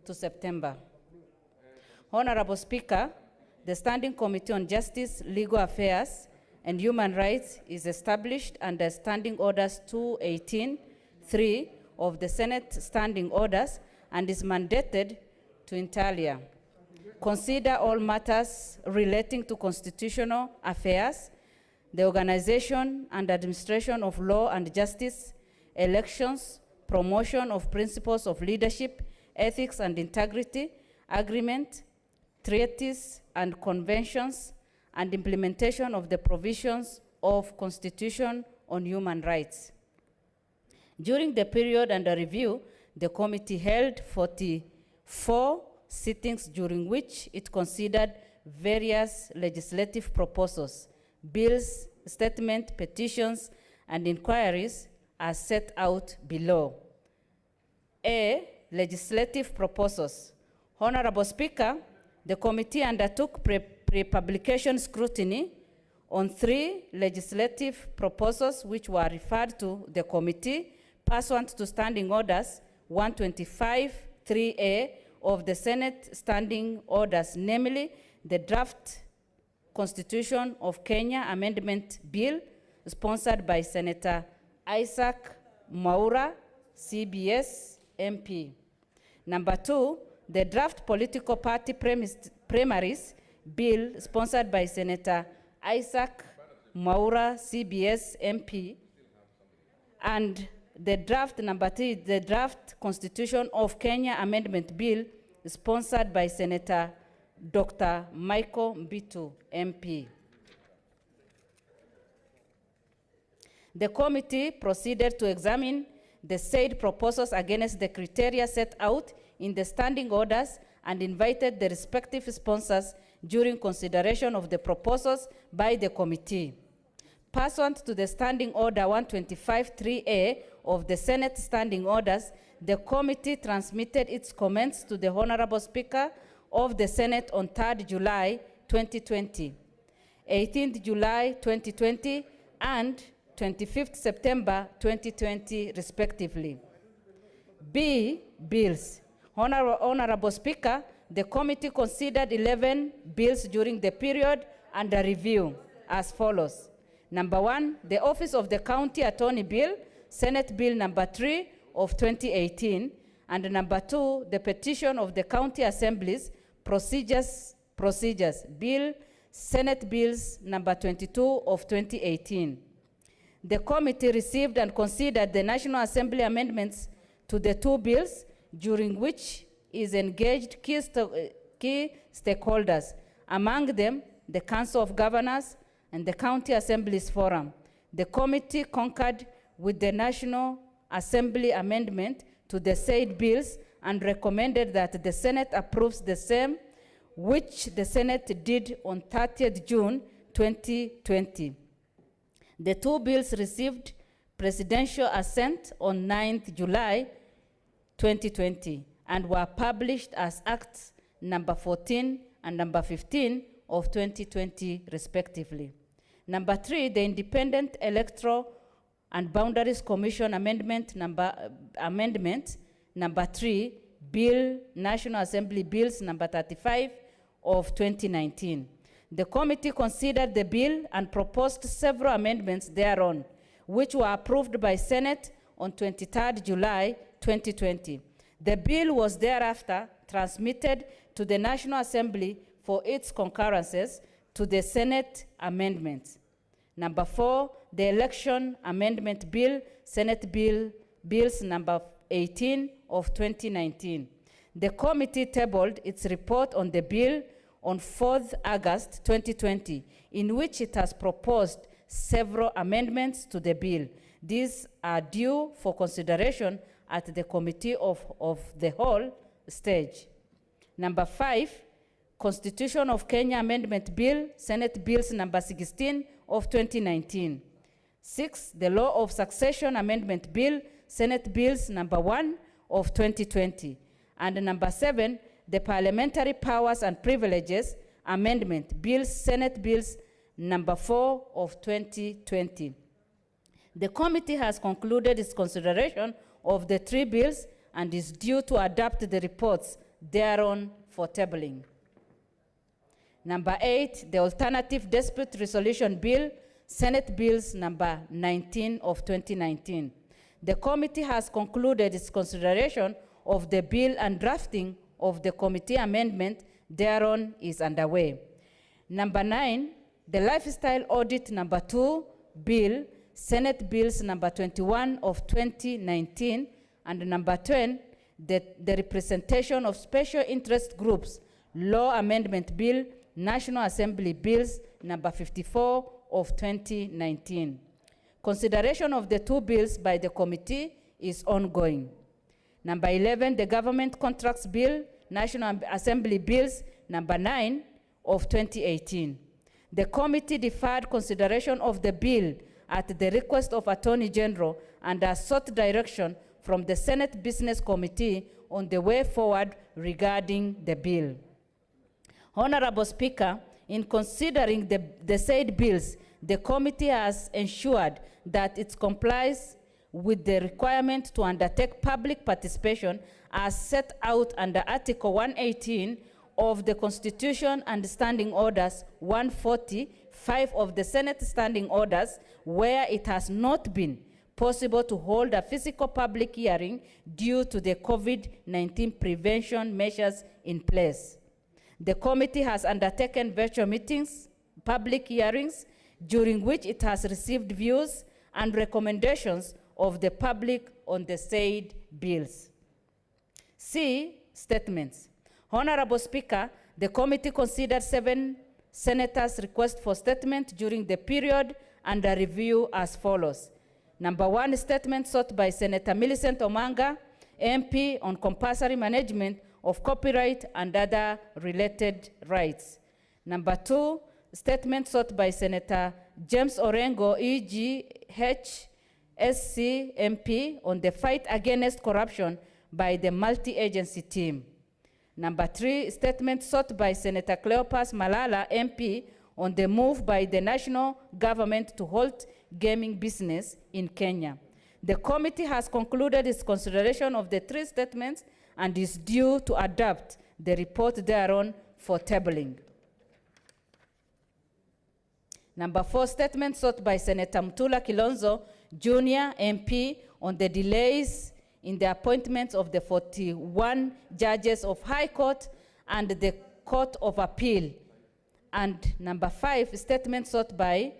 to September. Honorable Speaker, the Standing Committee on Justice, Legal Affairs and Human Rights is established under Standing Orders 218(3) of the Senate Standing Orders and is mandated to inter alia consider all matters relating to constitutional affairs, the organization and administration of law and justice, elections, promotion of principles of leadership, ethics and integrity, agreement, treaties and conventions, and implementation of the provisions of Constitution on Human Rights. During the period under review, the committee held 44 sittings during which it considered various legislative proposals, bills, statements, petitions, and inquiries as set out below. A. Legislative proposals. Honorable Speaker, the committee undertook pre-publication scrutiny on 3 legislative proposals which were referred to the committee pursuant to Standing Orders 125(3)A of the Senate Standing Orders, namely the draft Constitution of Kenya Amendment Bill sponsored by Senator Isaac Mwaura, CBS MP. Number 2, the draft Political Party Primaries Bill sponsored by Senator Isaac Mwaura, CBS MP. And the draft number 3, the draft Constitution of Kenya Amendment Bill sponsored by Senator Dr. Michael Mbitu, MP. The committee proceeded to examine the said proposals against the criteria set out in the standing orders and invited the respective sponsors during consideration of the proposals by the committee. Pursuant to the Standing Order 125(3)A of the Senate Standing Orders, the committee transmitted its comments to the Honorable Speaker of the Senate on 3rd July 2020, 18th July 2020, and 25th September 2020, respectively. B. Bills. Honorable Speaker, the committee considered 11 bills during the period under review as follows. Number 1, the Office of the County Attorney Bill, Senate Bill number 3 of 2018, and number 2, the petition of the County Assemblies Procedures Bill, Senate Bills number 22 of 2018. The committee received and considered the National Assembly amendments to the two bills, during which is engaged key stakeholders, among them the Council of Governors and the County Assemblies Forum. The committee concurred with the National Assembly amendment to the said bills and recommended that the Senate approves the same, which the Senate did on 30th June 2020. The two bills received presidential assent on 9th July 2020 and were published as Acts number 14 and number 15 of 2020 respectively. Number 3, the Independent Electoral and Boundaries Commission amendment number 3, Bill, National Assembly Bills number 35 of 2019. The committee considered the bill and proposed several amendments thereon, which were approved by Senate on 23rd July 2020. The bill was thereafter transmitted to the National Assembly for its concurrences to the Senate amendments. Number 4, the Election Amendment Bill, Senate Bills number 18 of 2019. The committee tabled its report on the bill on 4th August 2020, in which it has proposed several amendments to the bill. These are due for consideration at the Committee of the Whole stage. Number 5, Constitution of Kenya Amendment Bill, Senate Bills number 16 of 2019. 6, the Law of Succession Amendment Bill, Senate Bills number 1 of 2020. And number 7, the Parliamentary Powers and Privileges Amendment Bill, Senate Bills number 4 of 2020. The committee has concluded its consideration of the 3 bills and is due to adopt the reports thereon for tabling. Number 8, the Alternative Dispute Resolution Bill, Senate Bills number 19 of 2019. The committee has concluded its consideration of the bill and drafting of the committee amendment thereon is underway. Number 9, the Lifestyle Audit number 2 Bill, Senate Bills number 21 of 2019, and number 10, the Representation of Special Interest Groups Law Amendment Bill, National Assembly Bills number 54 of 2019. Consideration of the 2 bills by the committee is ongoing. Number 11, the Government Contracts Bill, National Assembly Bills number 9 of 2018. The committee deferred consideration of the bill at the request of Attorney General and has sought direction from the Senate Business Committee on the way forward regarding the bill. Honorable Speaker, in considering the said bills, the committee has ensured that it complies with the requirement to undertake public participation as set out under Article 118 of the Constitution and Standing Orders 145 of the Senate Standing Orders, where it has not been possible to hold a physical public hearing due to the COVID-19 prevention measures in place. The committee has undertaken virtual meetings, public hearings, during which it has received views and recommendations of the public on the said bills. C, statements. Honorable Speaker, the committee considered 7 senators' requests for statement during the period under review as follows. Number 1, statement sought by Senator Millicent Omanga, MP, on compulsory management of copyright and other related rights. Number 2, statement sought by Senator James Orengo, EGH, SC, MP, on the fight against corruption by the multi-agency team. Number 3, statement sought by Senator Cleopas Malala, MP, on the move by the national government to halt gaming business in Kenya. The committee has concluded its consideration of the 3 statements and is due to adopt the report thereon for tabling. Number 4, statement sought by Senator Mutula Kilonzo, Jr., MP, on the delays in the appointments of the 41 judges of High Court and the Court of Appeal And number 5, statement sought by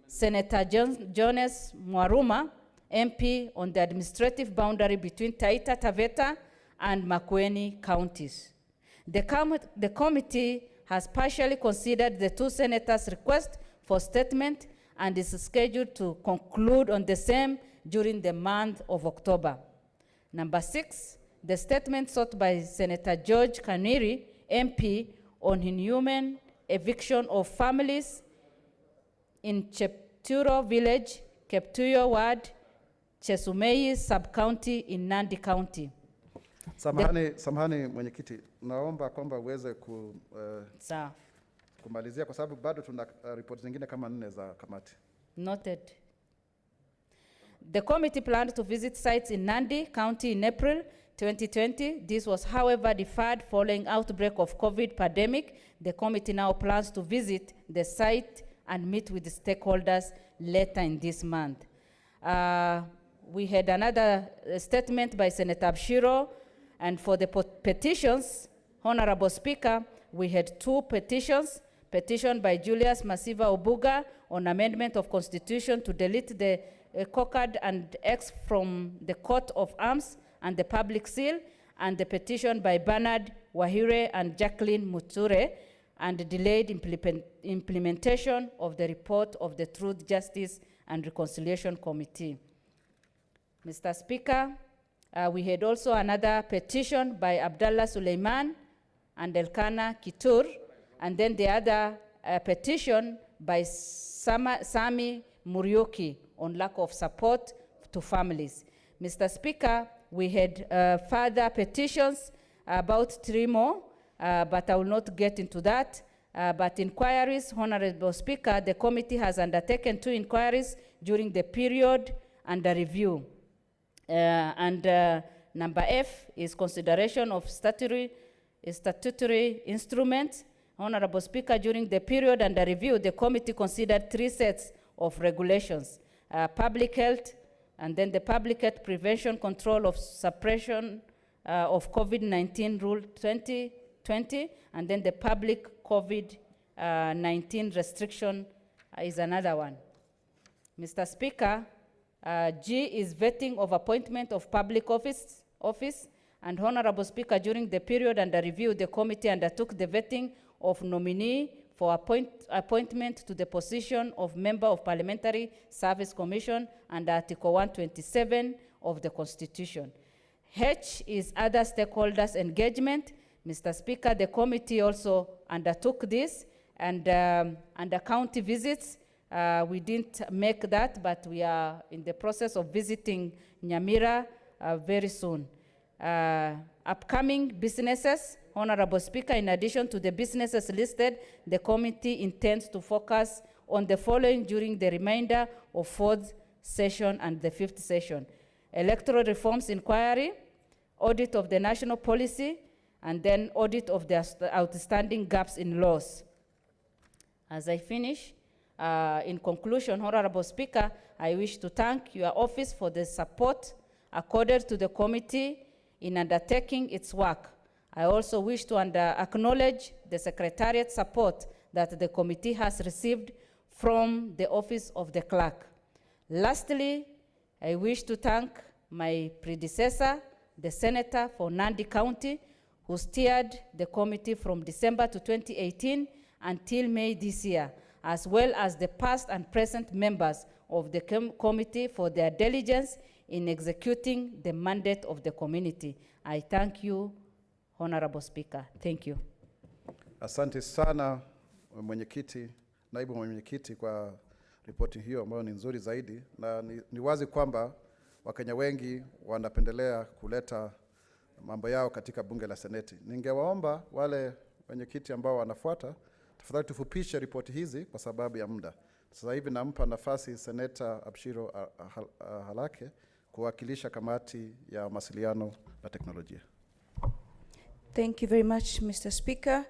Senator Jones Mwaruma, MP, on the administrative boundary between Taita Taveta and Makueni counties. The committee has partially considered the 2 senators' request for statement and is scheduled to conclude on the same during the month of October. Number 6, the statement sought by Senator George Kaniri, MP, on inhuman eviction of families in Chepturo Village, Keptuyo Ward, Chesumei Sub-County in Nandi County. Samahani mwenyekiti, naomba kwamba uweze kumalizia kwa sababu bado tuna report zingine kama 4 za kamati. Noted. The committee planned to visit sites in Nandi County in April 2020. This was, however, deferred following outbreak of COVID pandemic. The committee now plans to visit the site and meet with the stakeholders later in this month. We had another statement by Senator Abshiro, and for the petitions, Honorable Speaker, we had 2 petitions. Petition by Julius Masiva Obuga on amendment of constitution to delete the cockade and X from the coat of arms and the public seal, and the petition by Bernard Wahire and Jacqueline Muture, and delayed implementation of the report of the Truth, Justice, and Reconciliation Committee. Mr. Speaker, we had also another petition by Abdallah Suleiman and Elkana Kitur, and then the other petition by Sami Murioki on lack of support to families. Mr. Speaker, we had further petitions, about 3 more, but I will not get into that. But inquiries, Honorable Speaker, the committee has undertaken 2 inquiries during the period under review. Number F is consideration of statutory instruments. Honorable Speaker, during the period under review, the committee considered 3 sets of regulations: public health, and then the Public Health Prevention, Control of Suppression of COVID-19 Rule 2020, and then the Public COVID-19 Restriction is another one. Mr. Speaker, G is vetting of appointment of public office, and Honorable Speaker, during the period under review, the committee undertook the vetting of nominee for appointment to the position of Member of Parliamentary Service Commission under Article 127 of the Constitution. H is other stakeholders' engagement. Mr. Speaker, the committee also undertook this, and under county visits, we didn't make that, but we are in the process of visiting Nyamira very soon. Upcoming businesses, Honorable Speaker, in addition to the businesses listed, the committee intends to focus on the following during the remainder of 4th session and the 5th session: electoral reforms inquiry, audit of the national policy, and then audit of the outstanding gaps in laws. As I finish, in conclusion, Honorable Speaker, I wish to thank your office for the support accorded to the committee in undertaking its work. I also wish to acknowledge the Secretariat support that the committee has received from the Office of the Clerk. Lastly, I wish to thank my predecessor, the Senator for Nandi County, who steered the committee from December to 2018 until May this year, as well as the past and present members of the committee for their diligence in executing the mandate of the community. I thank you, Honorable Speaker. Thank you. Asante sana mwenyekiti, naibu mwenyekiti, kwa ripoti hiyo ambayo ni nzuri zaidi, na ni wazi kwamba Wakenya wengi wanapendelea kuleta mambo yao katika bunge la Seneti. Ningewaomba wale wenyekiti ambao wanafuata, tafadhali tufupishe ripoti hizi kwa sababu ya muda. Sasa hivi nampa nafasi Senator Abshiro Halake kuwakilisha kamati ya mawasiliano na teknolojia. Thank you very much, Mr. Speaker.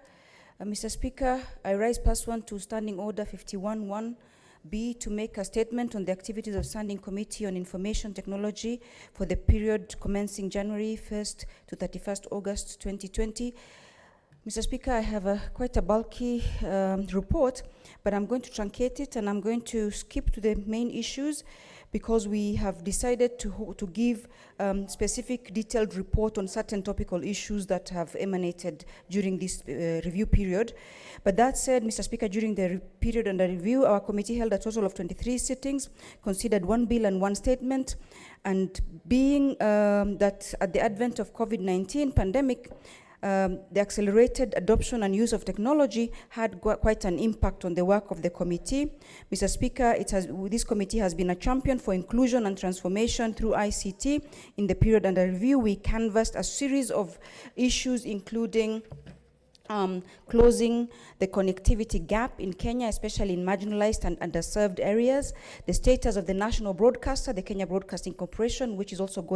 Mr. Speaker, I rise pursuant to Standing Order 51(1)B to make a statement on the activities of Standing Committee on Information Technology for the period commencing January 1st to 31st August 2020. Mr. Speaker, I have quite a bulky report, but I'm going to truncate it and I'm going to skip to the main issues because we have decided to give specific detailed report on certain topical issues that have emanated during this review period. But that said, Mr. Speaker, during the period under review, our committee held a total of 23 sittings, considered one bill and one statement, and being that at the advent of COVID-19 pandemic, the accelerated adoption and use of technology had quite an impact on the work of the committee. Mr. Speaker, this committee has been a champion for inclusion and transformation through ICT. In the period under review, we canvassed a series of issues, including closing the connectivity gap in Kenya, especially in marginalized and underserved areas, the status of the national broadcaster, the Kenya Broadcasting Corporation, which is also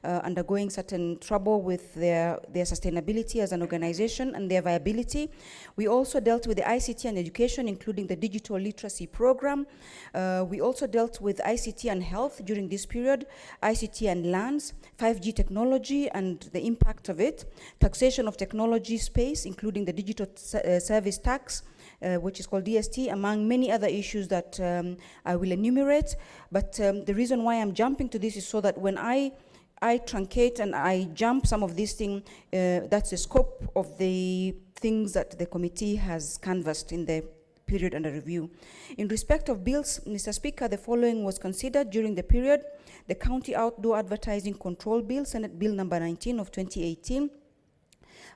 undergoing certain trouble with their sustainability as an organization and their viability. We also dealt with the ICT and education, including the digital literacy program. We also dealt with ICT and health during this period, ICT and lands, 5G technology and the impact of it, taxation of technology space, including the digital service tax, which is called DST, among many other issues that I will enumerate. But the reason why I'm jumping to this is so that when I truncate and I jump some of these things, that's the scope of the things that the committee has canvassed in the period under review. In respect of bills, Mr. Speaker, the following was considered during the period: the County Outdoor Advertising Control Bill, Senate Bill number 19 of 2018.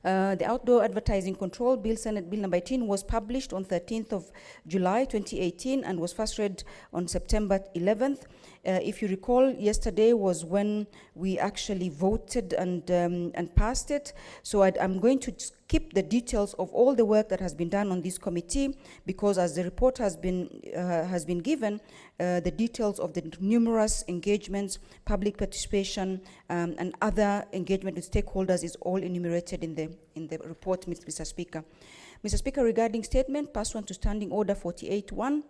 The Outdoor Advertising Control Bill, Senate Bill number 18, was published on 13th of July 2018 and was first read on September 11th. If you recall, yesterday was when we actually voted and passed it. So I'm going to skip the details of all the work that has been done on this committee, because as the report has been given, the details of the numerous engagements, public participation, and other engagement with stakeholders is all enumerated in the report, Mr. Speaker. Mr. Speaker, regarding statement pursuant to Standing Order 48.1,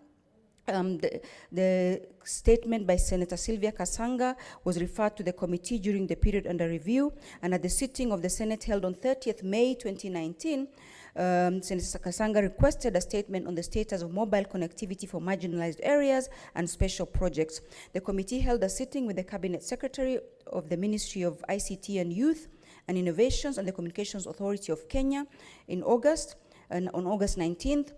the statement by Senator Sylvia Kasanga was referred to the committee during the period under review, and at the sitting of the Senate held on 30th May 2019, Senator Kasanga requested a statement on the status of mobile connectivity for marginalized areas and special projects. The committee held a sitting with the Cabinet Secretary of the Ministry of ICT and Youth and Innovations and the Communications Authority of Kenya in August, and on August 19th,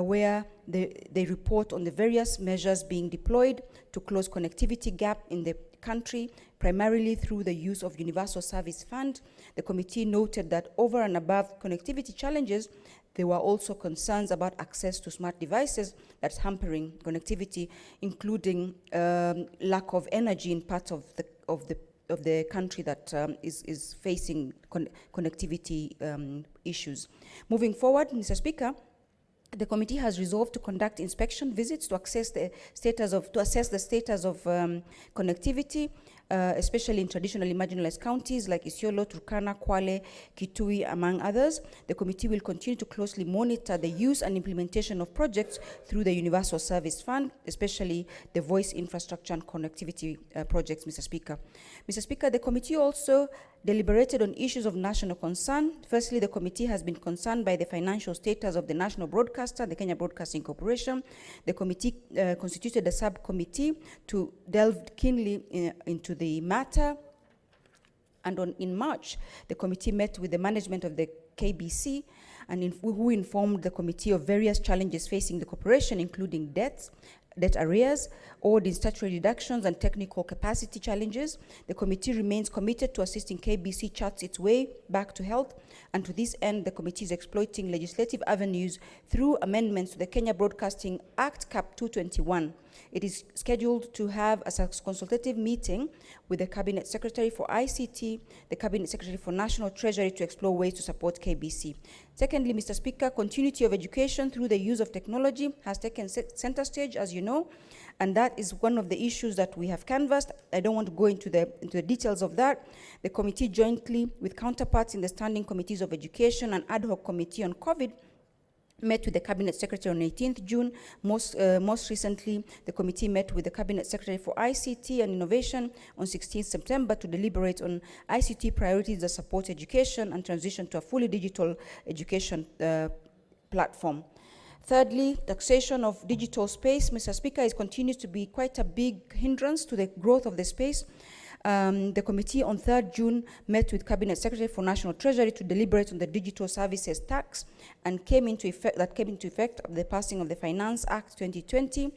where they report on the various measures being deployed to close connectivity gap in the country, primarily through the use of Universal Service Fund. The committee noted that over and above connectivity challenges, there were also concerns about access to smart devices that's hampering connectivity, including lack of energy in parts of the country that is facing connectivity issues. Moving forward, Mr. Speaker, the committee has resolved to conduct inspection visits to assess the status of connectivity, especially in traditionally marginalized counties like Isiolo, Turkana, Kwale, Kitui, among others. The committee will continue to closely monitor the use and implementation of projects through the Universal Service Fund, especially the voice infrastructure and connectivity projects, Mr. Speaker. Mr. Speaker, the committee also deliberated on issues of national concern. Firstly, the committee has been concerned by the financial status of the national broadcaster, the Kenya Broadcasting Corporation. The committee constituted a subcommittee to delve keenly into the matter. And in March, the committee met with the management of the KBC and who informed the committee of various challenges facing the corporation, including debt arrears, owed in statutory deductions, and technical capacity challenges. The committee remains committed to assisting KBC charts its way back to health, and to this end, the committee is exploiting legislative avenues through amendments to the Kenya Broadcasting Act, Cap 221. It is scheduled to have a consultative meeting with the Cabinet Secretary for ICT, the Cabinet Secretary for National Treasury to explore ways to support KBC. Secondly, Mr. Speaker, continuity of education through the use of technology has taken center stage, as you know, and that is one of the issues that we have canvassed. I don't want to go into the details of that. The committee, jointly with counterparts in the Standing Committees of Education and Ad Hoc Committee on COVID, met with the Cabinet Secretary on 18th June. Most recently, the committee met with the Cabinet Secretary for ICT and Innovation on 16th September to deliberate on ICT priorities that support education and transition to a fully digital education platform. Thirdly, taxation of digital space, Mr. Speaker, continues to be quite a big hindrance to the growth of the space. The committee on 3rd June met with Cabinet Secretary for National Treasury to deliberate on the digital services tax and came into effect of the passing of the Finance Act 2020,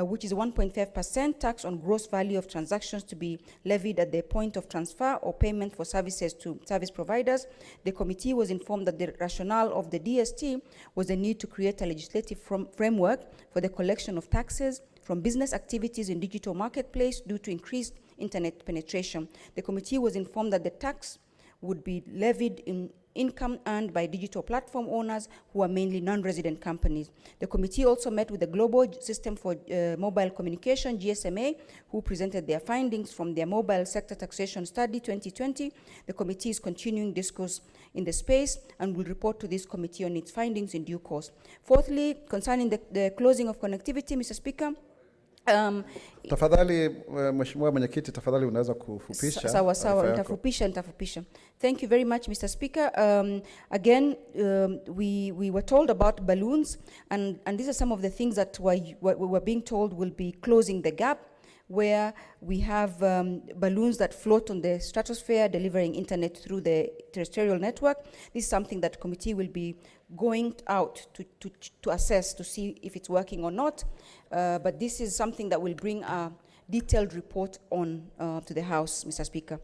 which is 1.5% tax on gross value of transactions to be levied at the point of transfer or payment for services to service providers. The committee was informed that the rationale of the DST was the need to create a legislative framework for the collection of taxes from business activities in digital marketplace due to increased internet penetration. The committee was informed that the tax would be levied in income earned by digital platform owners who are mainly non-resident companies. The committee also met with the Global System for Mobile Communication, GSMA, who presented their findings from their Mobile Sector Taxation Study 2020. The committee is continuing discourse in the space and will report to this committee on its findings in due course. Fourthly, concerning the closing of connectivity, Mr. Speaker, tafadhali Mheshimiwa Mwenyekiti, tafadhali unaweza kufupisha. Sawa, nitafupisha. Thank you very much, Mr. Speaker. Again, we were told about balloons, and these are some of the things that we were being told will be closing the gap, where we have balloons that float on the stratosphere, delivering internet through the terrestrial network. This is something that committee will be going out to assess to see if it's working or not. But this is something that will bring a detailed report on to the House, Mr. Speaker.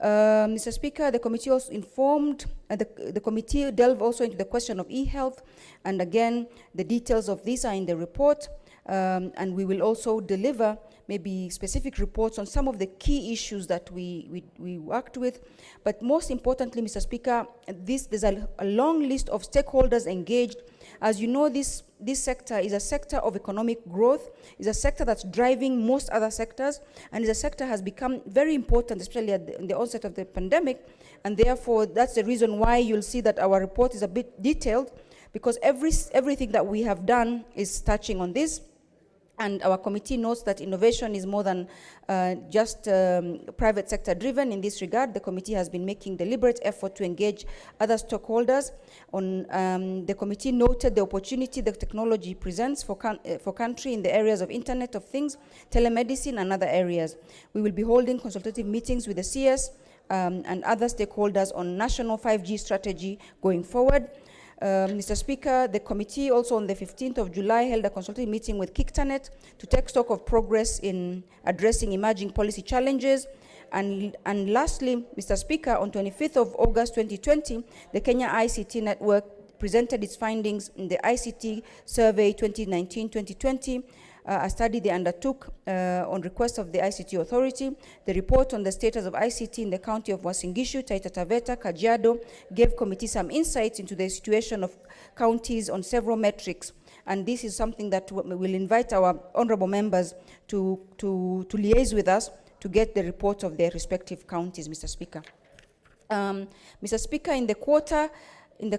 Mr. Speaker, the committee also informed, the committee delved also into the question of e-health, and again, the details of these are in the report, and we will also deliver maybe specific reports on some of the key issues that we worked with. But most importantly, Mr. Speaker, there's a long list of stakeholders engaged. As you know, this sector is a sector of economic growth, is a sector that's driving most other sectors, and is a sector has become very important, especially at the onset of the pandemic, and therefore that's the reason why you'll see that our report is a bit detailed, because everything that we have done is touching on this. And our committee notes that innovation is more than just private sector driven. In this regard, the committee has been making deliberate effort to engage other stakeholders. The committee noted the opportunity the technology presents for country in the areas of Internet of Things, telemedicine, and other areas. We will be holding consultative meetings with the CS and other stakeholders on national 5G strategy going forward. Mr. Speaker, the committee also on the 15th of July held a consultative meeting with Kictanet to take stock of progress in addressing emerging policy challenges. And lastly, Mr. Speaker, on 25th of August 2020, the Kenya ICT Network presented its findings in the ICT Survey 2019-2020, a study they undertook on request of the ICT Authority. The report on the status of ICT in the county of Uasin Gishu, Taita Taveta, Kajiado gave committee some insights into the situation of counties on several metrics. And this is something that we'll invite our honorable members to liaise with us to get the reports of their respective counties, Mr. Speaker. Mr. Speaker, in this quarter, the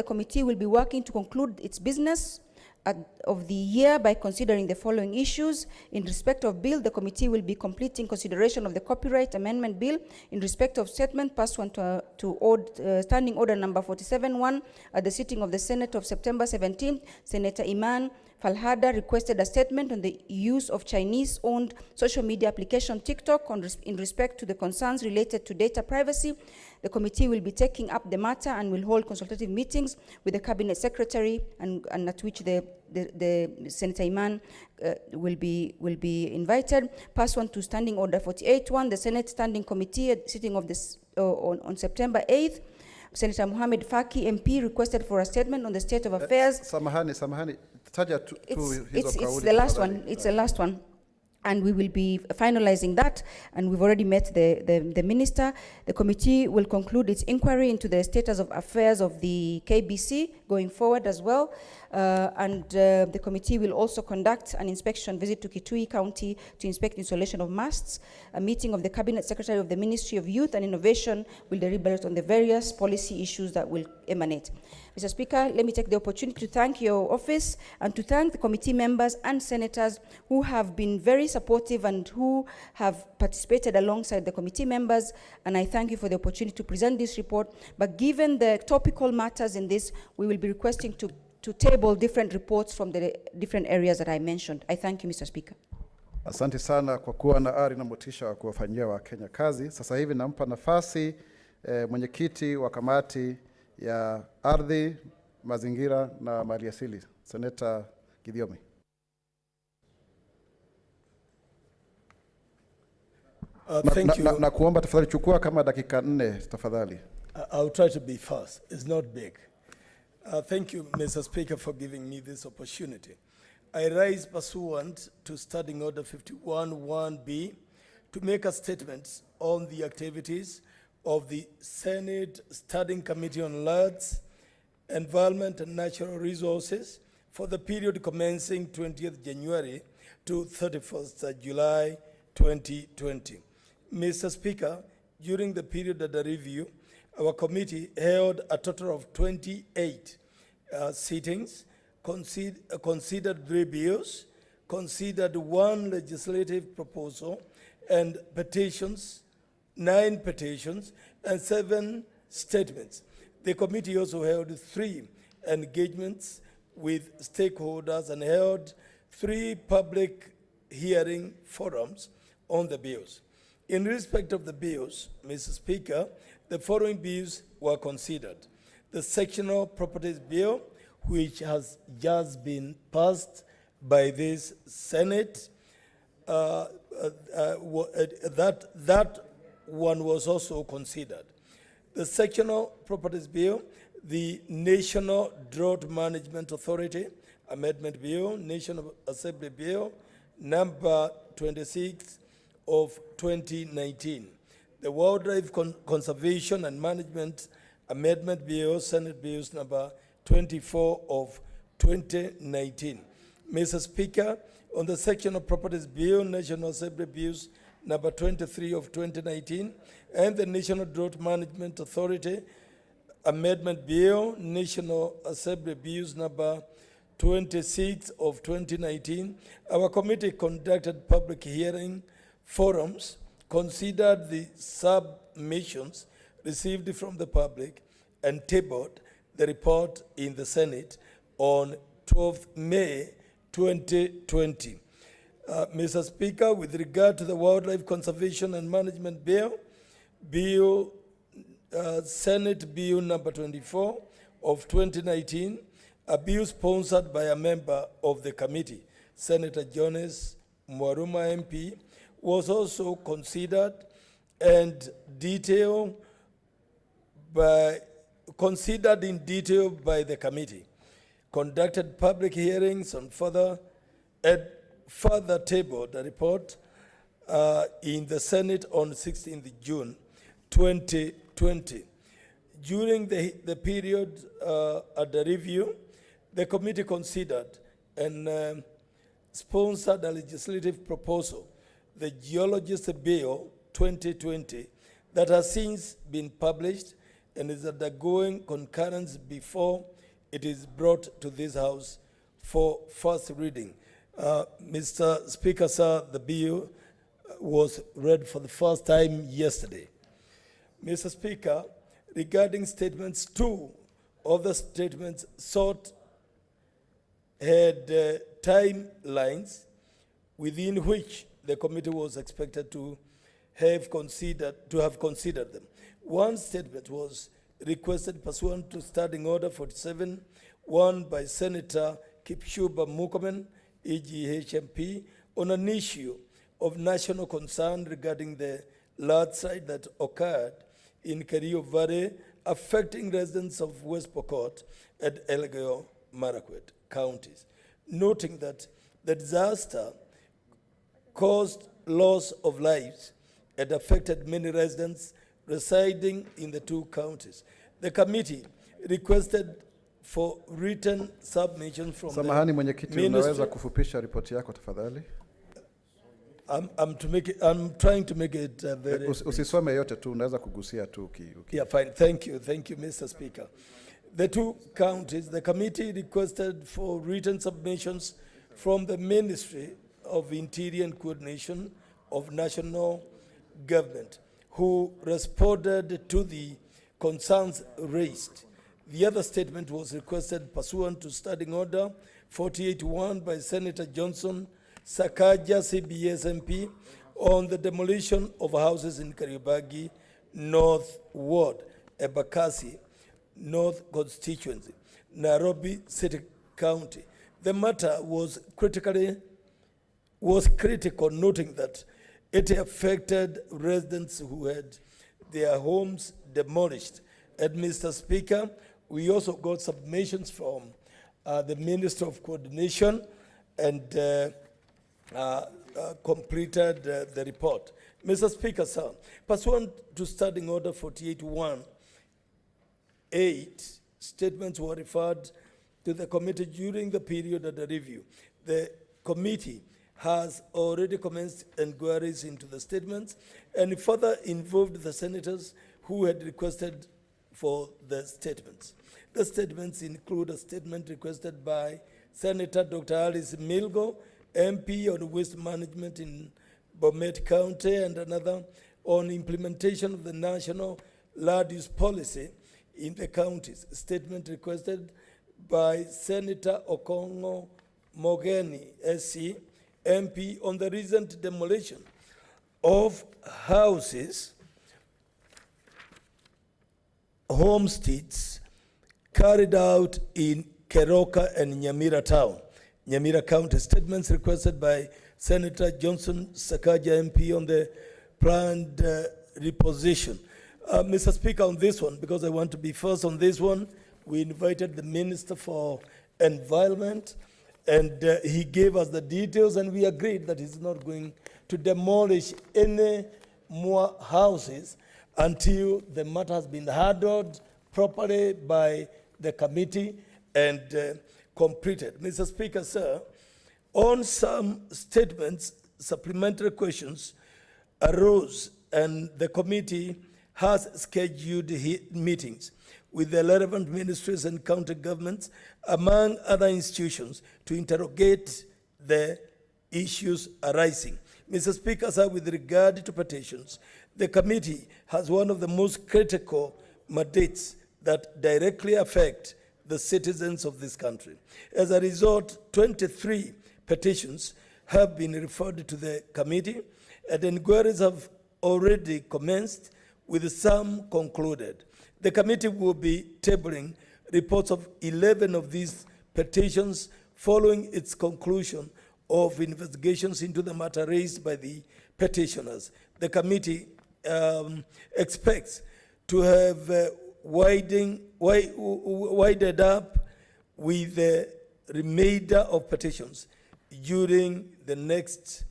committee will be working to conclude its business of the year by considering the following issues. In respect of bill, the committee will be completing consideration of the copyright amendment bill. In respect of statement pursuant to standing order number 47-1 at the sitting of the Senate of September 17th, Senator Iman Falhada requested a statement on the use of Chinese-owned social media application TikTok in respect to the concerns related to data privacy. The committee will be taking up the matter and will hold consultative meetings with the Cabinet Secretary, and at which the Senator Iman will be invited. Pursuant to Standing Order 48-1, the Senate Standing Committee at sitting of this on September 8th, Senator Mohamed Faki MP requested for a statement on the state of affairs. Samahani. It's the last one. and we will be finalizing that, and we've already met the minister. The committee will conclude its inquiry into the status of affairs of the KBC going forward as well, and the committee will also conduct an inspection visit to Kitui County to inspect installation of masts. A meeting of the Cabinet Secretary of the Ministry of Youth and Innovation will deliberate on the various policy issues that will emanate. Mr. Speaker, let me take the opportunity to thank your office and to thank the committee members and senators who have been very supportive and who have participated alongside the committee members, and I thank you for the opportunity to present this report. But given the topical matters in this, we will be requesting to table different reports from the different areas that I mentioned. I thank you, Mr. Speaker. Asante sana kwa kuwa na ari na motisha wa kuwafanyia Wakenya kazi. Sasa hivi nampa nafasi mwenyekiti wa kamati ya ardhi, mazingira na maliasili, Seneta Githiomi. Thank you. Na kuomba tafadhali chukua kama dakika 4 tafadhali. I'll try to be fast. It's not big. Thank you, Mr. Speaker, for giving me this opportunity. I rise pursuant to Standing Order 51(1)B to make a statement on the activities of the Senate Standing Committee on Lands, Environment and Natural Resources for the period commencing 20th January to 31st July 2020. Mr. Speaker, during the period of the review, our committee held a total of 28 sittings, considered 3 bills, considered 1 legislative proposal, and petitions, 9 petitions, and 7 statements. The committee also held 3 engagements with stakeholders and held 3 public hearing forums on the bills. In respect of the bills, Mr. Speaker, the following bills were considered. The Sectional Properties Bill, which has just been passed by this Senate, that one was also considered. The Sectional Properties Bill, the National Drought Management Authority Amendment Bill, National Assembly Bill, number 26 of 2019. The Wildlife Conservation and Management Amendment Bill, Senate Bills number 24 of 2019. Mr. Speaker, on the Sectional Properties Bill, National Assembly Bills number 23 of 2019, and the National Drought Management Authority Amendment Bill, National Assembly Bills number 26 of 2019, our committee conducted public hearing forums, considered the submissions received from the public, and tabled the report in the Senate on 12th May 2020. Mr. Speaker, with regard to the Wildlife Conservation and Management Bill, Senate Bill number 24 of 2019, a bill sponsored by a member of the committee, Senator Jones Mwaruma MP, was also considered and considered in detail by the committee, conducted public hearings on further tabled the report in the Senate on 16th June 2020. During the period at the review, the committee considered and sponsored a legislative proposal, the Geologist Bill 2020, that has since been published and is undergoing concurrence before it is brought to this House for first reading. Mr. Speaker, sir, the bill was read for the first time yesterday. Mr. Speaker, regarding statements 2, other statements sought had timelines within which the committee was expected to have considered them. One statement was requested pursuant to Standing Order 47, one by Senator Kipchumba Murkomen, EGHMP, on an issue of national concern regarding the landslide that occurred in Kerio Valley, affecting residents of West Pokot and Elgeyo Marakwet counties, noting that the disaster caused loss of lives and affected many residents residing in the two counties. The committee requested for written submissions from Samahani the mwenyekiti, unaweza kufupisha ripoti yako tafadhali? I'm trying to make it very... Usisome yote tu, unaweza kugusia tu Yeah, fine. Thank you, Mr. Speaker. The two counties, the committee requested for written submissions from the Ministry of Interior and Coordination of National Government, who responded to the concerns raised. The other statement was requested pursuant to Standing Order 48-1 by Senator Johnson Sakaja, CBS MP, on the demolition of houses in Kariobangi North Ward, Embakasi North Constituency, Nairobi City County. The matter was critical, noting that it affected residents who had their homes demolished. And Mr. Speaker, we also got submissions from the Minister of Coordination and completed the report. Mr. Speaker, sir, pursuant to Standing Order 48-1, 8 statements were referred to the committee during the period of the review. The committee has already commenced inquiries into the statements and further involved the senators who had requested for the statements. The statements include a statement requested by Senator Dr. Alice Milgo, MP on waste management in Bomet County, and another on implementation of the national land use policy in the counties. A statement requested by Senator Okongo Mogeni, SC, MP, on the recent demolition of houses, homesteads carried out in Keroka and Nyamira Town, Nyamira County. Statements requested by Senator Johnson Sakaja, MP, on the planned reposition. Mr. Speaker, on this one, because I want to be first on this one, we invited the Minister for Environment, and he gave us the details, and we agreed that he's not going to demolish any more houses until the matter has been handled properly by the committee and completed. Mr. Speaker, sir, on some statements, supplementary questions arose, and the committee has scheduled meetings with the relevant ministries and county governments, among other institutions, to interrogate the issues arising. Mr. Speaker, sir, with regard to petitions, the committee has one of the most critical mandates that directly affect the citizens of this country. As a result, 23 petitions have been referred to the committee, and inquiries have already commenced, with some concluded. The committee will be tabling reports of 11 of these petitions following its conclusion of investigations into the matter raised by the petitioners. The committee expects to have widened up with the remainder of petitions during the next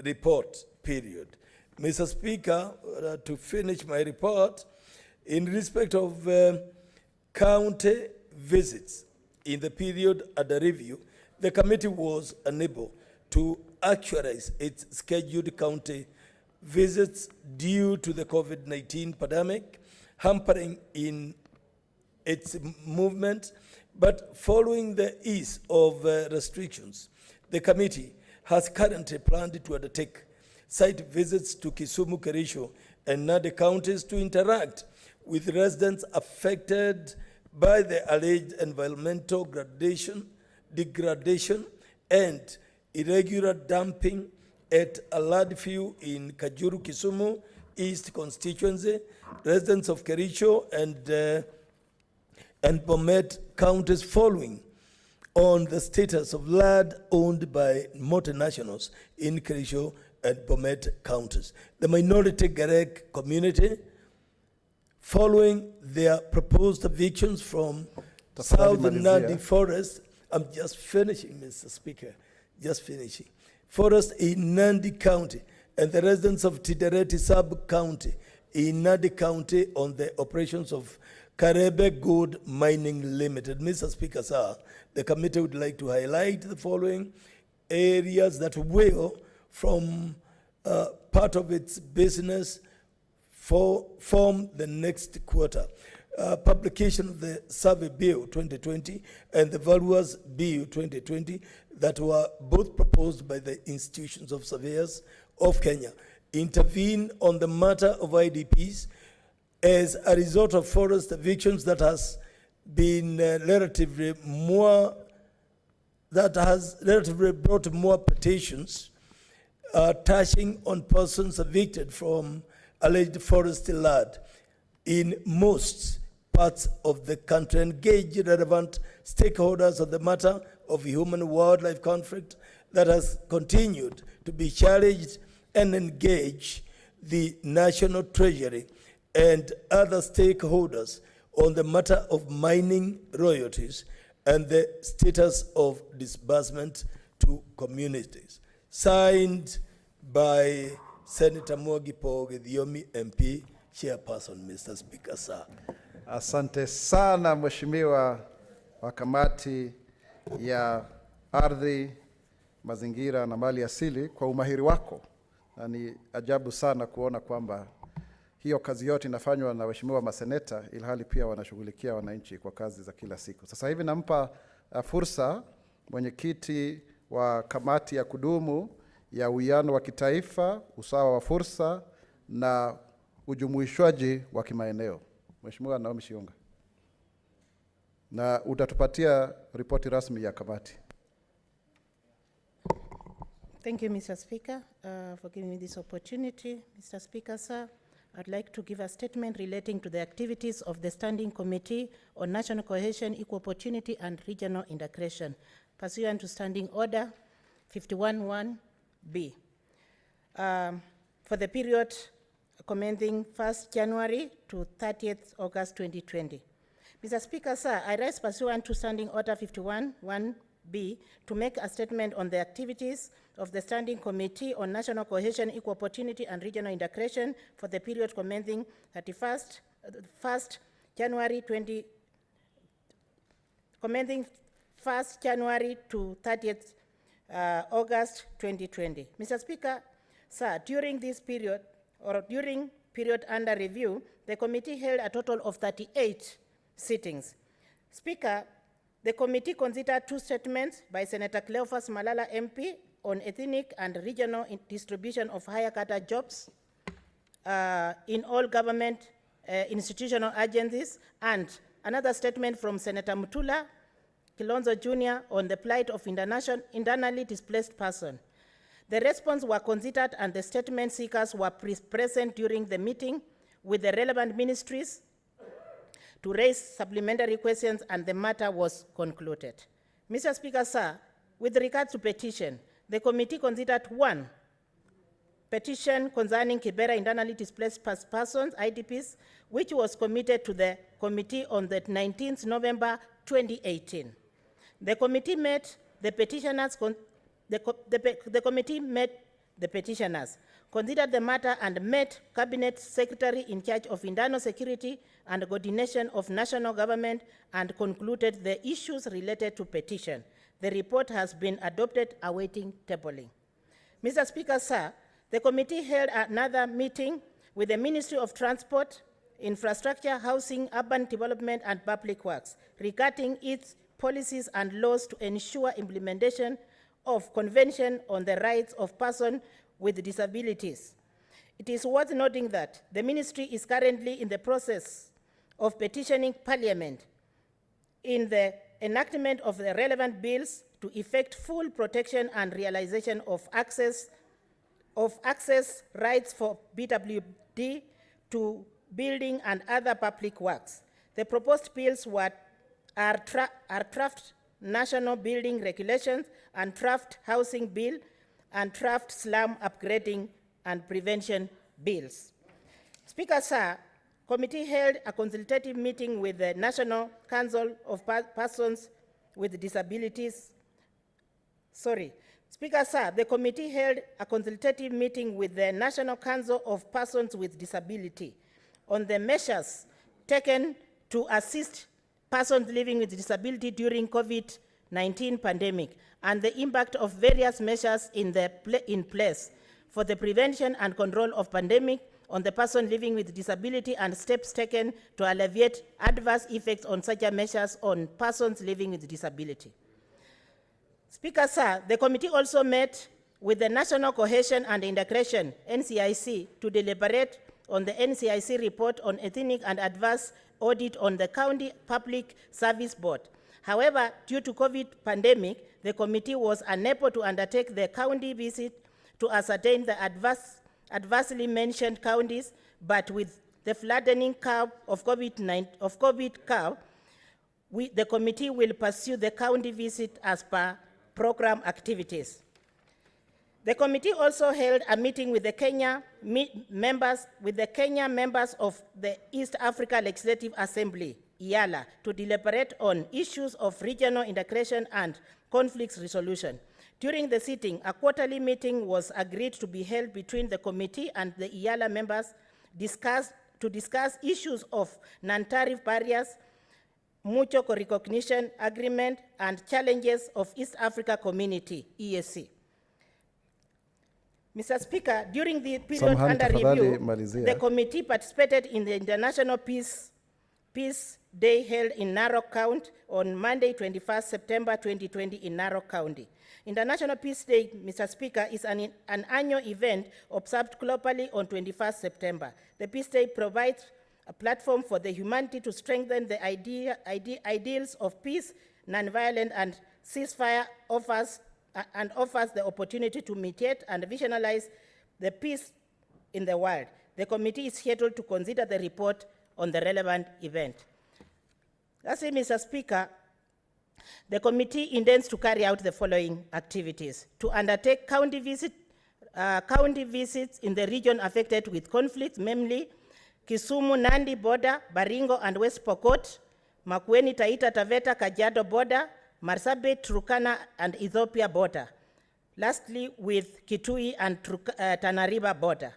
report period. Mr. Speaker, to finish my report, in respect of county visits in the period under review, the committee was unable to actualize its scheduled county visits due to the COVID-19 pandemic, hampering in its movement. But following the ease of restrictions, the committee has currently planned to undertake site visits to Kisumu, Kericho, and Nandi counties to interact with residents affected by the alleged environmental degradation and irregular dumping at a landfill in Kajuru, Kisumu East constituency. Residents of Kericho and Bomet counties following on the status of land owned by multinationals in Kericho and Bomet counties. The minority Garek community, following their proposed evictions from South Nandi Forest, I'm just finishing, Mr. Speaker, just finishing. Forest in Nandi County and the residents of Tidereti Sub-County in Nandi County on the operations of Karebe Gold Mining Limited. Mr. Speaker, sir, the committee would like to highlight the following areas that will, from part of its business, form the next quarter. Publication of the Survey Bill 2020 and the Valuers Bill 2020 that were both proposed by the institutions of surveyors of Kenya. Intervene on the matter of IDPs as a result of forest evictions that has been relatively brought more petitions touching on persons evicted from alleged forest land in most parts of the country. Engage relevant stakeholders on the matter of human-wildlife conflict that has continued to be challenged, and engage the National Treasury and other stakeholders on the matter of mining royalties and the status of disbursement to communities. Signed by Senator Mwagipo Githiomi MP, Chairperson, Mr. Speaker, sir. Asante sana Mheshimiwa wa kamati ya ardhi, mazingira na mali asili kwa umahiri wako. Na ni ajabu sana kuona kwamba hiyo kazi yote inafanywa na waheshimiwa maseneta ilhali pia wanashughulikia wananchi kwa kazi za kila siku. Sasa hivi nampa fursa mwenyekiti wa kamati ya kudumu ya uwiano wa kitaifa, usawa wa fursa na ujumuishwaji wa kimaeneo, Mheshimiwa Naomi Shiunga, na utatupatia ripoti rasmi ya kamati. Thank you, Mr. Speaker, for giving me this opportunity. Mr. Speaker, sir, I'd like to give a statement relating to the activities of the Standing Committee on National Cohesion, Equal Opportunity and Regional Integration, pursuant to Standing Order 51(1)B, for the period commencing 1st January to 30th August 2020. Mr. Speaker, sir, I rise pursuant to Standing Order 51(1)B to make a statement on the activities of the Standing Committee on National Cohesion, Equal Opportunity and Regional Integration for the period commencing 1st January to 30th August 2020. Mr. Speaker, sir, during this period, or during period under review, the committee held a total of 38 sittings. Speaker, the committee considered 2 statements by Senator Cleophas Malala MP on ethnic and regional distribution of higher cadre jobs in all government institutional agencies, and another statement from Senator Mutula Kilonzo Jr. on the plight of internally displaced persons. The response were considered and the statement seekers were present during the meeting with the relevant ministries to raise supplementary questions, and the matter was concluded. Mr. Speaker, sir, with regard to petition, the committee considered 1 petition concerning Kibera internally displaced persons, IDPs, which was committed to the committee on the 19th November 2018. The committee met the petitioners, the committee met the petitioners, considered the matter and met Cabinet Secretary in charge of internal security and coordination of national government, and concluded the issues related to petition. The report has been adopted, awaiting tabling. Mr. Speaker, sir, the committee held another meeting with the Ministry of Transport, Infrastructure, Housing, Urban Development and Public Works regarding its policies and laws to ensure implementation of Convention on the Rights of Persons with Disabilities. It is worth noting that the ministry is currently in the process of petitioning Parliament in the enactment of the relevant bills to effect full protection and realization of access rights for BWD to building and other public works. The proposed bills are draft national building regulations and draft housing bill and draft slum upgrading and prevention bills. Speaker, sir, committee held a consultative meeting with the National Council of Persons with Disabilities. Speaker, sir, the committee held a consultative meeting with the National Council of Persons with Disability on the measures taken to assist persons living with disability during COVID-19 pandemic and the impact of various measures in place for the prevention and control of pandemic on the person living with disability and steps taken to alleviate adverse effects on such measures on persons living with disability. Speaker, sir, the committee also met with the National Cohesion and Integration, NCIC, to deliberate on the NCIC report on ethnic and adverse audit on the County Public Service Board. However, due to COVID pandemic, the committee was unable to undertake the county visit to ascertain the adversely mentioned counties, but with the flattening curve of COVID curve, the committee will pursue the county visit as per program activities. The committee also held a meeting with the Kenya members of the East Africa Legislative Assembly, IALA, to deliberate on issues of regional integration and conflict resolution. During the sitting, a quarterly meeting was agreed to be held between the committee and the IALA members to discuss issues of non-tariff barriers, mutual recognition agreement, and challenges of East Africa Community, EAC. Mr. Speaker, during the period under review, the committee participated in the International Peace Day held in Narok County on Monday, 21st September 2020 in Narok County. International Peace Day, Mr. Speaker, is an annual event observed globally on 21st September. The Peace Day provides a platform for the humanity to strengthen the ideals of peace, nonviolence, and ceasefire offers the opportunity to mediate and visualize the peace in the world. The committee is scheduled to consider the report on the relevant event. Lastly, Mr. Speaker, the committee intends to carry out the following activities: to undertake county visits in the region affected with conflict, namely Kisumu, Nandi border, Baringo and West Pokot, Makueni, Taita, Taveta, Kajiado border, Marsabit, Turkana and Ethiopia border. Lastly, with Kitui and Tana River border.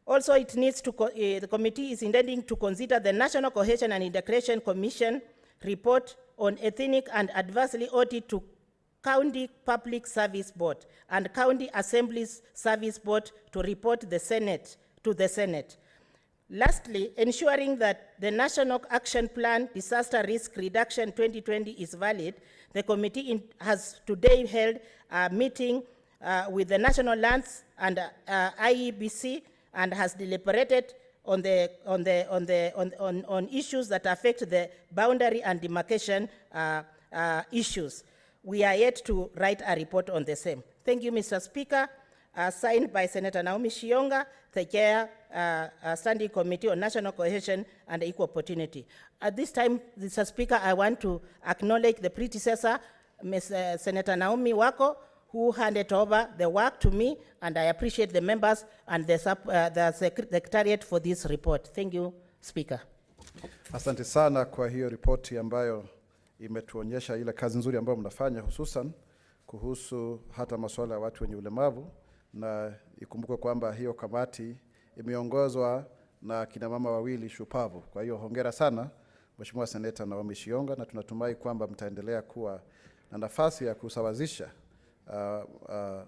Also, the committee is intending to consider the National Cohesion and Integration Commission report on ethnic and adversely audit to County Public Service Board and County Assemblies Service Board to report to the Senate. Lastly, ensuring that the National Action Plan Disaster Risk Reduction 2020 is valid, the committee has today held a meeting with the National Lands and IEBC and has deliberated on issues that affect the boundary and demarcation issues. We are yet to write a report on the same. Thank you, Mr. Speaker. Signed by Senator Naomi Shionga, the Chair, Standing Committee on National Cohesion and Equal Opportunity. At this time, Mr. Speaker, I want to acknowledge the predecessor, Ms. Senator Naomi Wako, who handed over the work to me, and I appreciate the members and the Secretariat for this report. Thank you, Speaker. Asante sana kwa hiyo ripoti ambayo imetuonyesha ile kazi nzuri ambayo mnafanya, hususan kuhusu hata masuala ya watu wenye ulemavu, na ikumbuke kwamba hiyo kamati imeongozwa na kina mama wawili shupavu. Kwa hiyo hongera sana Mheshimiwa Seneta Naomi Shionga, na tunatumai kwamba mtaendelea kuwa na nafasi ya kusawazisha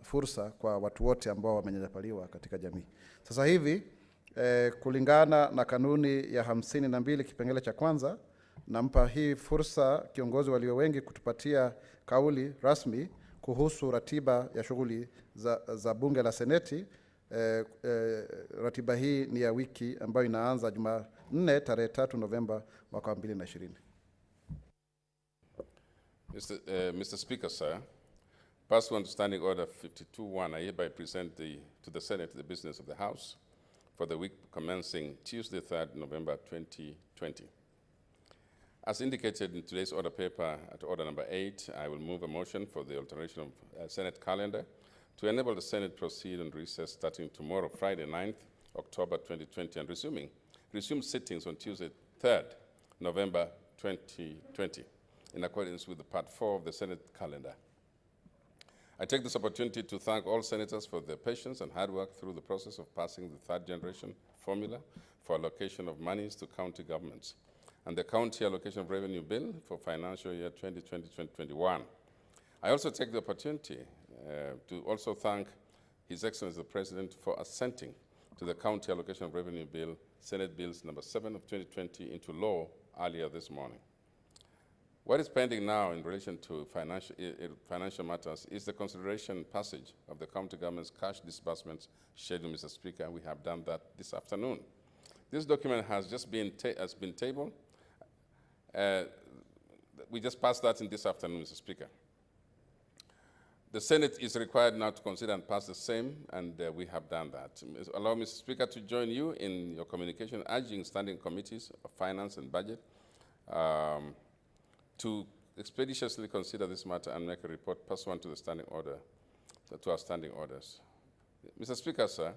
fursa kwa watu wote ambao wamenyanyapaliwa katika jamii. Sasa hivi kulingana na kanuni ya 52 kipengele cha kwanza, nampa hii fursa kiongozi walio wengi kutupatia kauli rasmi kuhusu ratiba ya shughuli za bunge la Seneti. Ratiba hii ni ya wiki ambayo inaanza Jumanne tarehe 3 Novemba mwaka 2020. Mr. Speaker, sir, pursuant to Standing Order 52.1, I hereby present to the Senate the business of the House for the week commencing Tuesday, 3rd November 2020. As indicated in today's order paper at order number 8, I will move a motion for the alteration of Senate calendar to enable the Senate proceed on recess starting tomorrow, Friday, 9th October 2020, and resume sittings on Tuesday, 3rd November 2020, in accordance with the Part 4 of the Senate calendar. I take this opportunity to thank all senators for their patience and hard work through the process of passing the third generation formula for allocation of monies to county governments and the County Allocation of Revenue Bill for financial year 2020-2021. I also take the opportunity to also thank His Excellency the President for assenting to the County Allocation of Revenue Bill, Senate Bills number 7 of 2020 into law earlier this morning. What is pending now in relation to financial matters is the consideration and passage of the county government's cash disbursements schedule, Mr. Speaker. We have done that this afternoon. This document has just been tabled. We just passed that in this afternoon, Mr. Speaker. The Senate is required now to consider and pass the same, and we have done that. Allow me, Mr. Speaker, to join you in your communication urging standing committees of finance and budget to expeditiously consider this matter and make a report pursuant to the standing order, to our standing orders. Mr. Speaker, sir,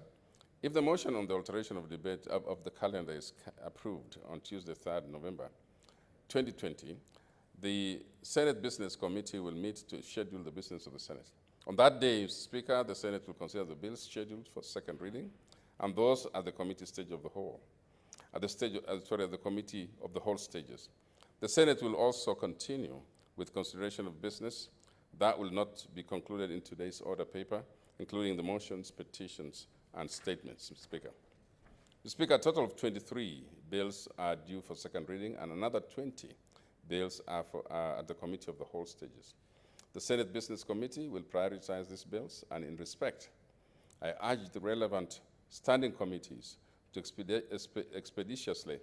if the motion on the alteration of debate of the calendar is approved on Tuesday, 3rd November 2020, the Senate Business Committee will meet to schedule the business of the Senate. On that day, Mr. Speaker, the Senate will consider the bills scheduled for second reading and those at the committee stage of the whole, at the committee of the whole stages. The Senate will also continue with consideration of business that will not be concluded in today's order paper, including the motions, petitions, and statements, Mr. Speaker. Mr. Speaker, a total of 23 bills are due for second reading, and another 20 bills are at the committee of the whole stages. The Senate Business Committee will prioritize these bills, and in respect, I urge the relevant standing committees to expeditiously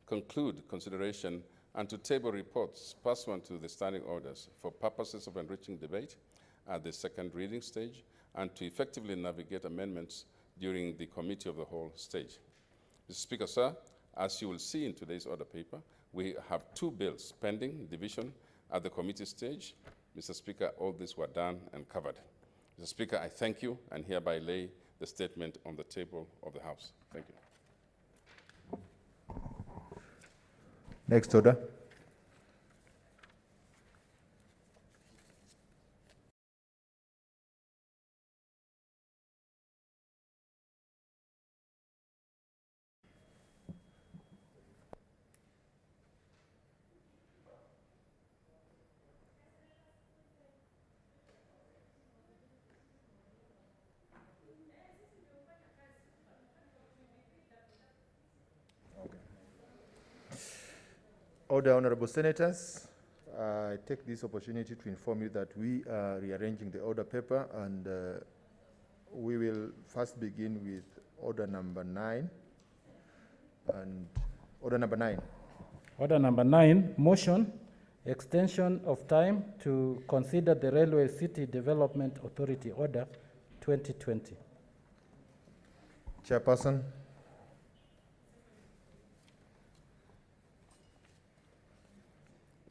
conclude consideration and to table reports pursuant to the standing orders for purposes of enriching debate at the second reading stage and to effectively navigate amendments during the committee of the whole stage. Mr. Speaker, sir, as you will see in today's order paper, we have 2 bills pending division at the committee stage. Mr. Speaker, all these were done and covered. Mr. Speaker, I thank you and hereby lay the statement on the table of the House. Thank you. Next order. Order, honorable senators. I take this opportunity to inform you that we are rearranging the order paper, and we will first begin with order number 9. And order number 9. Order number 9, motion, extension of time to consider the Railway City Development Authority Order 2020. Chairperson.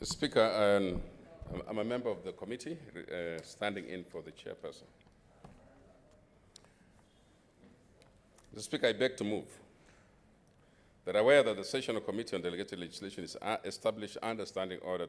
Speaker, I'm a member of the committee standing in for the chairperson. Mr. Speaker, I beg to move that aware that the Sessional Committee on Delegated Legislation is established under Standing Order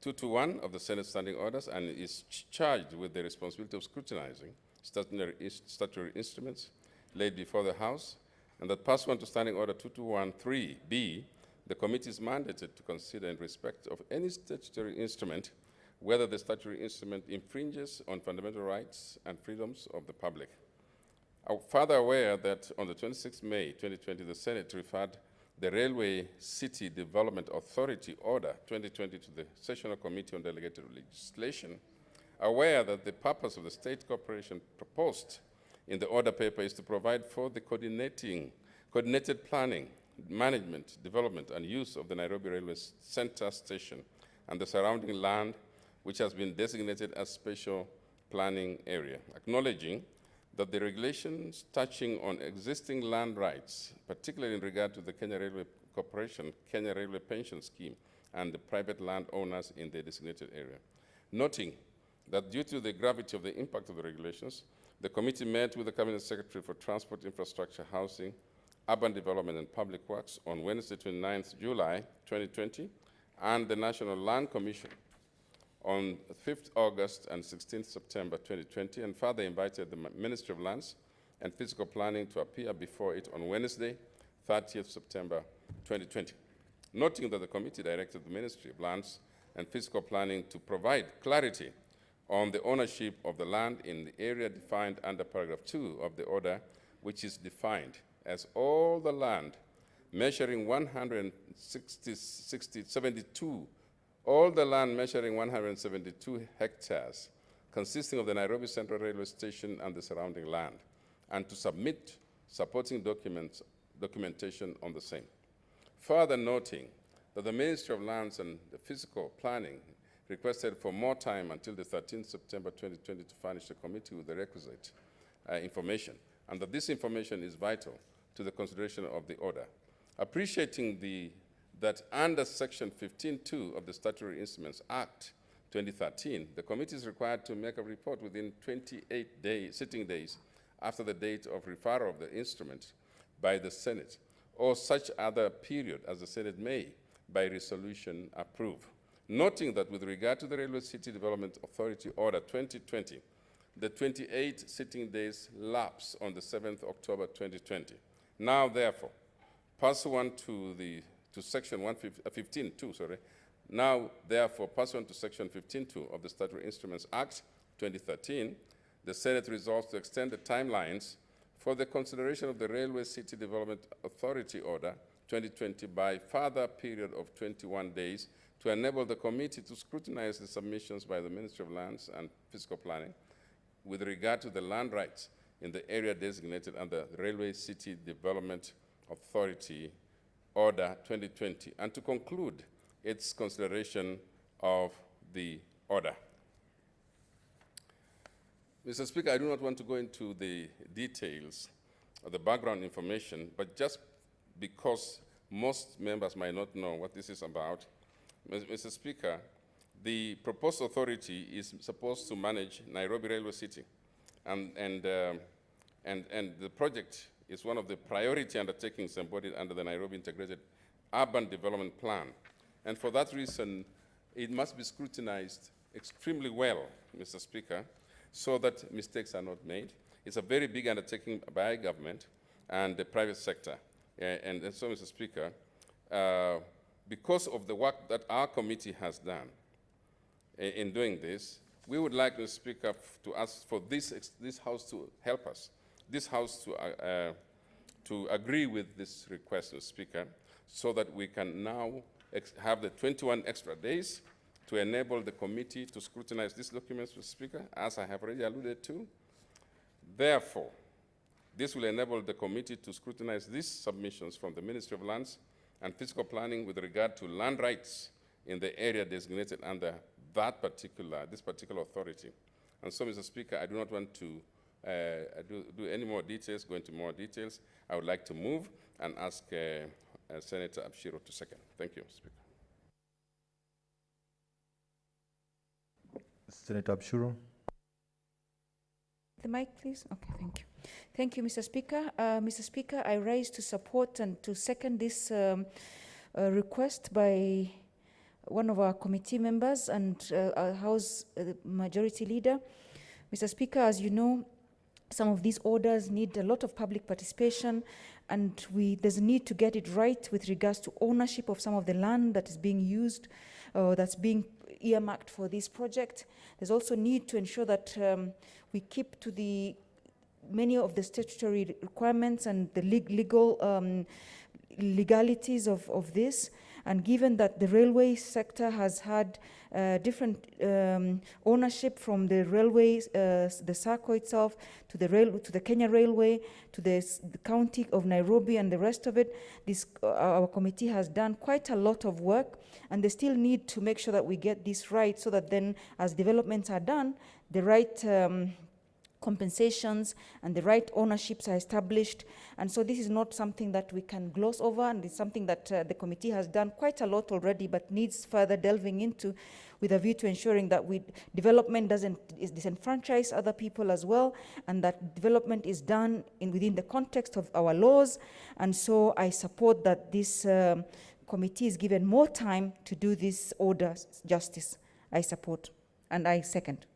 221 of the Senate Standing Orders and is charged with the responsibility of scrutinizing statutory instruments laid before the House, and that pursuant to Standing Order 2213B, the committee is mandated to consider in respect of any statutory instrument whether the statutory instrument infringes on fundamental rights and freedoms of the public. I'm further aware that on the 26th May 2020, the Senate referred the Railway City Development Authority Order 2020 to the Sessional Committee on Delegated Legislation, aware that the purpose of the state corporation proposed in the order paper is to provide for the coordinated planning, management, development, and use of the Nairobi Railway Center Station and the surrounding land, which has been designated as special planning area, acknowledging that the regulations touching on existing land rights, particularly in regard to the Kenya Railway Corporation, Kenya Railway Pension Scheme, and the private landowners in the designated area. Noting that due to the gravity of the impact of the regulations, the committee met with the Cabinet Secretary for Transport, Infrastructure, Housing, Urban Development and Public Works on Wednesday, 29th July 2020, and the National Land Commission on 5th August and 16th September 2020, and further invited the Ministry of Lands and Physical Planning to appear before it on Wednesday, 30th September 2020. Noting that the committee directed the Ministry of Lands and Physical Planning to provide clarity on the ownership of the land in the area defined under paragraph 2 of the order, which is defined as all the land measuring 172 hectares, consisting of the Nairobi Central Railway Station and the surrounding land, and to submit supporting documentation on the same. Further noting that the Ministry of Lands and the Physical Planning requested for more time until the 13th September 2020 to furnish the committee with the requisite information, and that this information is vital to the consideration of the order. Appreciating that under Section 15.2 of the Statutory Instruments Act 2013, the committee is required to make a report within 28 sitting days after the date of referral of the instrument by the Senate, or such other period as the Senate may, by resolution, approve. Noting that with regard to the Railway City Development Authority Order 2020, the 28 sitting days lapse on the 7th October 2020. Now, therefore, pursuant to Section 15.2, now, therefore, pursuant to Section 15.2 of the Statutory Instruments Act 2013, the Senate resolves to extend the timelines for the consideration of the Railway City Development Authority Order 2020 by further period of 21 days to enable the committee to scrutinize the submissions by the Ministry of Lands and Physical Planning with regard to the land rights in the area designated under the Railway City Development Authority Order 2020, and to conclude its consideration of the order. Mr. Speaker, I do not want to go into the details of the background information, but just because most members might not know what this is about, Mr. Speaker, the proposed authority is supposed to manage Nairobi Railway City, and the project is one of the priority undertakings embodied under the Nairobi Integrated Urban Development Plan. And for that reason, it must be scrutinized extremely well, Mr. Speaker, so that mistakes are not made. It's a very big undertaking by government and the private sector. And so, Mr. Speaker, because of the work that our committee has done in doing this, we would like, Mr. Speaker, to ask for this House to help us, this House to agree with this request, Mr. Speaker, so that we can now have the 21 extra days to enable the committee to scrutinize these documents, Mr. Speaker, as I have already alluded to. Therefore, this will enable the committee to scrutinize these submissions from the Ministry of Lands and Physical Planning with regard to land rights in the area designated under this particular authority. And so, Mr. Speaker, I do not want to do any more details, go into more details. I would like to move and ask Senator Abshiro to second. Thank you, Mr. Speaker. Senator Abshiro. The mic, please. Okay, thank you. Thank you, Mr. Speaker. Mr. Speaker, I rise to support and to second this request by one of our committee members and our House Majority Leader. Mr. Speaker, as you know, some of these orders need a lot of public participation, and there's a need to get it right with regards to ownership of some of the land that is being used, that's being earmarked for this project. There's also need to ensure that we keep to many of the statutory requirements and the legal legalities of this. And given that the railway sector has had different ownership from the railways, the SACCO itself, to the Kenya Railway, to the county of Nairobi and the rest of it, our committee has done quite a lot of work, and they still need to make sure that we get this right, so that then, as developments are done, the right compensations and the right ownerships are established. And so this is not something that we can gloss over, and it's something that the committee has done quite a lot already, but needs further delving into, with a view to ensuring that development doesn't disenfranchise other people as well, and that development is done within the context of our laws. And so I support that this committee is given more time to do this order justice. I support and I second.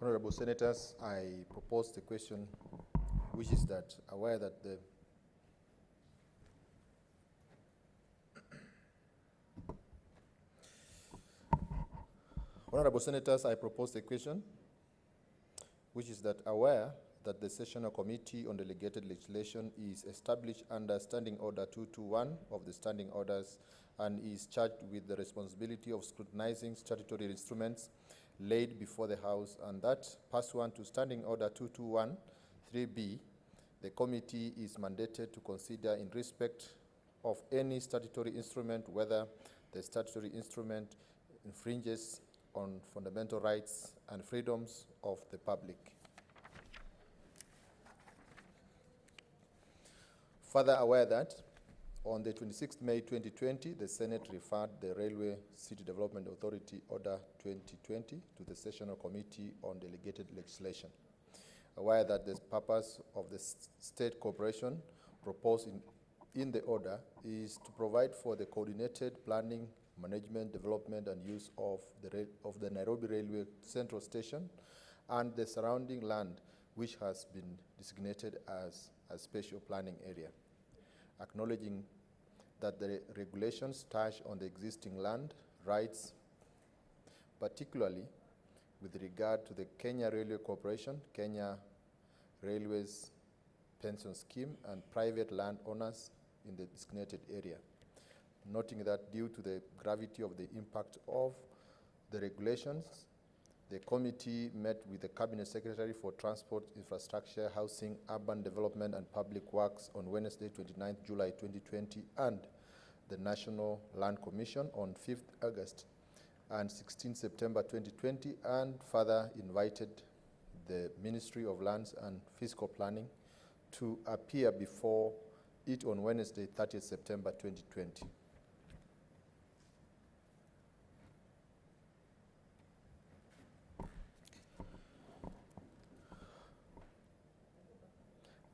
Honorable Senators, I propose the question, which is that aware that the Honorable Senators, I propose the question, which is that aware that the Sessional Committee on Delegated Legislation is established under Standing Order 221 of the Standing Orders and is charged with the responsibility of scrutinizing statutory instruments laid before the House, and that pursuant to Standing Order 221 3B, the committee is mandated to consider in respect of any statutory instrument whether the statutory instrument infringes on fundamental rights and freedoms of the public. Further aware that on the 26th May 2020, the Senate referred the Railway City Development Authority Order 2020 to the Sessional Committee on Delegated Legislation. Aware that the purpose of the state corporation proposed in the order is to provide for the coordinated planning, management, development, and use of the Nairobi Railway Central Station and the surrounding land, which has been designated as a special planning area. Acknowledging that the regulations touch on the existing land rights, particularly with regard to the Kenya Railway Corporation, Kenya Railways Pension Scheme, and private landowners in the designated area. Noting that due to the gravity of the impact of the regulations, the committee met with the Cabinet Secretary for Transport, Infrastructure, Housing, Urban Development and Public Works on Wednesday, 29th July 2020, and the National Land Commission on 5th August and 16 September 2020, and further invited the Ministry of Lands and Fiscal Planning to appear before it on Wednesday, 30th September 2020.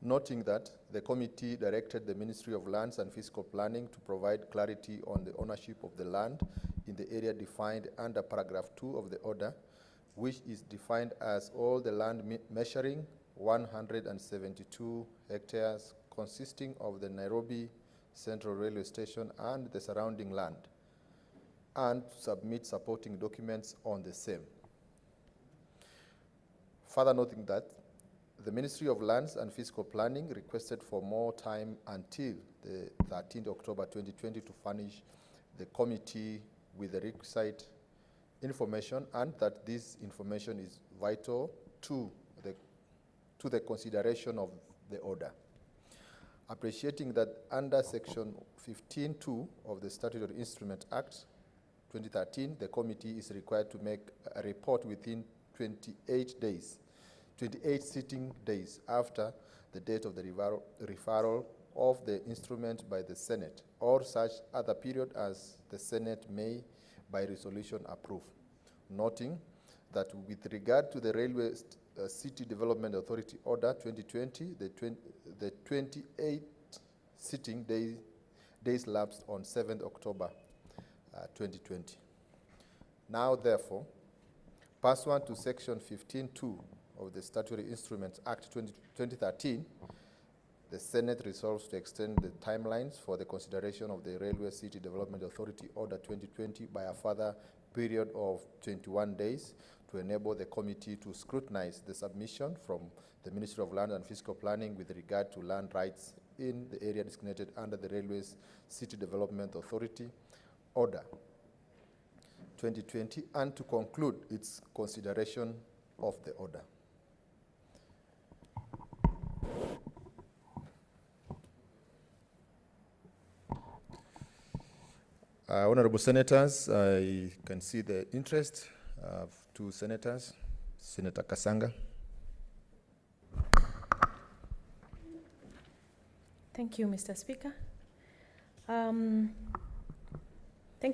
Noting that the committee directed the Ministry of Lands and Fiscal Planning to provide clarity on the ownership of the land in the area defined under paragraph 2 of the order, which is defined as all the land measuring 172 hectares consisting of the Nairobi Central Railway Station and the surrounding land, and submit supporting documents on the same. Further noting that the Ministry of Lands and Fiscal Planning requested for more time until the 13th October 2020 to furnish the committee with the requisite information, and that this information is vital to the consideration of the order. Appreciating that under Section 15(2) of the Statutory Instrument Act 2013, the committee is required to make a report within 28 sitting days after the date of the referral of the instrument by the Senate, or such other period as the Senate may by resolution approve. Noting that with regard to the Railway City Development Authority Order 2020, the 28 sitting days lapsed on 7th October 2020. Now, therefore, pursuant to Section 15(2) of the Statutory Instruments Act 2013, the Senate resolves to extend the timelines for the consideration of the Railway City Development Authority Order 2020 by a further period of 21 days to enable the committee to scrutinize the submission from the Ministry of Land and Fiscal Planning with regard to land rights in the area designated under the Railways City Development Authority Order 2020, and to conclude its consideration of the order. Honorable Senators, I can see the interest of two senators. Senator Kasanga. Thank you, Mr. Speaker. Thank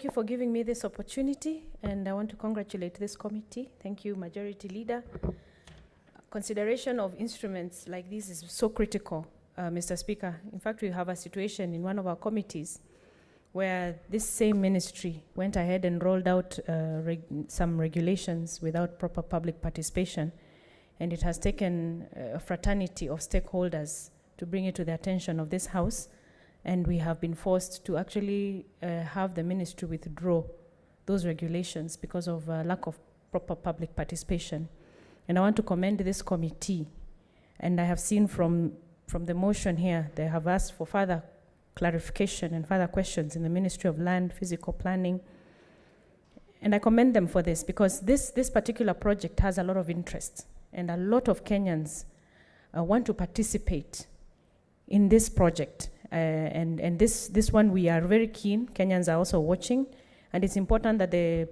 you for giving me this opportunity, and I want to congratulate this committee. Thank you, Majority Leader. Consideration of instruments like this is so critical Mr. Speaker. In fact, we have a situation in one of our committees where this same ministry went ahead and rolled out some regulations without proper public participation. And it has taken a fraternity of stakeholders to bring it to the attention of this House. And we have been forced to actually have the ministry withdraw those regulations because of lack of proper public participation. And I want to commend this committee. And I have seen from the motion here, they have asked for further clarification and further questions in the Ministry of Land, Physical Planning. And I commend them for this because this particular project has a lot of interest and a lot of Kenyans want to participate in this project. And this one we are very keen. Kenyans are also watching. And it's important that the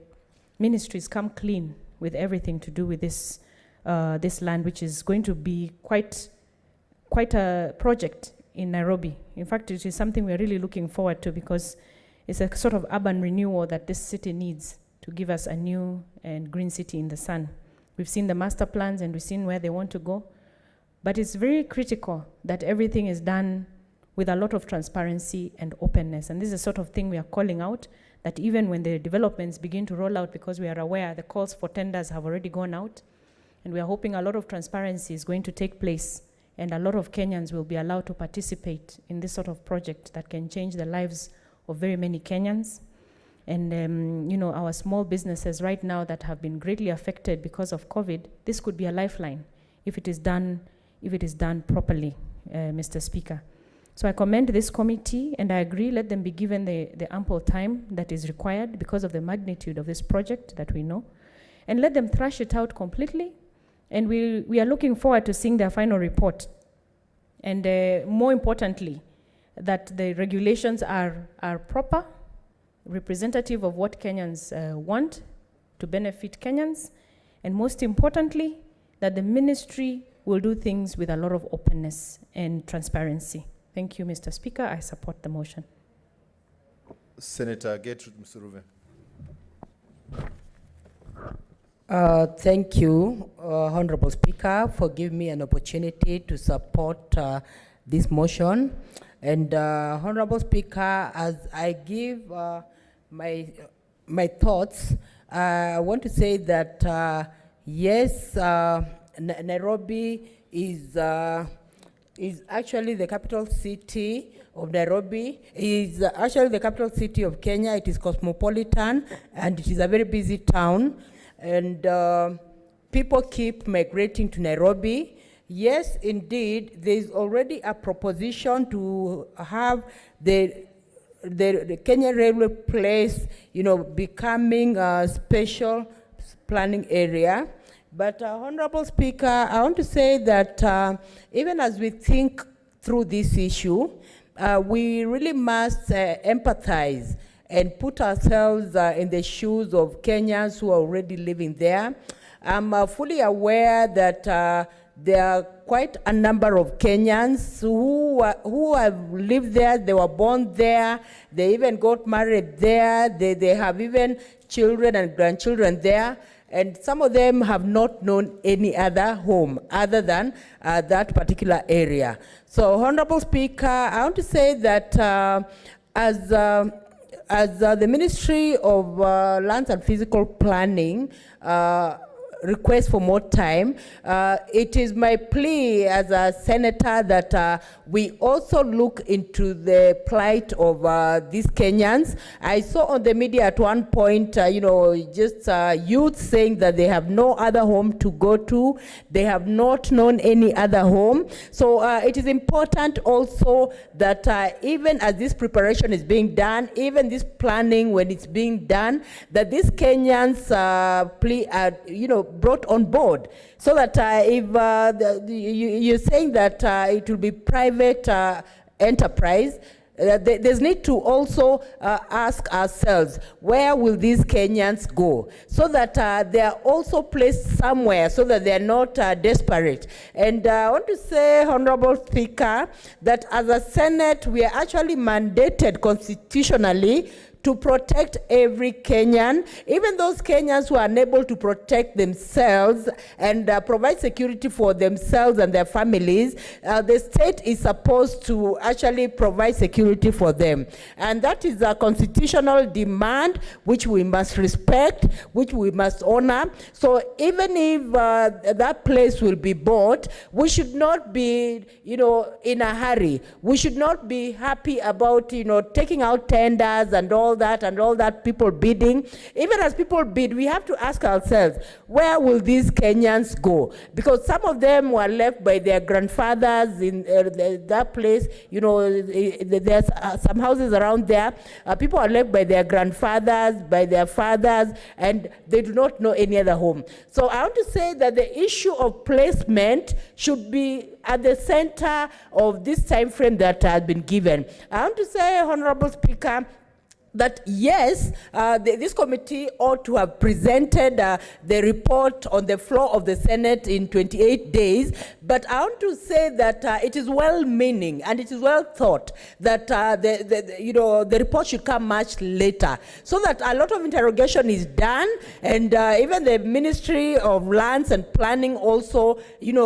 ministries come clean with everything to do with this land, which is going to be quite a project in Nairobi. In fact, it is something we're really looking forward to because it's a sort of urban renewal that this city needs to give us a new and green city in the sun. We've seen the master plans and we've seen where they want to go. But it's very critical that everything is done with a lot of transparency and openness. And this is the sort of thing we are calling out, that even when the developments begin to roll out, because we are aware the calls for tenders have already gone out, and we are hoping a lot of transparency is going to take place and a lot of Kenyans will be allowed to participate in this sort of project that can change the lives of very many Kenyans. And you know, our small businesses right now that have been greatly affected because of COVID, this could be a lifeline if it is done properly, Mr. Speaker. So I commend this committee, and I agree, let them be given the ample time that is required because of the magnitude of this project that we know, and let them thrash it out completely. And we are looking forward to seeing their final report. And more importantly, that the regulations are proper, representative of what Kenyans want to benefit Kenyans, and most importantly, that the ministry will do things with a lot of openness and transparency. Thank you, Mr. Speaker. I support the motion. Senator Gertrude Musuruve. Thank you, Honorable Speaker, for giving me an opportunity to support this motion. And Honorable Speaker, as I give my thoughts, I want to say that yes, Nairobi is actually the capital city of Nairobi, is actually the capital city of Kenya. It is cosmopolitan and it is a very busy town. And people keep migrating to Nairobi. Yes, indeed, there is already a proposition to have the Kenya Railway Place, becoming a special planning area. But Honorable Speaker, I want to say that even as we think through this issue, we really must empathize and put ourselves in the shoes of Kenyans who are already living there. I'm fully aware that there are quite a number of Kenyans who have lived there. They were born there. They even got married there. They have even children and grandchildren there. And some of them have not known any other home other than that particular area. So, Honorable Speaker, I want to say that as the Ministry of Lands and Physical Planning request for more time, it is my plea as a senator that we also look into the plight of these Kenyans. I saw on the media at one point, just youth saying that they have no other home to go to. They have not known any other home. So it is important also that even as this preparation is being done, even this planning when it's being done, that these Kenyans brought on board, so that if you're saying that it will be private enterprise, there's need to also ask ourselves, where will these Kenyans go? So that they are also placed somewhere, so that they are not desperate. And I want to say, Honorable Speaker, that as a Senate, we are actually mandated constitutionally to protect every Kenyan, even those Kenyans who are unable to protect themselves and provide security for themselves and their families. The state is supposed to actually provide security for them. And that is a constitutional demand which we must respect, which we must honor. So even if that place will be bought, we should not be, in a hurry. We should not be happy about, taking out tenders and all that, people bidding. Even as people bid, we have to ask ourselves, where will these Kenyans go? Because some of them were left by their grandfathers in that place. There's some houses around there. People are left by their grandfathers, by their fathers, and they do not know any other home. So I want to say that the issue of placement should be at the center of this time frame that has been given. I want to say, Honorable Speaker, that yes, this committee ought to have presented the report on the floor of the Senate in 28 days, but I want to say that it is well-meaning and it is well thought that the report should come much later, so that a lot of interrogation is done, and even the Ministry of Lands and Planning also,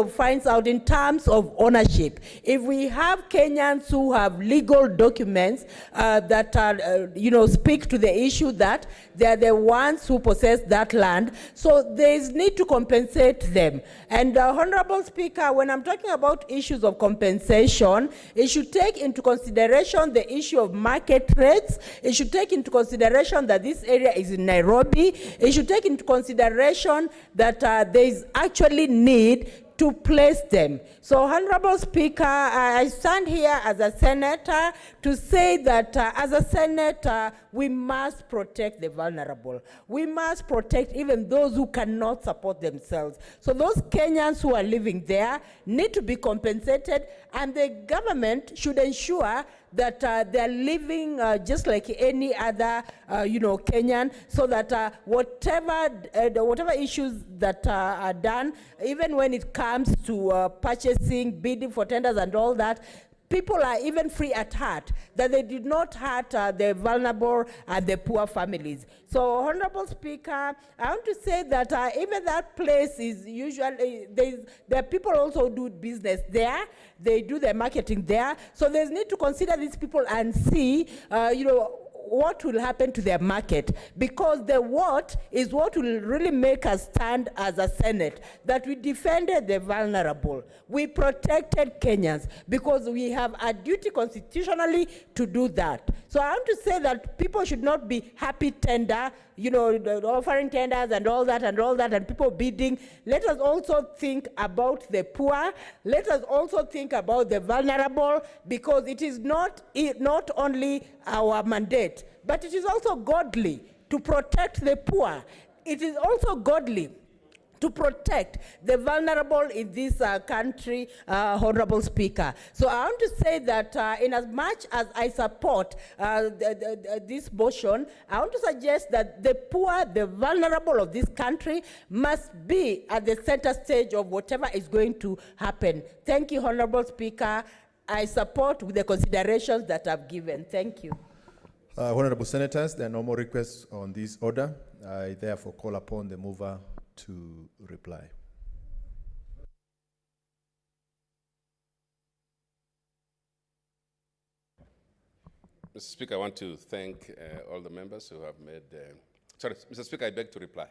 finds out in terms of ownership. If we have Kenyans who have legal documents that are, speak to the issue that they are the ones who possess that land, so there is need to compensate them. And Honorable Speaker, when I'm talking about issues of compensation, it should take into consideration the issue of market rates. It should take into consideration that this area is in Nairobi. It should take into consideration that there is actually need to place them. So, Honorable Speaker, I stand here as a senator to say that as a senator, we must protect the vulnerable. We must protect even those who cannot support themselves. So those Kenyans who are living there need to be compensated, and the government should ensure that they're living just like any other, Kenyan, so that whatever issues that are done, even when it comes to purchasing, bidding for tenders and all that, people are even free at heart, that they did not hurt the vulnerable and the poor families. So, Honorable Speaker, I want to say that even that place is usually, there are people also do business there, they do their marketing there, so there's need to consider these people and see, what will happen to their market, because the what is what will really make us stand as a Senate, that we defended the vulnerable, we protected Kenyans, because we have a duty constitutionally to do that. So I want to say that people should not be happy tender, offering tenders and all that, and people bidding. Let us also think about the poor. Let us also think about the vulnerable, because it is not only our mandate, but it is also godly to protect the poor. It is also godly to protect the vulnerable in this country, Honorable Speaker. So I want to say that in as much as I support this motion, I want to suggest that the poor, the vulnerable of this country must be at the center stage of whatever is going to happen. Thank you, Honorable Speaker. I support with the considerations that I've given. Thank you. Honorable Senators, there are no more requests on this order. I therefore call upon the mover to reply. Mr. Speaker, I want to thank all the members who have made... sorry, Mr. Speaker, I beg to reply.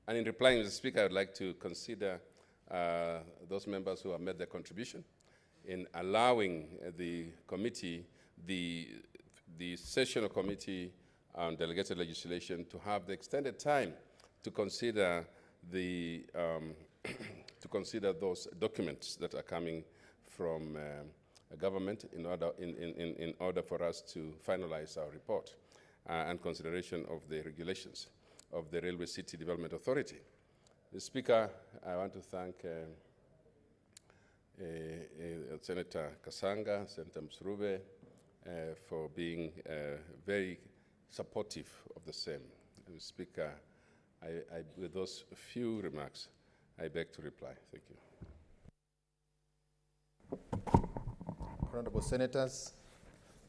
And in replying, Mr. Speaker, I would like to consider those members who have made their contribution in allowing the committee, the sessional committee on delegated legislation, to have the extended time to consider those documents that are coming from government in order for us to finalize our report and consideration of the regulations of the Railway City Development Authority. Mr. Speaker, I want to thank Senator Kasanga, Senator Msurube, for being very supportive of the same. Mr. Speaker, with those few remarks, I beg to reply. Thank you. Honorable Senators,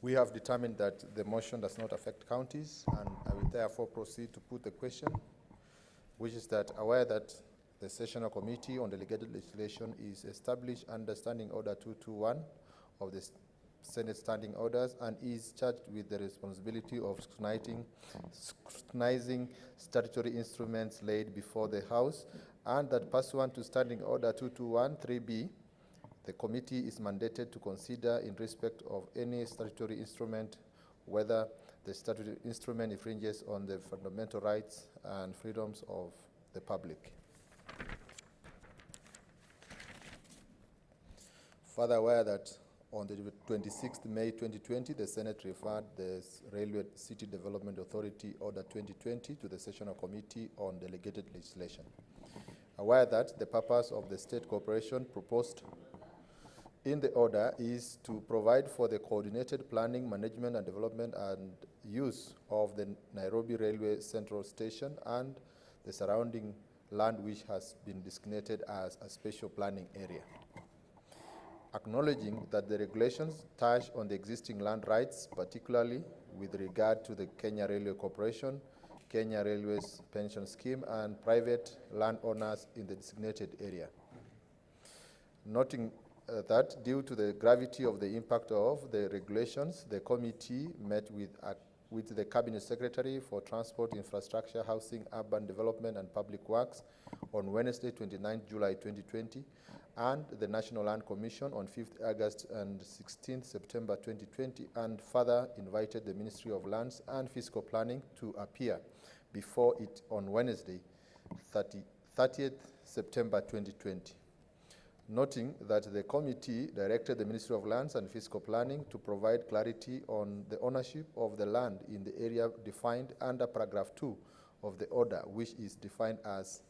We have determined that the motion does not affect counties, and I will therefore proceed to put the question, which is that aware that the Sessional Committee on Delegated Legislation is established under Standing Order 221 of the Senate Standing Orders and is charged with the responsibility of scrutinizing statutory instruments laid before the House, and that pursuant to Standing Order 221 3B, the committee is mandated to consider in respect of any statutory instrument whether the statutory instrument infringes on the fundamental rights and freedoms of the public. Further aware that on the 26th May 2020, the Senate referred the Railway City Development Authority Order 2020 to the Sessional Committee on Delegated Legislation. Aware that the purpose of the state cooperation proposed in the order is to provide for the coordinated planning, management, and development and use of the Nairobi Railway Central Station and the surrounding land which has been designated as a special planning area. Acknowledging that the regulations touch on the existing land rights, particularly with regard to the Kenya Railway Corporation, Kenya Railways Pension Scheme, and private landowners in the designated area. Noting that due to the gravity of the impact of the regulations, the committee met with the Cabinet Secretary for Transport, Infrastructure, Housing, Urban Development, and Public Works on Wednesday, 29 July 2020, and the National Land Commission on 5th August and 16th September 2020, and further invited the Ministry of Lands and Fiscal Planning to appear before it on Wednesday, 30th September 2020. Noting that the committee directed the Ministry of Lands and Fiscal Planning to provide clarity on the ownership of the land in the area defined under paragraph 2 of the order, which is defined as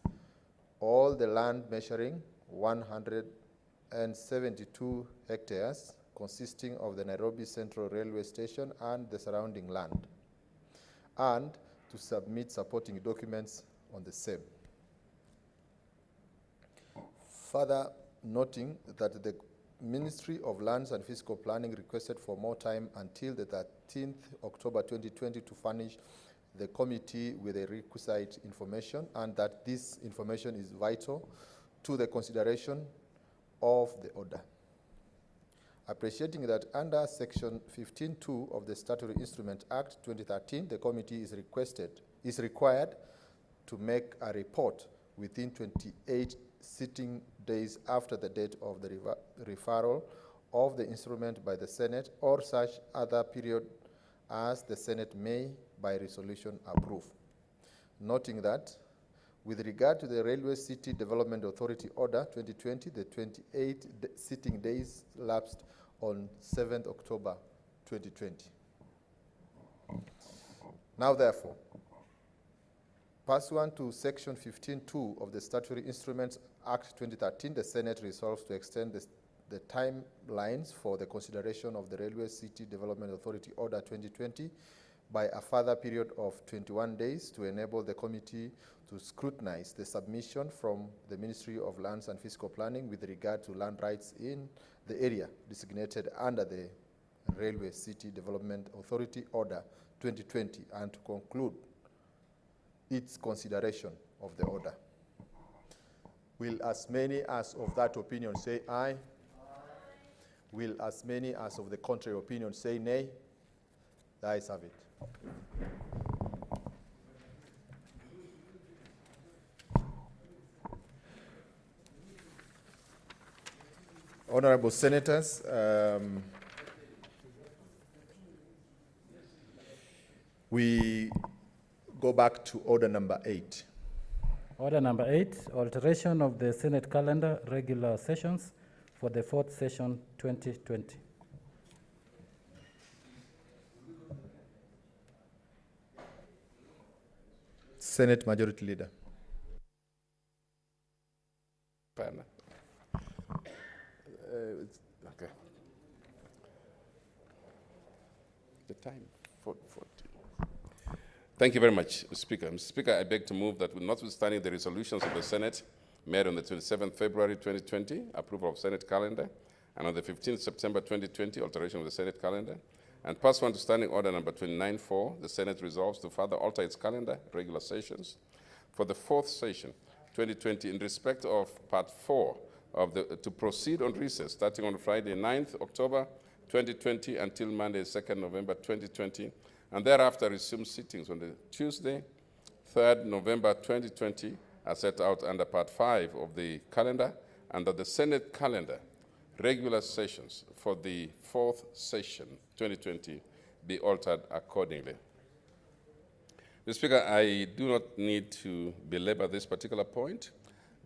all the land measuring 172 hectares consisting of the Nairobi Central Railway Station and the surrounding land, and to submit supporting documents on the same. Further, noting that the Ministry of Lands and Fiscal Planning requested for more time until the 13th October 2020 to furnish the committee with the requisite information, and that this information is vital to the consideration of the order. Appreciating that under Section 15.2 of the Statutory Instrument Act 2013, the committee is required to make a report within 28 sitting days after the date of the referral of the instrument by the Senate, or such other period as the Senate may, by resolution, approve. Noting that, with regard to the Railway City Development Authority Order 2020, the 28 sitting days lapsed on 7th October 2020. Now, therefore, pursuant to Section 15.2 of the Statutory Instruments Act 2013, the Senate resolves to extend the timelines for the consideration of the Railway City Development Authority Order 2020 by a further period of 21 days to enable the committee to scrutinize the submission from the Ministry of Lands and Fiscal Planning with regard to land rights in the area designated under the Railway City Development Authority Order 2020, and to conclude its consideration of the order. Will as many as of that opinion say aye? Aye. Will as many as of the contrary opinion say nay? The ayes have it. Honorable Senators, we go back to order number 8. Order number 8, alteration of the Senate calendar regular sessions for the 4th session 2020. Senate Majority Leader. Okay. The time, 40. Thank you very much, Speaker. Mr. Speaker, I beg to move that notwithstanding the resolutions of the Senate made on the 27th February 2020, approval of Senate calendar, and on the 15th September 2020, alteration of the Senate calendar, And pursuant to Standing Order number 29-4, the Senate resolves to further alter its calendar, regular sessions, for the fourth session, 2020, in respect of Part 4 of to proceed on recess starting on Friday, 9th October 2020 until Monday, 2nd November 2020, and thereafter resume sittings on the Tuesday, 3rd November 2020, as set out under Part 5 of the calendar, and that the Senate calendar regular sessions for the fourth session 2020 be altered accordingly. Mr. Speaker, I do not need to belabor this particular point.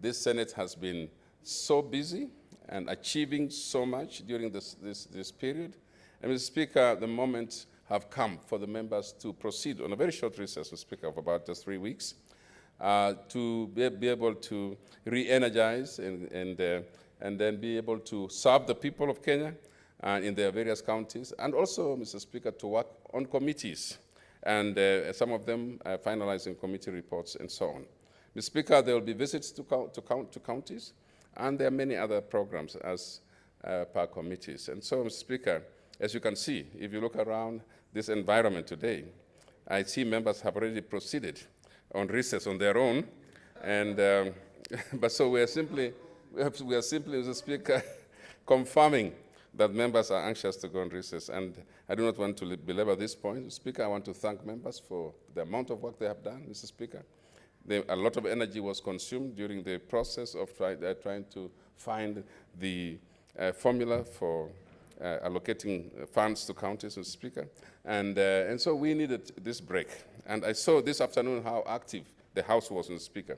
This Senate has been so busy and achieving so much during this period. And Mr. Speaker, the moment have come for the members to proceed on a very short recess, Mr. Speaker, of about just 3 weeks, to be able to re-energize and then be able to serve the people of Kenya in their various counties, and also, Mr. Speaker, to work on committees, and some of them finalizing committee reports and so on. Mr. Speaker, there will be visits to counties, and there are many other programs as per committees. And so, Mr. Speaker, as you can see, if you look around this environment today, I see members have already proceeded on recess on their own, and but so we are simply, Mr. Speaker, confirming that members are anxious to go on recess. And I do not want to belabor this point. Mr. Speaker, I want to thank members for the amount of work they have done, Mr. Speaker. A lot of energy was consumed during the process of trying to find the formula for allocating funds to counties, Mr. Speaker. And so we needed this break. And I saw this afternoon how active the House was, Mr. Speaker.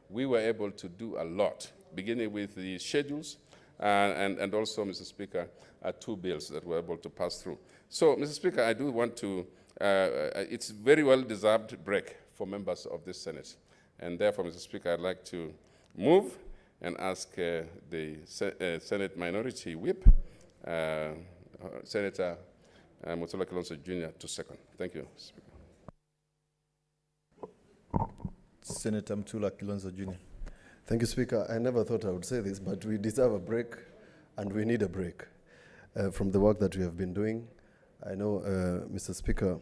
We were able to do a lot, beginning with the schedules, and also, Mr. Speaker, 2 bills that were able to pass through. So, Mr. Speaker, I do want to, it's very well-deserved break for members of this Senate. And therefore, Mr. Speaker, I'd like to move and ask the Senate Minority Whip, Senator Mutula Kilonzo Jr. to second. Thank you, Mr. Speaker. Senator Mutula Kilonzo Jr. Thank you, Speaker. I never thought I would say this, but we deserve a break, and we need a break from the work that we have been doing. I know, Mr. Speaker,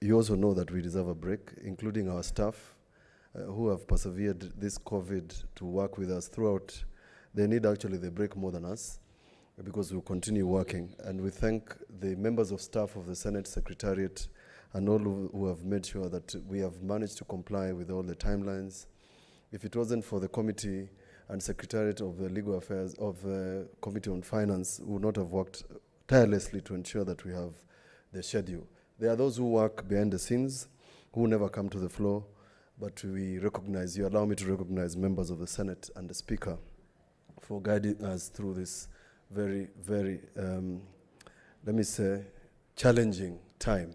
you also know that we deserve a break, including our staff who have persevered this COVID to work with us throughout. They need actually the break more than us, because we'll continue working. And we thank the members of staff of the Senate Secretariat and all who have made sure that we have managed to comply with all the timelines. If it wasn't for the committee and Secretariat of the Legal Affairs of the Committee on Finance, we would not have worked tirelessly to ensure that we have the schedule. There are those who work behind the scenes, who never come to the floor, but we recognize, you allow me to recognize members of the Senate and the Speaker for guiding us through this very, very, let me say, challenging time.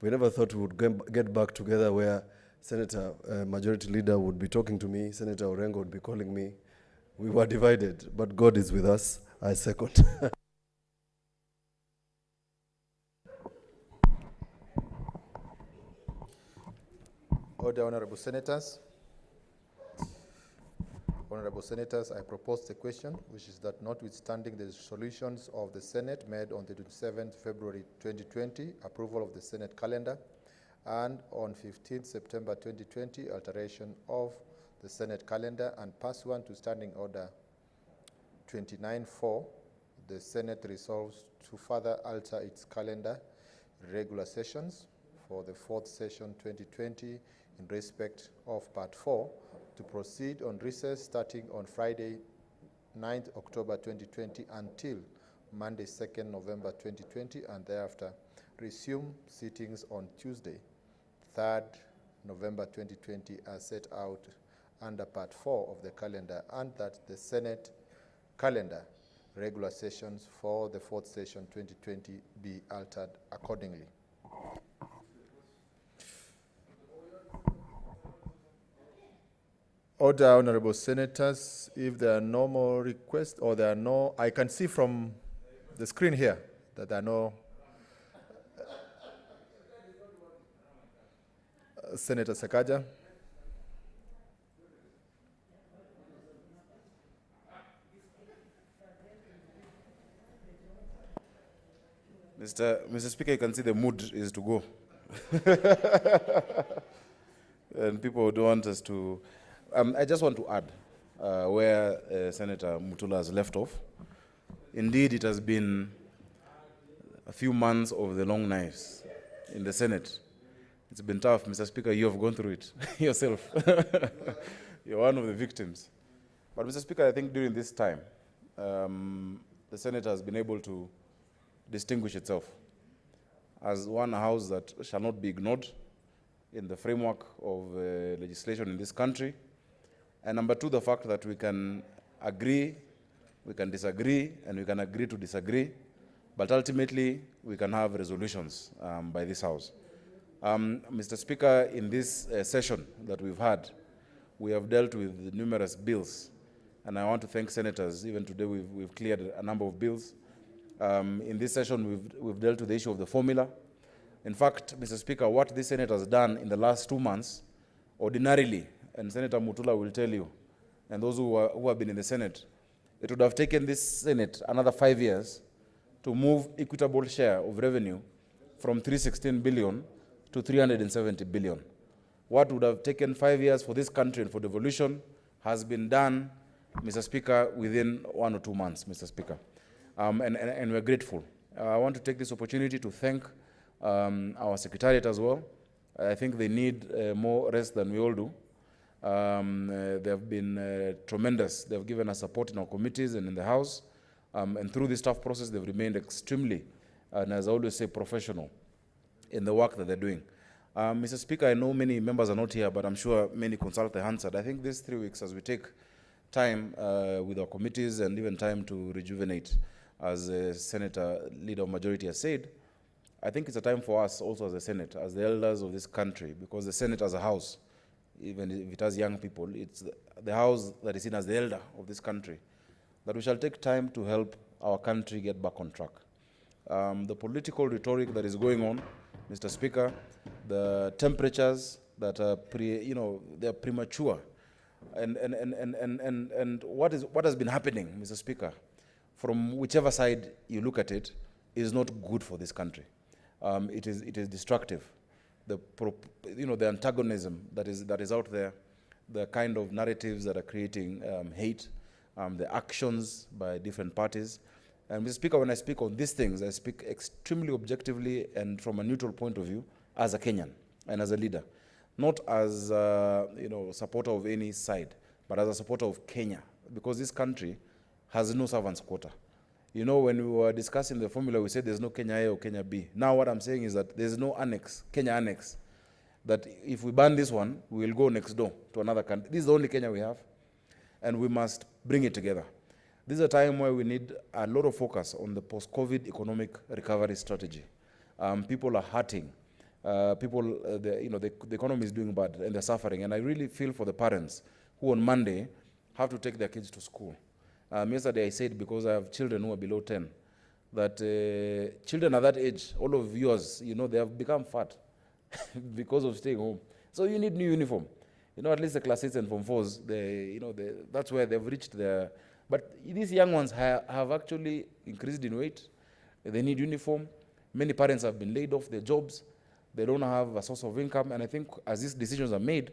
We never thought we would get back together where Senator Majority Leader would be talking to me, Senator Orengo would be calling me. We were divided, but God is with us. I second. Order, Honorable Senators. Honorable Senators, I propose the question, which is that notwithstanding the resolutions of the Senate made on the 27th February 2020, approval of the Senate calendar, and on 15th September 2020, alteration of the Senate calendar, and pursuant to Standing Order 29-4, the Senate resolves to further alter its calendar regular sessions for the fourth session 2020 in respect of Part 4 to proceed on recess starting on Friday 9th October 2020 until Monday 2nd November 2020, and thereafter resume sittings on Tuesday 3rd November 2020 as set out under Part 4 of the calendar, and that the Senate calendar regular sessions for the fourth session 2020 be altered accordingly. Order, Honorable Senators. If there are no more requests, or there are no, I can see from the screen here that there are no. Senator Sakaja. Mr. Speaker, you can see the mood is to go. And people don't want us to. I just want to add where Senator Mutula has left off. Indeed, it has been a few months of the long knives in the Senate. It's been tough, Mr. Speaker. You have gone through it yourself. You're one of the victims. But, Mr. Speaker, I think during this time, the Senate has been able to distinguish itself as one house that shall not be ignored in the framework of legislation in this country. And number two, the fact that we can agree, we can disagree, and we can agree to disagree, but ultimately we can have resolutions by this house. Mr. Speaker, in this session that we've had, we have dealt with numerous bills, and I want to thank senators. Even today we've cleared a number of bills. In this session we've dealt with the issue of the formula. In fact, Mr. Speaker, what this Senate has done in the last 2 months, ordinarily, and Senator Mutula will tell you, and those who have been in the Senate, it would have taken this Senate another 5 years to move equitable share of revenue from 316 billion to 370 billion. What would have taken 5 years for this country and for devolution has been done, Mr. Speaker, within 1 or 2 months, Mr. Speaker. And we're grateful. I want to take this opportunity to thank our Secretariat as well. I think they need more rest than we all do. They have been tremendous. They have given us support in our committees and in the House. And through this tough process, they've remained extremely, and as I always say, professional in the work that they're doing. Mr. Speaker, I know many members are not here, but I'm sure many consult the Hansard. I think these 3 weeks, as we take time with our committees and even time to rejuvenate, as Senator Leader of Majority has said, I think it's a time for us also as a Senate, as the elders of this country, because the Senate as a house, even if it has young people, it's the house that is seen as the elder of this country, that we shall take time to help our country get back on track. The political rhetoric that is going on, Mr. Speaker, the temperatures that are they're premature, and what has been happening, Mr. Speaker, from whichever side you look at it, is not good for this country. It is destructive. The antagonism that is out there, the kind of narratives that are creating hate, the actions by different parties. And Mr. Speaker, when I speak on these things, I speak extremely objectively and from a neutral point of view as a Kenyan and as a leader, not as a supporter of any side, but as a supporter of Kenya, because this country has no servants' quota. You know, when we were discussing the formula, we said there's no Kenya A or Kenya B. Now what I'm saying is that there's no annex, Kenya annex, that if we ban this one, we will go next door to another country. This is the only Kenya we have, and we must bring it together. This is a time where we need a lot of focus on the post-COVID economic recovery strategy. People are hurting. The economy is doing bad, and they're suffering. And I really feel for the parents who on Monday have to take their kids to school. Yesterday I said, because I have children who are below 10, that children at that age, all of yours, they have become fat because of staying home. So you need new uniform. At least the class 8s and Form 4s, that's where they've reached their... But these young ones have actually increased in weight. They need uniform. Many parents have been laid off their jobs. They don't have a source of income. And I think as these decisions are made,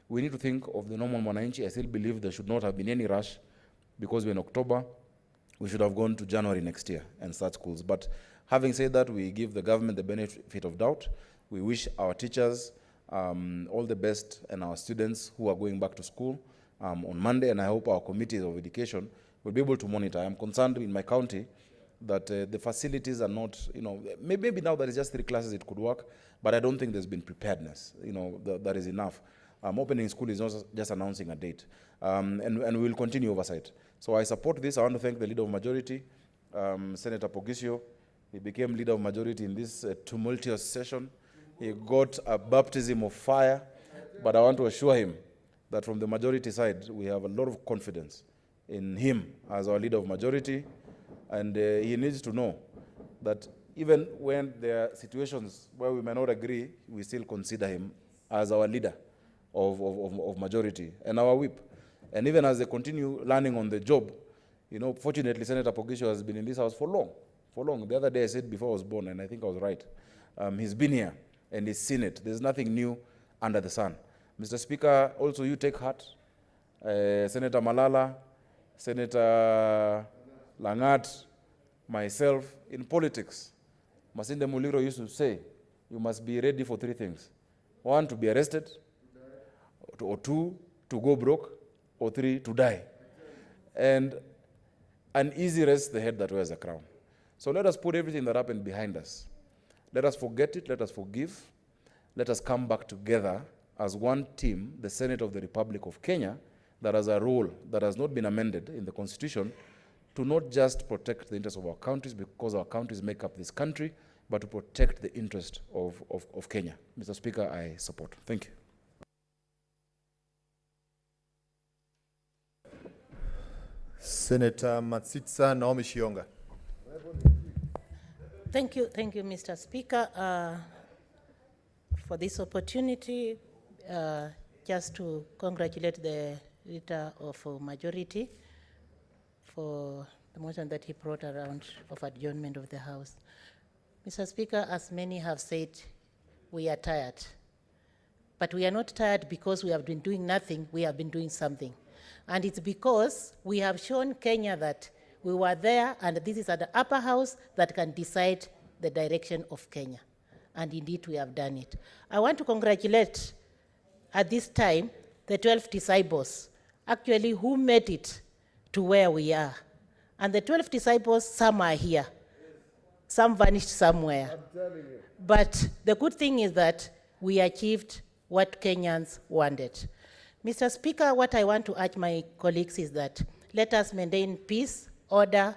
we need to think of the normal mwananchi. I still believe there should not have been any rush, because we're in October. We should have gone to January next year and start schools. But having said that, we give the government the benefit of doubt. We wish our teachers all the best, and our students who are going back to school on Monday, and I hope our committees of education will be able to monitor. I am concerned in my county that the facilities are not, maybe now that it's just 3 classes it could work, but I don't think there's been preparedness, that is enough. Opening school is not just announcing a date, and we will continue oversight. So I support this. I want to thank the Leader of Majority, Senator Pogisio. He became Leader of Majority in this tumultuous session. He got a baptism of fire, but I want to assure him that from the majority side, we have a lot of confidence in him as our Leader of Majority, and he needs to know that even when there are situations where we may not agree, we still consider him as our leader of majority and our whip. And even as they continue learning on the job, fortunately, Senator Pogisho has been in this house for long, for long. The other day I said before I was born, and I think I was right. He's been here and he's seen it. There's nothing new under the sun. Mr. Speaker, also you take heart. Senator Malala, Senator Langat, myself, in politics, Masinde Muliro used to say, you must be ready for three things. One, to be arrested, or two, to go broke, or three, to die. And an easy rest, the head that wears a crown. So let us put everything that happened behind us. Let us forget it, let us forgive. Let us come back together as one team, the Senate of the Republic of Kenya, that has a role that has not been amended in the Constitution to not just protect the interests of our countries, because our countries make up this country, but to protect the interest of Kenya. Mr. Speaker, I support. Thank you. Senator Matsitsa Naomi Shionga. Thank you, Mr. Speaker, for this opportunity. Just to congratulate the leader of majority for the motion that he brought around of adjournment of the House. Mr. Speaker, as many have said, we are tired. But we are not tired because we have been doing nothing, we have been doing something. And it's because we have shown Kenya that we were there, and this is at the upper house that can decide the direction of Kenya. And indeed, we have done it. I want to congratulate, at this time, the 12 disciples, actually, who made it to where we are. And the 12 disciples, some are here. Some vanished somewhere. I'm telling you. But the good thing is that we achieved what Kenyans wanted. Mr. Speaker, what I want to urge my colleagues is that let us maintain peace, order,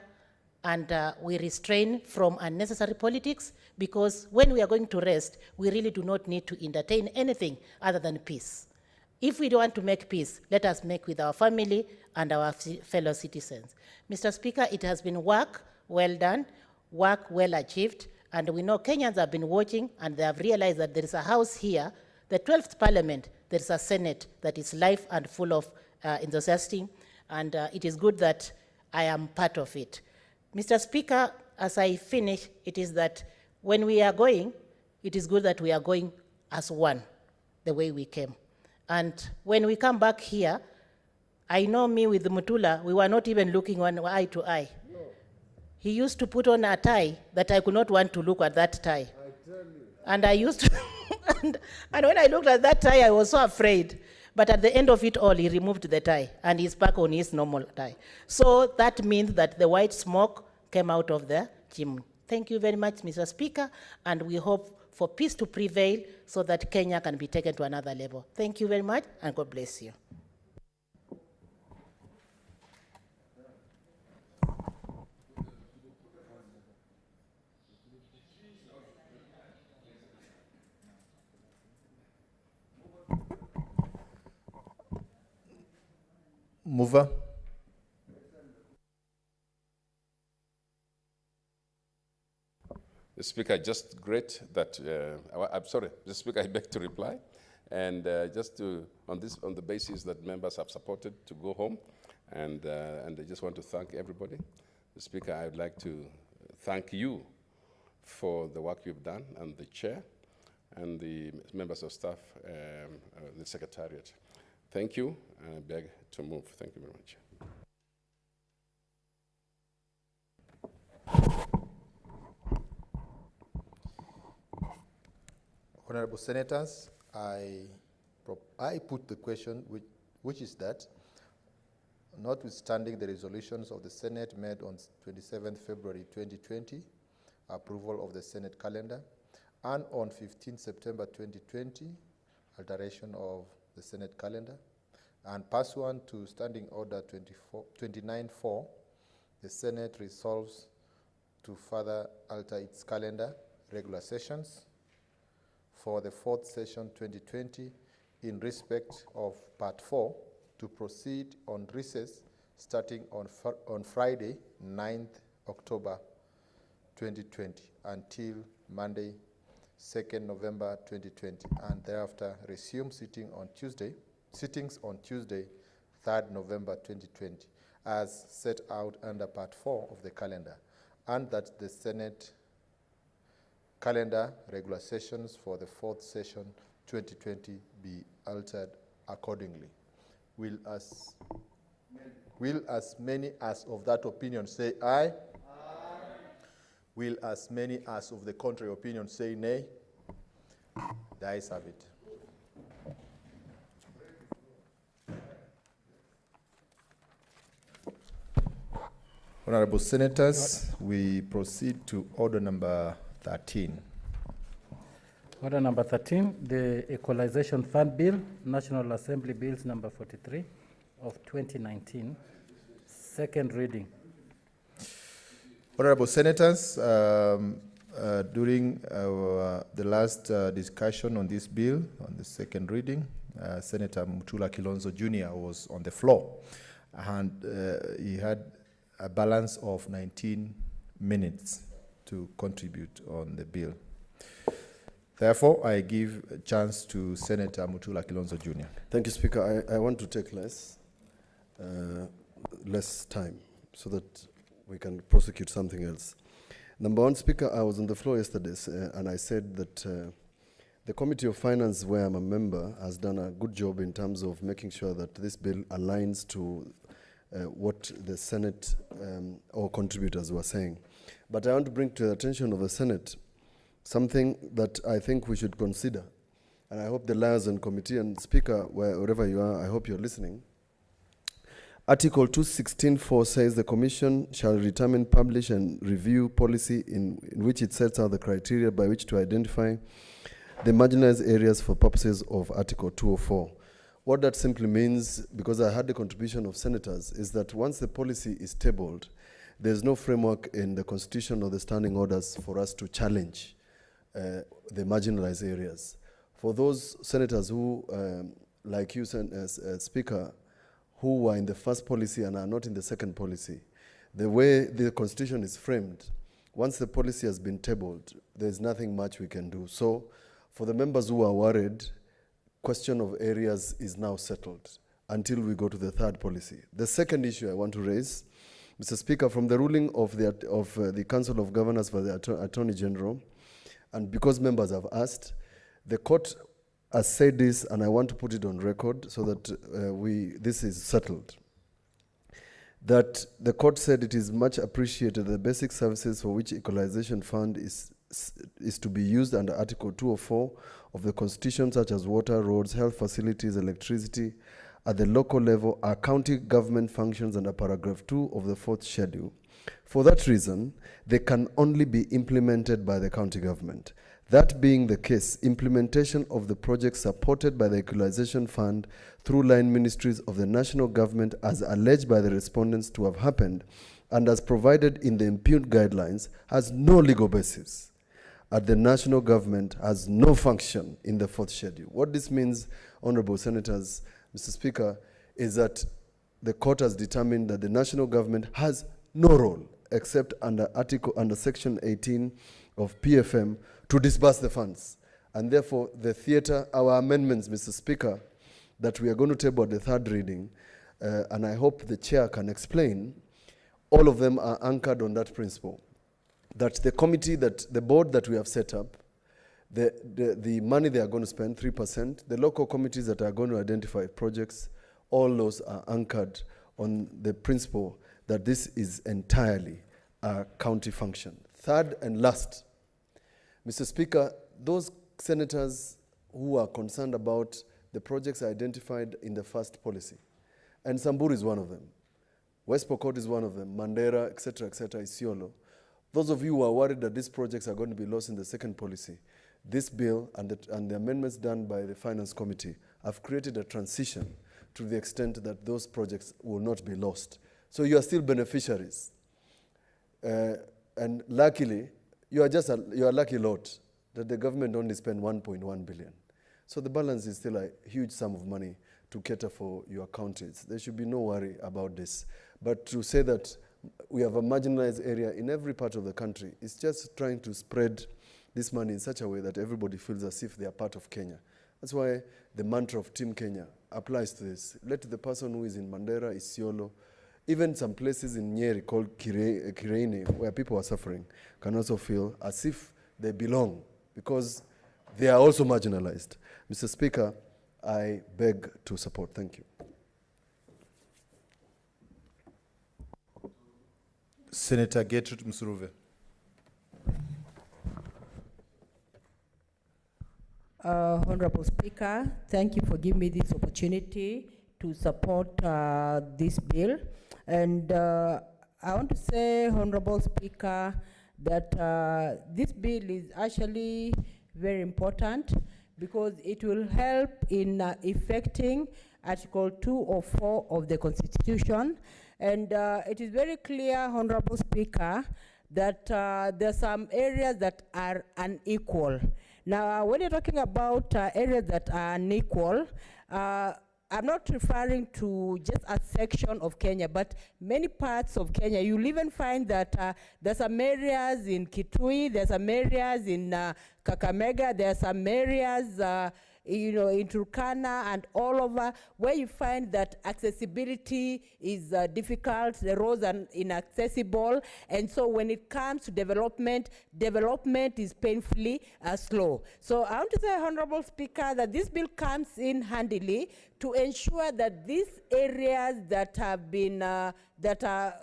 and we restrain from unnecessary politics, because when we are going to rest, we really do not need to entertain anything other than peace. If we don't want to make peace, let us make with our family and our fellow citizens. Mr. Speaker, it has been work well done, work well achieved, and we know Kenyans have been watching, and they have realized that there is a house here, the 12th Parliament, there is a Senate that is live and full of enthusiasm, and it is good that I am part of it. Mr. Speaker, as I finish, it is that when we are going, it is good that we are going as one, the way we came. And when we come back here, I know me with Mutula, we were not even looking one eye to eye. No. He used to put on a tie that I could not want to look at that tie. I tell you. And I used to, and when I looked at that tie, I was so afraid. But at the end of it all, he removed the tie, and he's back on his normal tie. So that means that the white smoke came out of the chimney. Thank you very much, Mr. Speaker, and we hope for peace to prevail so that Kenya can be taken to another level. Thank you very much, and God bless you. Mover. The Speaker, just great that, I'm sorry, the Speaker, I beg to reply. And just to, on the basis that members have supported to go home, and I just want to thank everybody. The Speaker, I would like to thank you for the work you've done, and the chair, and the members of staff, the Secretariat. Thank you, and I beg to move. Thank you very much. Honorable Senators, I put the question, which is that, notwithstanding the resolutions of the Senate made on 27th February 2020, approval of the Senate calendar, and on 15 September 2020, alteration of the Senate calendar, and pursuant to Standing Order 29.4, the Senate resolves to further alter its calendar, regular sessions, for the 4th session 2020 in respect of Part 4 to proceed on recess starting on Friday, 9th October 2020 until Monday, 2nd November 2020, and thereafter resume sittings on Tuesday, 3rd November 2020, as set out under Part 4 of the calendar, and that the Senate calendar regular sessions for the 4th session 2020 be altered accordingly. Will as many as of that opinion say aye? Aye. Will as many as of the contrary opinion say nay? The ayes have it. Honorable Senators, we proceed to order number 13. Order number 13, the Equalization Fund Bill, National Assembly Bills number 43 of 2019, second reading. Honorable Senators, during the last discussion on this bill, on the second reading, Senator Mutula Kilonzo Jr. was on the floor, and he had a balance of 19 minutes to contribute on the bill. Therefore, I give a chance to Senator Mutula Kilonzo Jr. Thank you, Speaker. I want to take less time so that we can prosecute something else. Number one, Speaker, I was on the floor yesterday and I said that the Committee of Finance, where I'm a member, has done a good job in terms of making sure that this bill aligns to what the Senate or contributors were saying. But I want to bring to the attention of the Senate something that I think we should consider. And I hope the liaison committee and Speaker, wherever you are, I hope you're listening. Article 216.4 says the Commission shall determine, publish, and review policy in which it sets out the criteria by which to identify the marginalized areas for purposes of Article 204. What that simply means, because I had the contribution of senators, is that once the policy is tabled, there's no framework in the Constitution or the standing orders for us to challenge the marginalized areas. For those senators who, like you, Speaker, who were in the first policy and are not in the second policy, the way the Constitution is framed, once the policy has been tabled, there's nothing much we can do. So for the members who are worried, question of areas is now settled until we go to the third policy. The second issue I want to raise, Mr. Speaker, from the ruling of the Council of Governors for the Attorney General, and because members have asked, the court has said this, and I want to put it on record so that this is settled, that the court said it is much appreciated that the basic services for which equalization fund is to be used under Article 204 of the Constitution, such as water, roads, health facilities, electricity, at the local level are county government functions under paragraph 2 of the 4th schedule. For that reason, they can only be implemented by the county government. That being the case, implementation of the projects supported by the Equalization Fund through line ministries of the national government, as alleged by the respondents to have happened and as provided in the impugned guidelines, has no legal basis. The national government has no function in the 4th schedule. What this means, Honorable Senators, Mr. Speaker, is that the court has determined that the national government has no role except under section 18 of PFM to disburse the funds. And therefore, our amendments, Mr. Speaker, that we are going to table at the third reading, and I hope the chair can explain, all of them are anchored on that principle, that the board that we have set up, the money they are going to spend, 3%, the local committees that are going to identify projects, all those are anchored on the principle that this is entirely a county function. Third and last, Mr. Speaker, those senators who are concerned about the projects identified in the first policy, and Samburu is one of them, West Pokot is one of them, Mandera, etc., Isiolo. Those of you who are worried that these projects are going to be lost in the second policy, this bill and the amendments done by the Finance Committee have created a transition to the extent that those projects will not be lost. So you are still beneficiaries. And luckily, you are a lucky lot that the government only spent 1.1 billion. So the balance is still a huge sum of money to cater for your counties. There should be no worry about this. But to say that we have a marginalized area in every part of the country is just trying to spread this money in such a way that everybody feels as if they are part of Kenya. That's why the mantra of Team Kenya applies to this. Let the person who is in Mandera, Isiolo, even some places in Nyeri called Kireine, where people are suffering, can also feel as if they belong because they are also marginalized. Mr. Speaker, I beg to support. Thank you. Senator Gertrude Msuruve. Honorable Speaker, thank you for giving me this opportunity to support this bill. And I want to say, Honorable Speaker, that this bill is actually very important because it will help in effecting Article 204 of the Constitution. And it is very clear, Honorable Speaker, that there are some areas that are unequal. Now, when you're talking about areas that are unequal, I'm not referring to just a section of Kenya, but many parts of Kenya. You'll even find that there's some areas in Kitui, there's some areas in Kakamega, there's some areas in Turkana and all over, where you find that accessibility is difficult, the roads are inaccessible, and so when it comes to development, development is painfully slow. So I want to say, Honorable Speaker, that this bill comes in handily to ensure that these areas that have been, that are,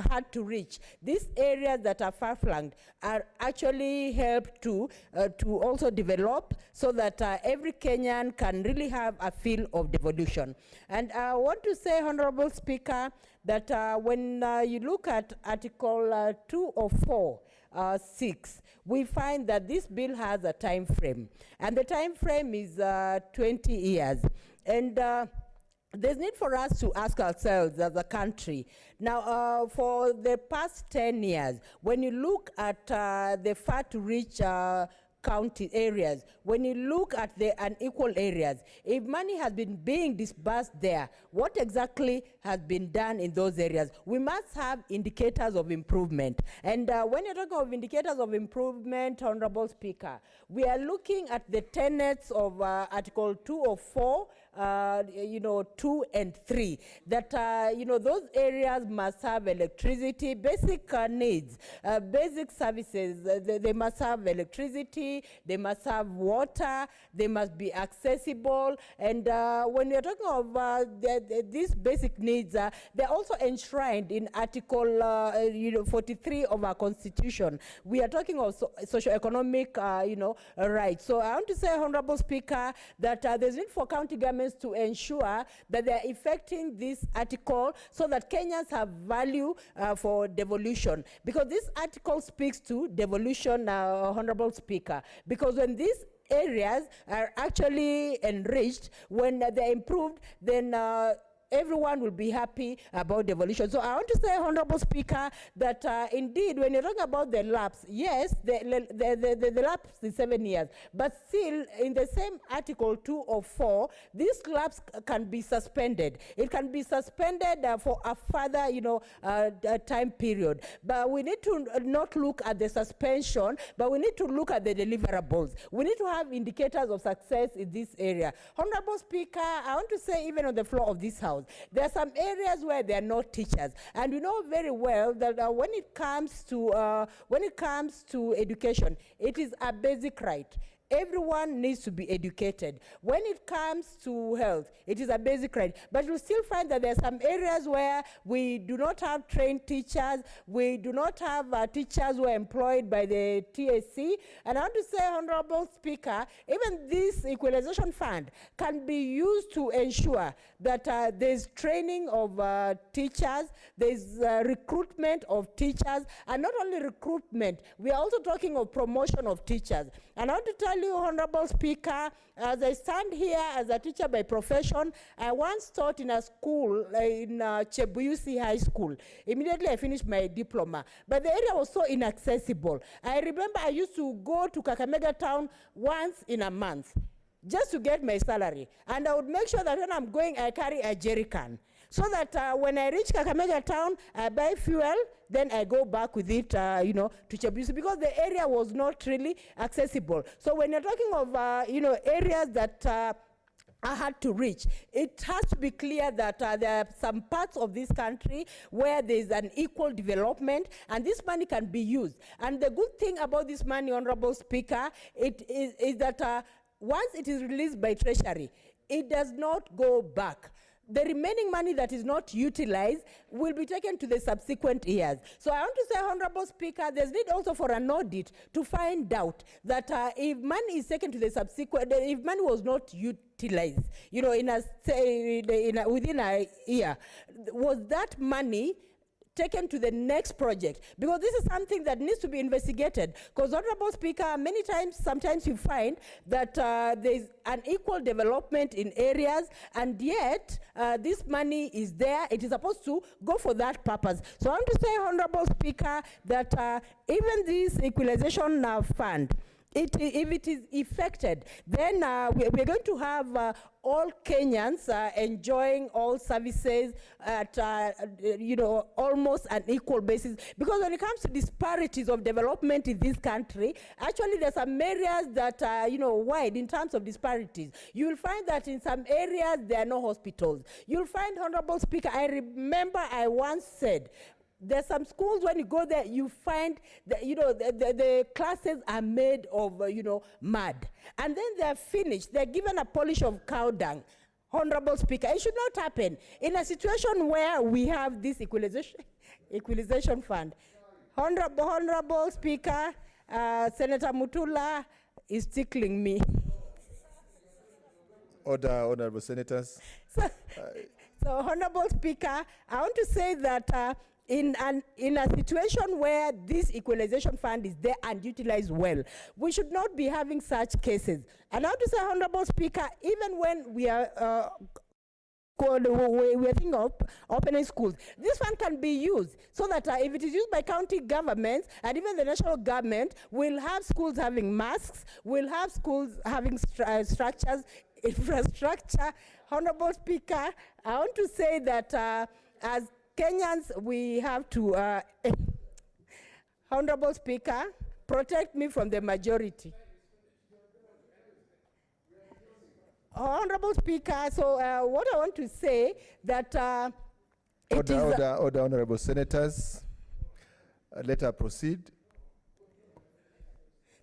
hard to reach, these areas that are far-flung are actually helped to also develop so that every Kenyan can really have a feel of devolution. And I want to say, Honorable Speaker, that when you look at Article 204(6), we find that this bill has a time frame, and the time frame is 20 years. And there's need for us to ask ourselves as a country. Now, for the past 10 years, when you look at the far-to-reach county areas, when you look at the unequal areas, if money has been being disbursed there, what exactly has been done in those areas? We must have indicators of improvement. And when you're talking of indicators of improvement, Honorable Speaker, we are looking at the tenets of Article 204, 2 and 3, that, those areas must have electricity, basic needs, basic services. They must have electricity, they must have water, they must be accessible. And when we're talking of these basic needs, they're also enshrined in Article 43 of our Constitution. We are talking of socio-economic, rights. So I want to say, Honorable Speaker, that there's need for county governments to ensure that they're effecting this article so that Kenyans have value for devolution. Because this article speaks to devolution, Honorable Speaker. Because when these areas are actually enriched, when they're improved, then everyone will be happy about devolution. So I want to say, Honorable Speaker, that indeed, when you're talking about the lapse, yes, the lapse is 7 years, but still, in the same Article 204, this lapse can be suspended. It can be suspended for a further, time period. But we need to not look at the suspension, but we need to look at the deliverables. We need to have indicators of success in this area. Honorable Speaker, I want to say, even on the floor of this House, there are some areas where there are no teachers, and we know very well that when it comes to education, it is a basic right. Everyone needs to be educated. When it comes to health, it is a basic right. But you'll still find that there are some areas where we do not have trained teachers, we do not have teachers who are employed by the TSC. And I want to say, Honorable Speaker, even this equalization fund can be used to ensure that there's training of teachers, there's recruitment of teachers, and not only recruitment, we are also talking of promotion of teachers. And I want to tell you, Honorable Speaker, as I stand here as a teacher by profession, I once taught in a school in Chebuyusi High School. Immediately I finished my diploma, but the area was so inaccessible. I remember I used to go to Kakamega town once in a month just to get my salary, and I would make sure that when I'm going, I carry a jerry can, so that when I reach Kakamega town, I buy fuel, then I go back with it, to Chebuyusi, because the area was not really accessible. So when you're talking of, areas that are hard to reach. It has to be clear that there are some parts of this country where there is an equal development, and this money can be used. And the good thing about this money, Honorable Speaker, is that once it is released by Treasury, it does not go back. The remaining money that is not utilized will be taken to the subsequent years. So I want to say, Honorable Speaker, there's need also for an audit to find out that if money is taken to the subsequent, if money was not utilized, you know, within a year, was that money taken to the next project? Because this is something that needs to be investigated. Because, Honorable Speaker, many times, sometimes you find that there's unequal development in areas, and yet this money is there. It is supposed to go for that purpose. So I want to say, Honorable Speaker, that even this equalization fund, if it is effected, then we're going to have all Kenyans enjoying all services at almost an equal basis. Because when it comes to disparities of development in this country, actually there's some areas that are wide in terms of disparities. You will find that in some areas there are no hospitals. You'll find, Honorable Speaker, I remember I once said, there's some schools, when you go there, you find that, the classes are made of, mud. And then they're finished. They're given a polish of cow dung. Honorable Speaker, it should not happen in a situation where we have this equalization fund. Honorable Speaker, Senator Mutula is tickling me. Order, honorable senators. So, Honorable Speaker, I want to say that in a situation where this equalization fund is there and utilized well, we should not be having such cases. And I want to say, Honorable Speaker, even when we are we're thinking of opening schools, this fund can be used so that if it is used by county governments and even the national government, we'll have schools having masks, we'll have schools having structures, infrastructure. Honorable Speaker, I want to say that as Kenyans, we have to, Honorable Speaker, protect me from the majority. Honorable Speaker, so what I want to say that Order, honorable senators. Let her proceed.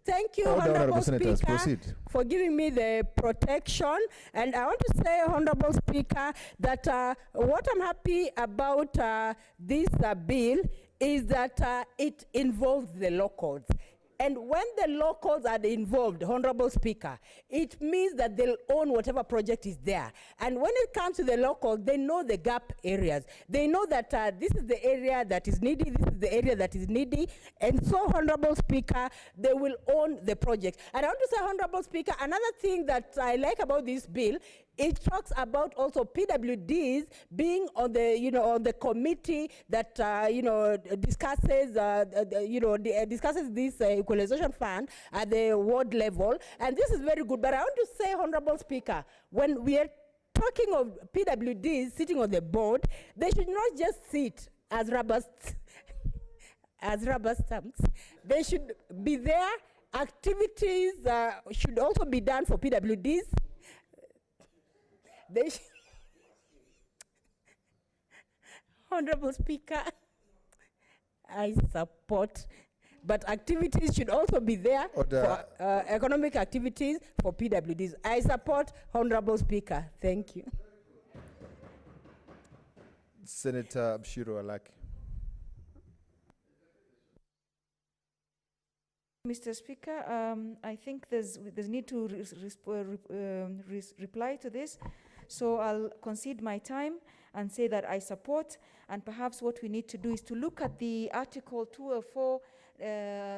Thank you, Honorable Senators, Speaker, proceed. for giving me the protection. And I want to say, Honorable Speaker, that what I'm happy about this bill is that it involves the locals. And when the locals are involved, Honorable Speaker, it means that they'll own whatever project is there. And when it comes to the locals, they know the gap areas. They know that this is the area that is needy, this is the area that is needy. And so, Honorable Speaker, they will own the project. And I want to say, Honorable Speaker, another thing that I like about this bill, it talks about also PWDs being on the, on the committee that, discusses, discusses this equalization fund at the ward level, and this is very good. But I want to say, Honorable Speaker, when we are talking of PWDs sitting on the board, they should not just sit as rubber stamps. They should be there. Activities should also be done for PWDs. Honorable Speaker, I support, but activities should also be there for economic activities for PWDs. I support, Honorable Speaker. Thank you. Senator Abshiro Alaki. Mr. Speaker, I think there's need to reply to this. So I'll concede my time and say that I support, and perhaps what we need to do is to look at the Article 204,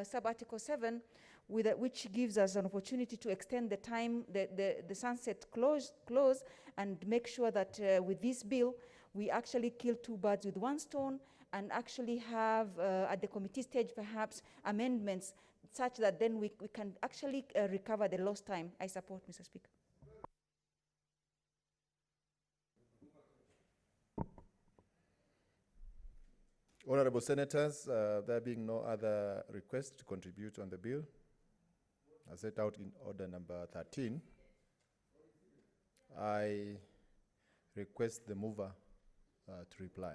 sub-Article 7, which gives us an opportunity to extend the time, the sunset clause, and make sure that with this bill, we actually kill two birds with one stone, and actually have, at the committee stage, perhaps amendments such that then we can actually recover the lost time. I support, Mr. Speaker. Honorable Senators, there being no other request to contribute on the bill, as set out in order number 13, I request the mover to reply.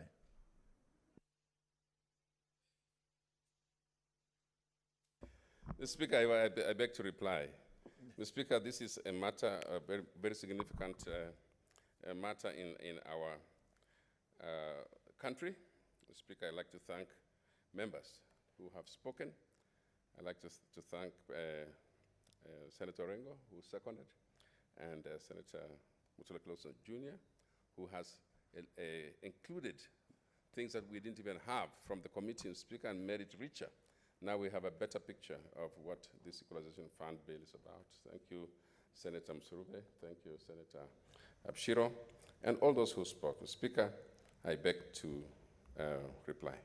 Mr. Speaker, I beg to reply. Mr. Speaker, this is a matter, a very, very significant matter in our country. Mr. Speaker, I'd like to thank members who have spoken. I'd like to thank Senator Rengo, who seconded, and Senator Mutula Closo Jr., who has included things that we didn't even have from the committee, Mr. Speaker, and made it richer. Now we have a better picture of what this equalization fund bill is about. Thank you, Senator Msurube. Thank you, Senator Abshiro, and all those who spoke. Mr. Speaker, I beg to reply.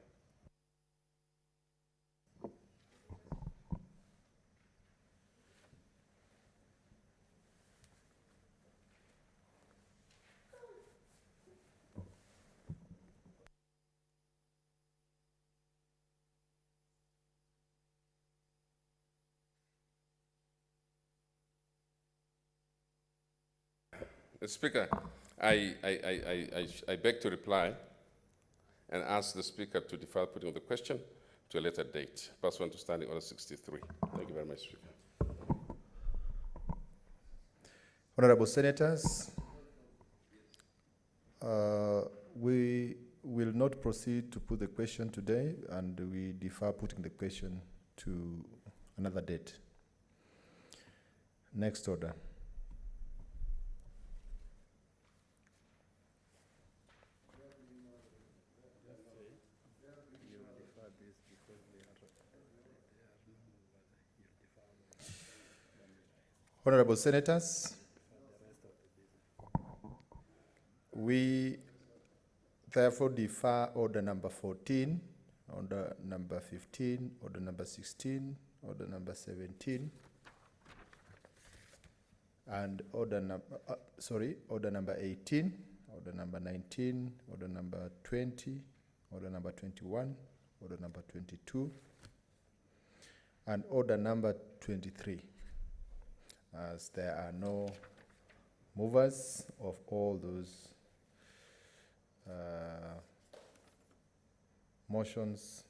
Mr. Speaker, I beg to reply and ask the Speaker to defer putting of the question to a later date, pursuant to Standing Order 63. Thank you very much, Speaker. Honorable Senators, we will not proceed to put the question today, and we defer putting the question to another date. Next order. Honorable Senators, we therefore defer order number 14, order number 15, order number 16, order number 17, and order number 18, order number 19, order number 20, order number 21, order number 22, and order number 23. As there are no movers of all those motions,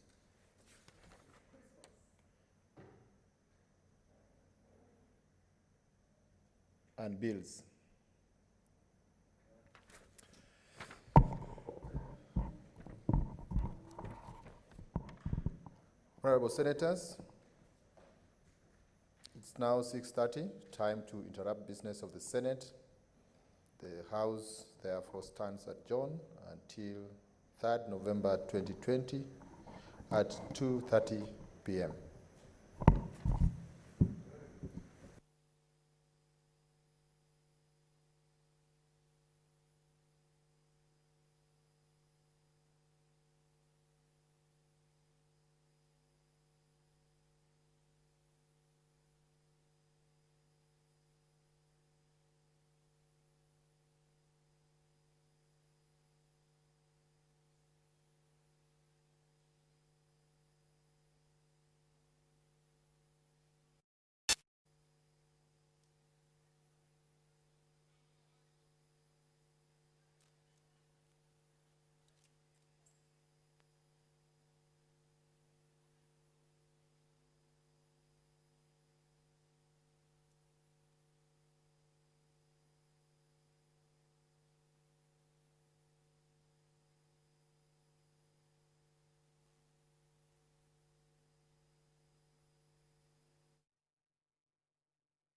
and bills. Honorable Senators, it's now 6:30, time to interrupt business of the Senate. The House therefore stands adjourned until 3rd November 2020 at 2:30 p.m.